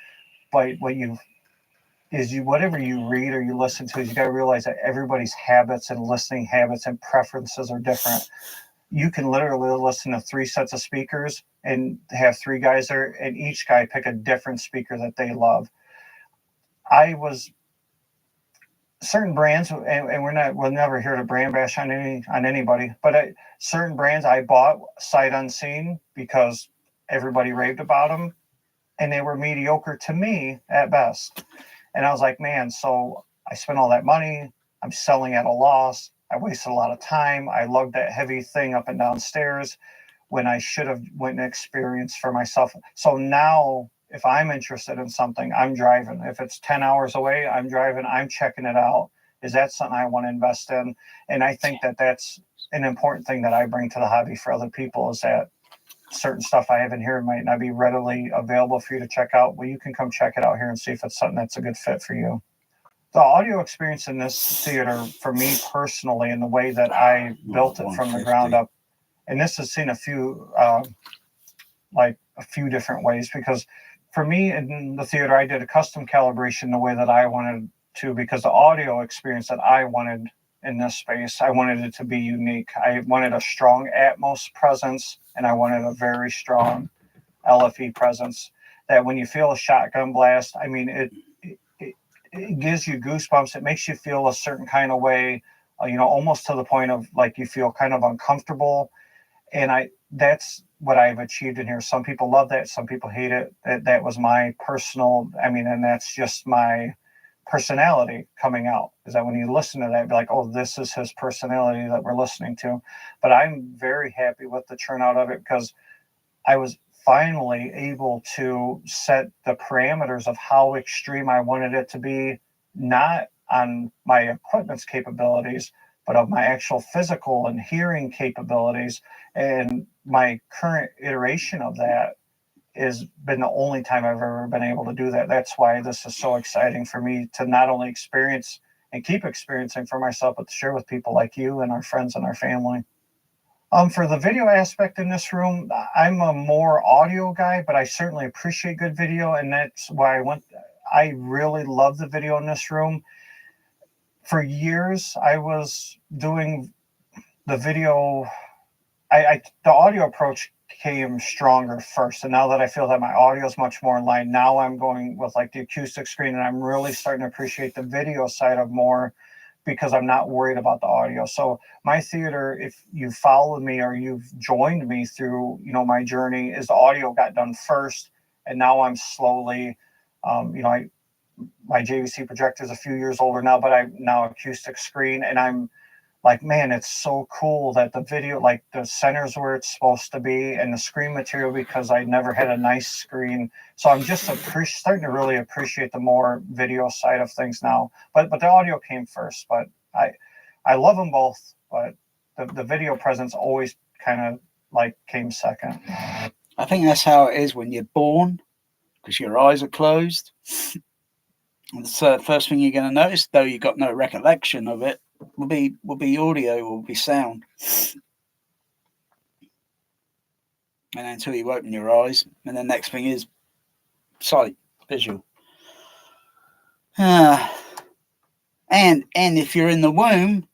But whatever you read or you listen to, you got to realize that everybody's habits and listening habits and preferences are different. You can literally listen to 3 sets of speakers and have 3 guys there, and each guy pick a different speaker that they love. Certain brands, and we're never here to brand bash on anybody, but certain brands I bought sight unseen because everybody raved about them, and they were mediocre to me at best. And I was like, man, so I spent all that money, I'm selling at a loss, I wasted a lot of time, I lugged that heavy thing up and down stairs when I should have went and experienced for myself. So now, if I'm interested in something, I'm driving. If it's 10 hours away, I'm driving, I'm checking it out. Is that something I want to invest in? And I think that's an important thing that I bring to the hobby for other people is that certain stuff I have in here might not be readily available for you to check out. Well, you can come check it out here and see if it's something that's a good fit for you. The audio experience in this theater, for me personally, and the way that I built it from the ground up, and this has seen a few different ways, because for me in the theater, I did a custom calibration the way that I wanted to, because the audio experience that I wanted in this space, I wanted it to be unique. I wanted a strong Atmos presence, and I wanted a very strong LFE presence, that when you feel a shotgun blast, I mean, it gives you goosebumps. It makes you feel a certain kind of way, almost to the point of like you feel kind of uncomfortable. And that's what I've achieved in here. Some people love that. Some people hate it. That was my personal, and that's just my personality coming out, is that when you listen to that, be like, oh, this is his personality that we're listening to. But I'm very happy with the turnout of it, because I was finally able to set the parameters of how extreme I wanted it to be, not on my equipment's capabilities, but of my actual physical and hearing capabilities. And my current iteration of that has been the only time I've ever been able to do that. That's why this is so exciting for me to not only experience and keep experiencing for myself, but to share with people like you and our friends and our family. For the video aspect in this room, I'm a more audio guy, but I certainly appreciate good video, and that's why I really love the video in this room. For years, I was doing the video. The audio approach came stronger first, and now that I feel that my audio is much more in line, now I'm going with like the acoustic screen, and I'm really starting to appreciate the video side of more, because I'm not worried about the audio. So my theater, if you followed me or you've joined me through, my journey, is the audio got done first. And now I'm slowly, my JVC projector is a few years older now, but I'm now acoustic screen. And I'm like, man, it's so cool that the video, like the center's where it's supposed to be, and the screen material, because I never had a nice screen. So I'm just starting to really appreciate the more video side of things now. But the audio came first. But I love them both. But the video presence always kind of like came second. I think that's how it is when you're born, because your eyes are closed. The first thing you're going to notice, though you got no recollection of it, will be audio, will be sound. And until you open your eyes, and the next thing is sight, visual. And if you're in the womb,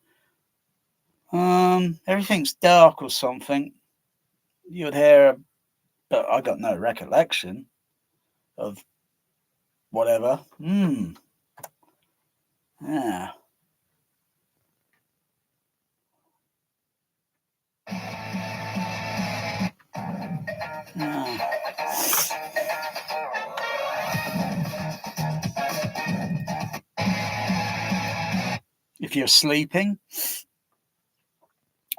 everything's dark or something. You'd hear, but I got no recollection of whatever. Yeah. If you're sleeping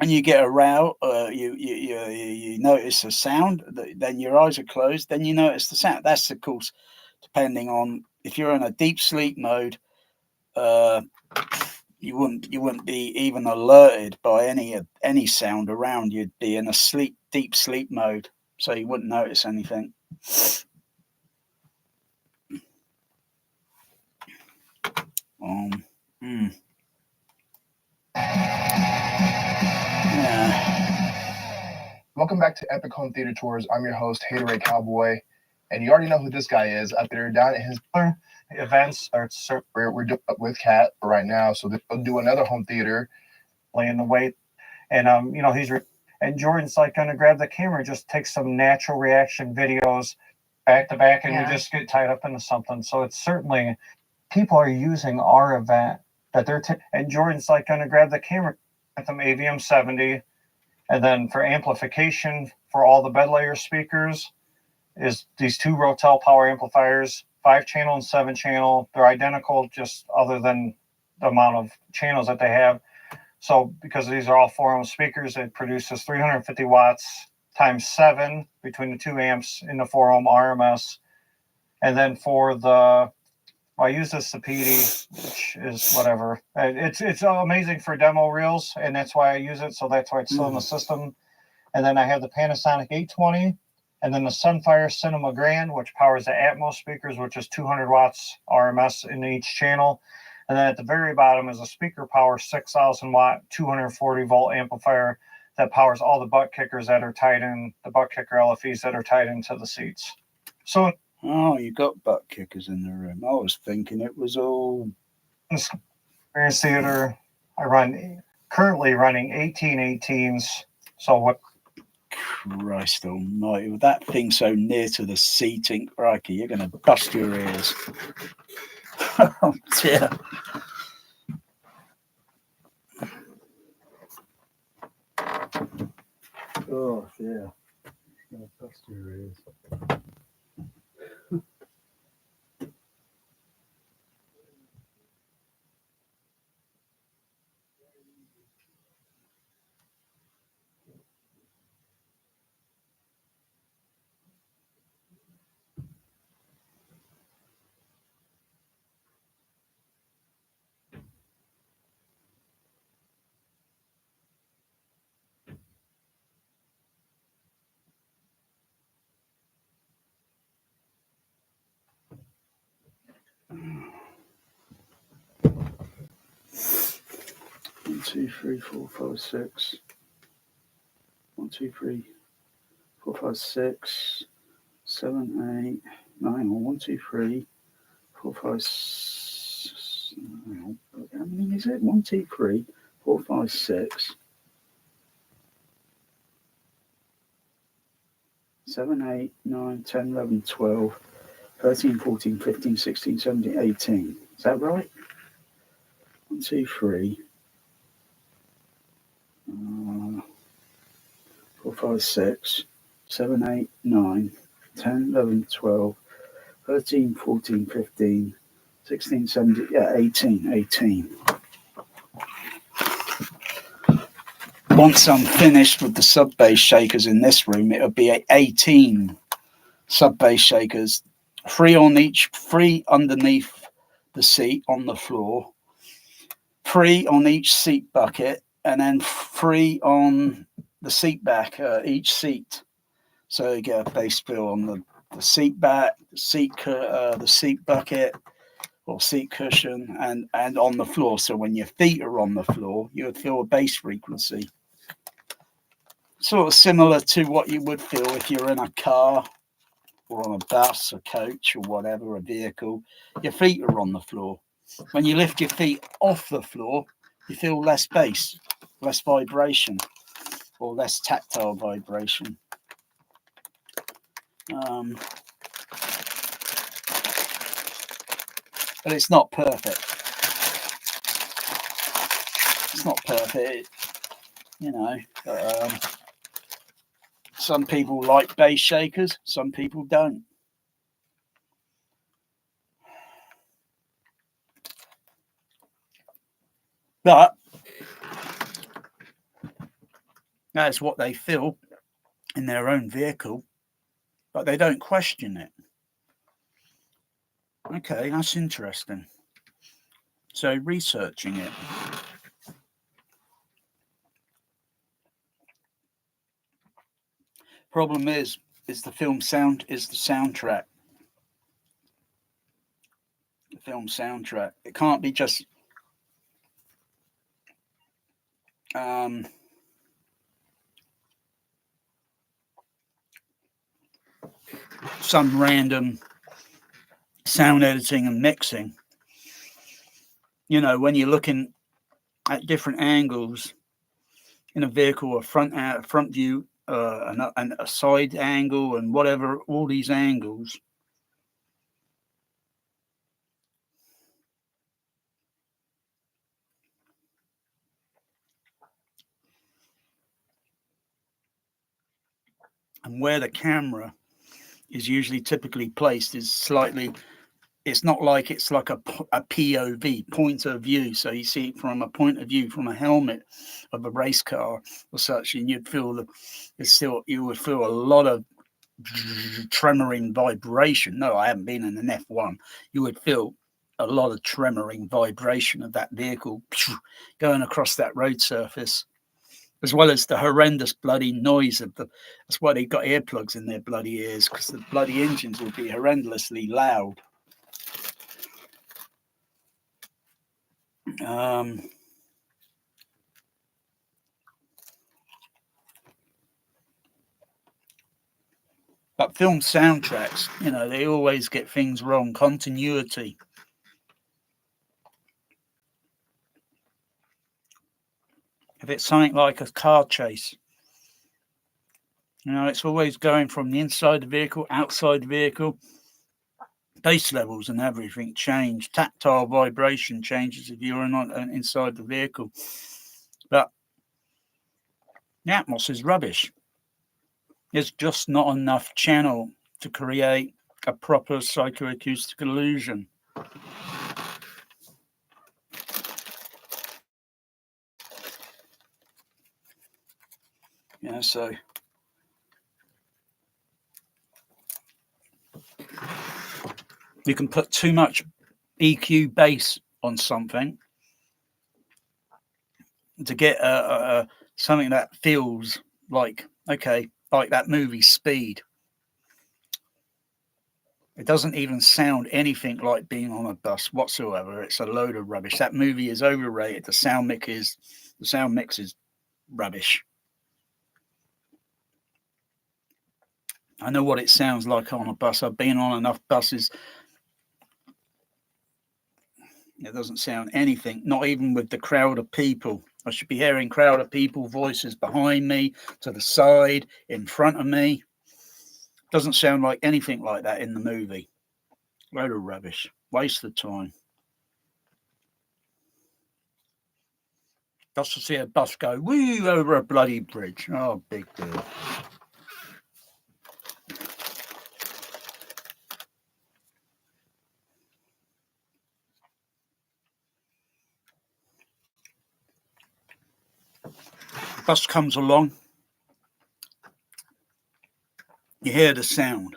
and you get a row, you notice a sound, then your eyes are closed, then you notice the sound. That's, of course, depending on if you're in a deep sleep mode. You wouldn't be even alerted by any sound around. You'd be in a deep sleep mode, so you wouldn't notice anything. Welcome back to Epic Home Theater Tours. I'm your host, Haterade Cowboy, and you already know who this guy is up there down at his events. We're doing it with Kat right now, so they'll do another home theater. Laying the weight, and and Jordan's like going to grab the camera, just take some natural reaction videos back to back, and we just get tied up into something. So it's certainly, people are using our event that they're and Jordan's like going to grab the camera at them AVM 70, and then for amplification for all the bed layer speakers is these two Rotel power amplifiers, 5-channel and 7-channel. They're identical, just other than the amount of channels that they have. So because these are all 4-ohm speakers, it produces 350 watts times 7 between the 2 amps in the 4-ohm RMS. And then for the I use this PD, which is whatever. It's amazing for demo reels, and that's why I use it. So that's why it's still in the system. And then I have the Panasonic 820, and then the Sunfire Cinema Grand, which powers the Atmos speakers, which is 200 watts RMS in each channel. And then at the very bottom is a speaker power 6,000 watt, 240 volt amplifier that powers all the butt kickers that are tied in, the butt kicker LFEs that are tied into the seats. So, oh, you got butt kickers in the room. I was thinking it was all experience theater. Currently running 1818s. So what? Christ almighty, with that thing so near to the seating, crikey, you're going to bust your ears. Oh dear. Oh dear. Going to bust your ears. 1, 2, 3, 4, 5, 6. 1, 2, 3, 4, 5, 6, 7, 8, 9. 1, 2, 3, 4, 5, 6. How many is it? 1, 2, 3, 4, 5, 6. 7, 8, 9, 10, 11, 12, 13, 14, 15, 16, 17, 18. Is that right? 1, 2, 3. 4, 5, 6, 7, 8, 9, 10, 11, 12, 13, 14, 15, 16, 17, yeah, 18. Once I'm finished with the sub bass shakers in this room, it'll be 18 sub bass shakers, 3 on each, 3 underneath the seat on the floor, 3 on each seat bucket, and then 3 on the seat back, each seat. So you get a bass fill on the seat back, the seat bucket or seat cushion, and on the floor. So when your feet are on the floor, you would feel a bass frequency. Sort of similar to what you would feel if you're in a car or on a bus, a coach, or whatever, a vehicle. Your feet are on the floor. When you lift your feet off the floor, you feel less bass, less vibration, or less tactile vibration. But it's not perfect. It's not perfect, you know. Some people like bass shakers, some people don't. But that's what they feel in their own vehicle, but they don't question it. Okay, that's interesting. So researching it. Problem is the film sound, is the soundtrack. The film soundtrack. It can't be just some random sound editing and mixing. You know, when you're looking at different angles in a vehicle, a front view, and a side angle, and whatever, all these angles. And where the camera is usually typically placed is slightly, it's not like it's like a POV, point of view. So you see it from a point of view from a helmet of a race car or such, and you'd feel you would feel a lot of tremoring vibration. No, I haven't been in an F1. You would feel a lot of tremoring vibration of that vehicle going across that road surface, as well as the horrendous bloody noise of the. That's why they got earplugs in their bloody ears, because the bloody engines will be horrendously loud. But film soundtracks, they always get things wrong. Continuity. If it's something like a car chase, it's always going from the inside the vehicle, outside the vehicle. Bass levels and everything change. Tactile vibration changes if you're not inside the vehicle. But the Atmos is rubbish. There's just not enough channel to create a proper psychoacoustic illusion. So you can put too much EQ bass on something to get something that feels like, okay, like that movie Speed. It doesn't even sound anything like being on a bus whatsoever. It's a load of rubbish. That movie is overrated. The sound mix is rubbish. I know what it sounds like on a bus. I've been on enough buses. It doesn't sound anything, not even with the crowd of people. I should be hearing crowd of people, voices behind me, to the side, in front of me. Doesn't sound like anything like that in the movie. Load of rubbish. Waste of time. Just to see a bus go woo over a bloody bridge. Oh, big deal. Bus comes along. You hear the sound.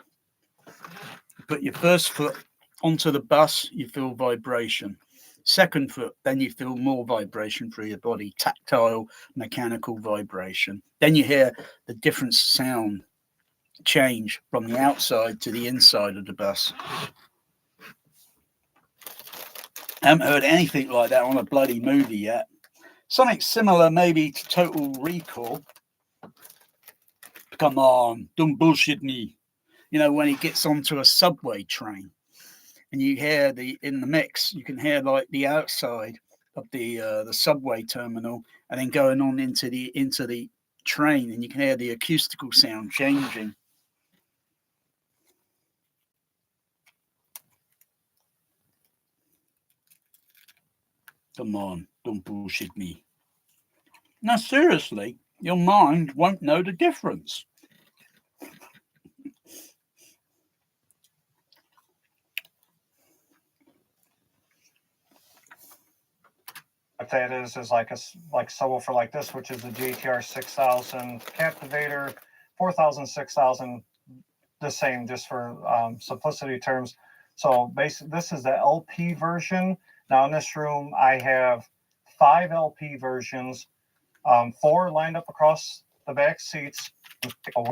You put your first foot onto the bus, you feel vibration. Second foot, then you feel more vibration through your body, tactile, mechanical vibration. Then you hear the different sound change from the outside to the inside of the bus. I haven't heard anything like that on a bloody movie yet. Something similar maybe to Total Recall. Come on, don't bullshit me. When he gets onto a subway train and you hear in the mix, you can hear like the outside of the subway terminal, and then going on into the train, and you can hear the acoustical sound changing. Come on, don't bullshit me. Now, seriously, your mind won't know the difference. What that is like a subwoofer like this, which is the GTR 6000 Captivator, 4000, 6000, the same, just for simplicity terms. So basically, this is the LP version. Now in this room, I have 5 LP versions, 4 lined up across the back seats,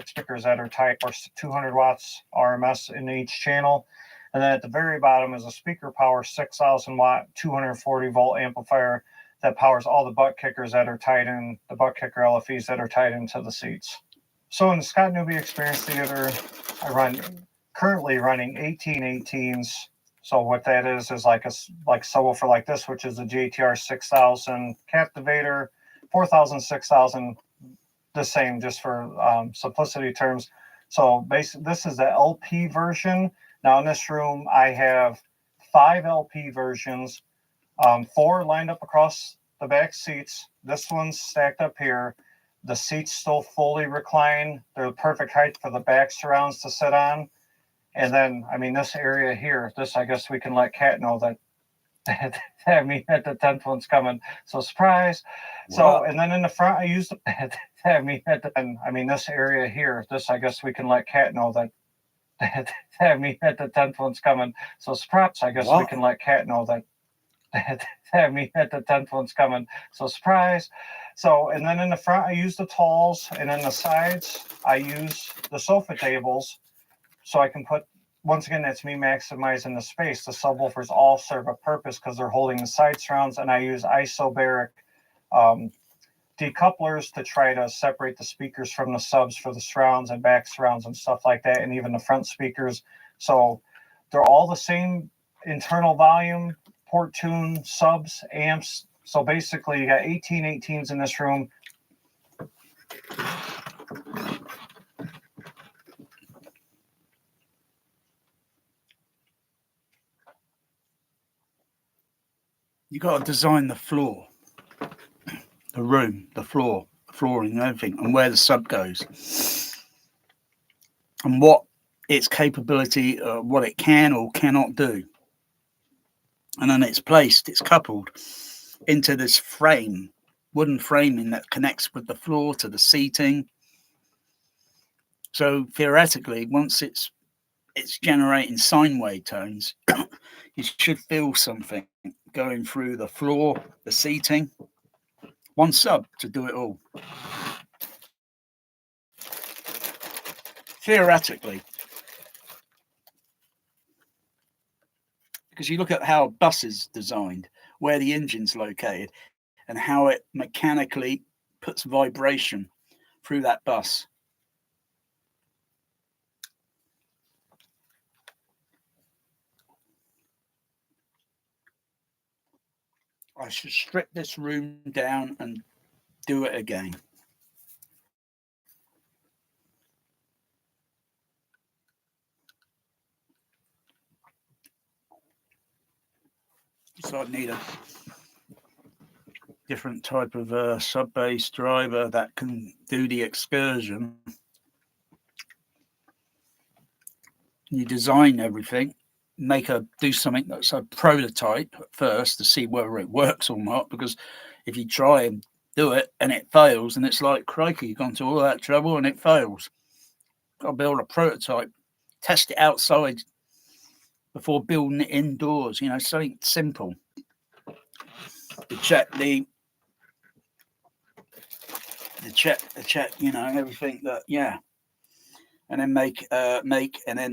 stickers that are tight, or 200 watts RMS in each channel. And then at the very bottom is a speaker power 6,000 watt, 240 volt amplifier that powers all the butt kickers that are tied in, the butt kicker LFEs that are tied into the seats. So in the Scott Newby Experience Theater, currently running 1818s. So what that is like subwoofer like this, which is the GTR 6000 Captivator, 4000, 6000, the same, just for simplicity terms. So basically, this is the LP version. Now in this room, I have 5 LP versions, 4 lined up across the back seats. This one's stacked up here. The seats still fully recline. They're the perfect height for the back surrounds to sit on. And then, this area here, I guess we can let Kat know that, that the 10th one's coming. So surprise. Wow. So, and then in the front, I use this area here, I guess we can let Kat know that, That means that the 10th one's coming. So surprise! I guess we can let Cat know that. That means that the 10th one's coming. So surprise! So and then in the front I use the talls, and in the sides I use the sofa tables, so I can put. Once again, that's me maximizing the space. The subwoofers all serve a purpose because they're holding the side surrounds, and I use isobaric decouplers to try to separate the speakers from the subs for the surrounds and back surrounds and stuff like that, and even the front speakers. So they're all the same internal volume, port tune, subs, amps. So basically, you got 18 18s in this room. You got to design the floor, the room, the floor, the flooring, and everything, and where the sub goes, and what its capability, what it can or cannot do. And then it's placed, it's coupled into this frame, wooden framing that connects with the floor to the seating. So theoretically, once it's generating sine wave tones, you should feel something going through the floor, the seating. One sub to do it all. Theoretically. Because you look at how a bus is designed, where the engine's located, and how it mechanically puts vibration through that bus. I should strip this room down and do it again. So I'd need a different type of sub-bass driver that can do the excursion. You design everything, do something that's a prototype at first to see whether it works or not, because if you try and do it and it fails, and it's like, crikey, you've gone to all that trouble and it fails. Got to build a prototype, test it outside before building it indoors, something simple to check everything everything that, and then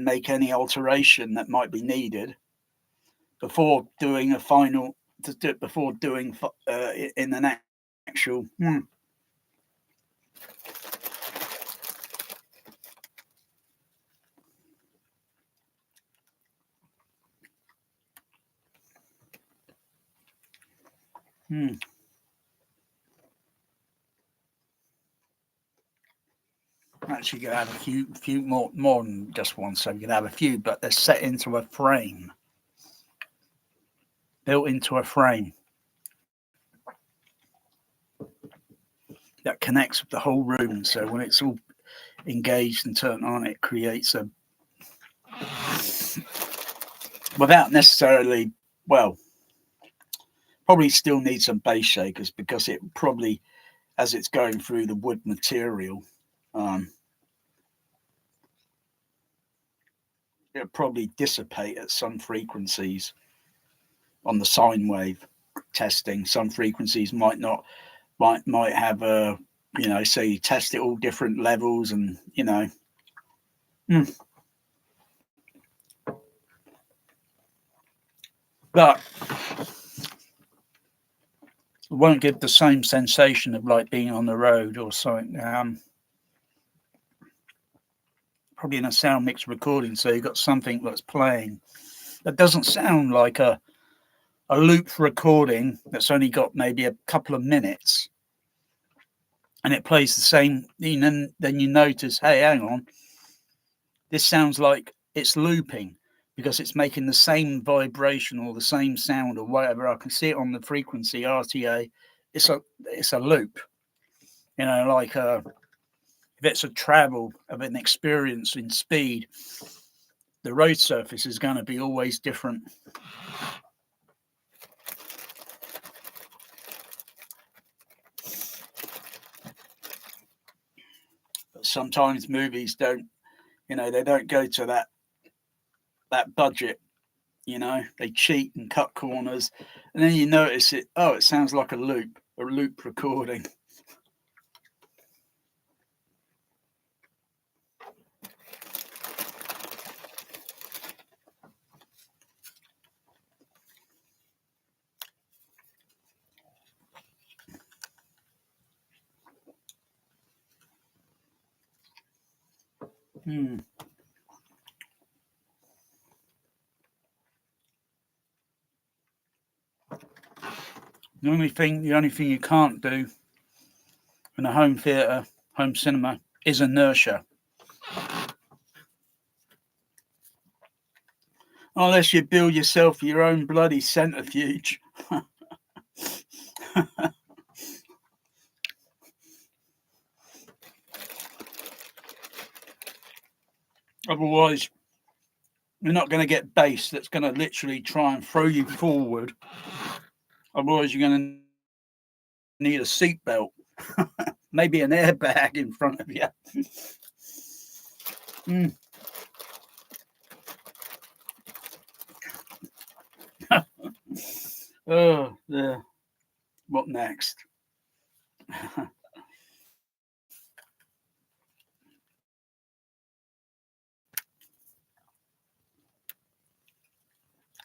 make any alteration that might be needed before doing in an actual Actually, you can have a few more than just one. So you can have a few, but they're set into a frame, built into a frame that connects with the whole room. So when it's all engaged and turned on, it creates a, without necessarily, probably still needs some bass shakers, because it probably, as it's going through the wood material, it'll probably dissipate at some frequencies on the sine wave testing. Some frequencies might have a, so you test it all different levels, and but it won't give the same sensation of like being on the road or something. Probably in a sound mix recording, so you've got something that's playing that doesn't sound like a loop recording that's only got maybe a couple of minutes, and it plays the same. Then you notice, hey, hang on, this sounds like it's looping, because it's making the same vibration or the same sound or whatever. I can see it on the frequency RTA. It's a loop, like if it's a travel of an experience in speed, the road surface is going to be always different. But sometimes movies don't, they don't go to that that budget. You know, they cheat and cut corners, and then you notice it. Oh, it sounds like a loop recording. Hmm. The only thing you can't do in a home theatre, home cinema, is inertia. Unless you build yourself your own bloody centrifuge. Otherwise, you're not going to get bass that's going to literally try and throw you forward. Otherwise, you're going to need a seatbelt, maybe an airbag in front of you. Mm. Oh, yeah. What next?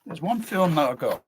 There's one film that I got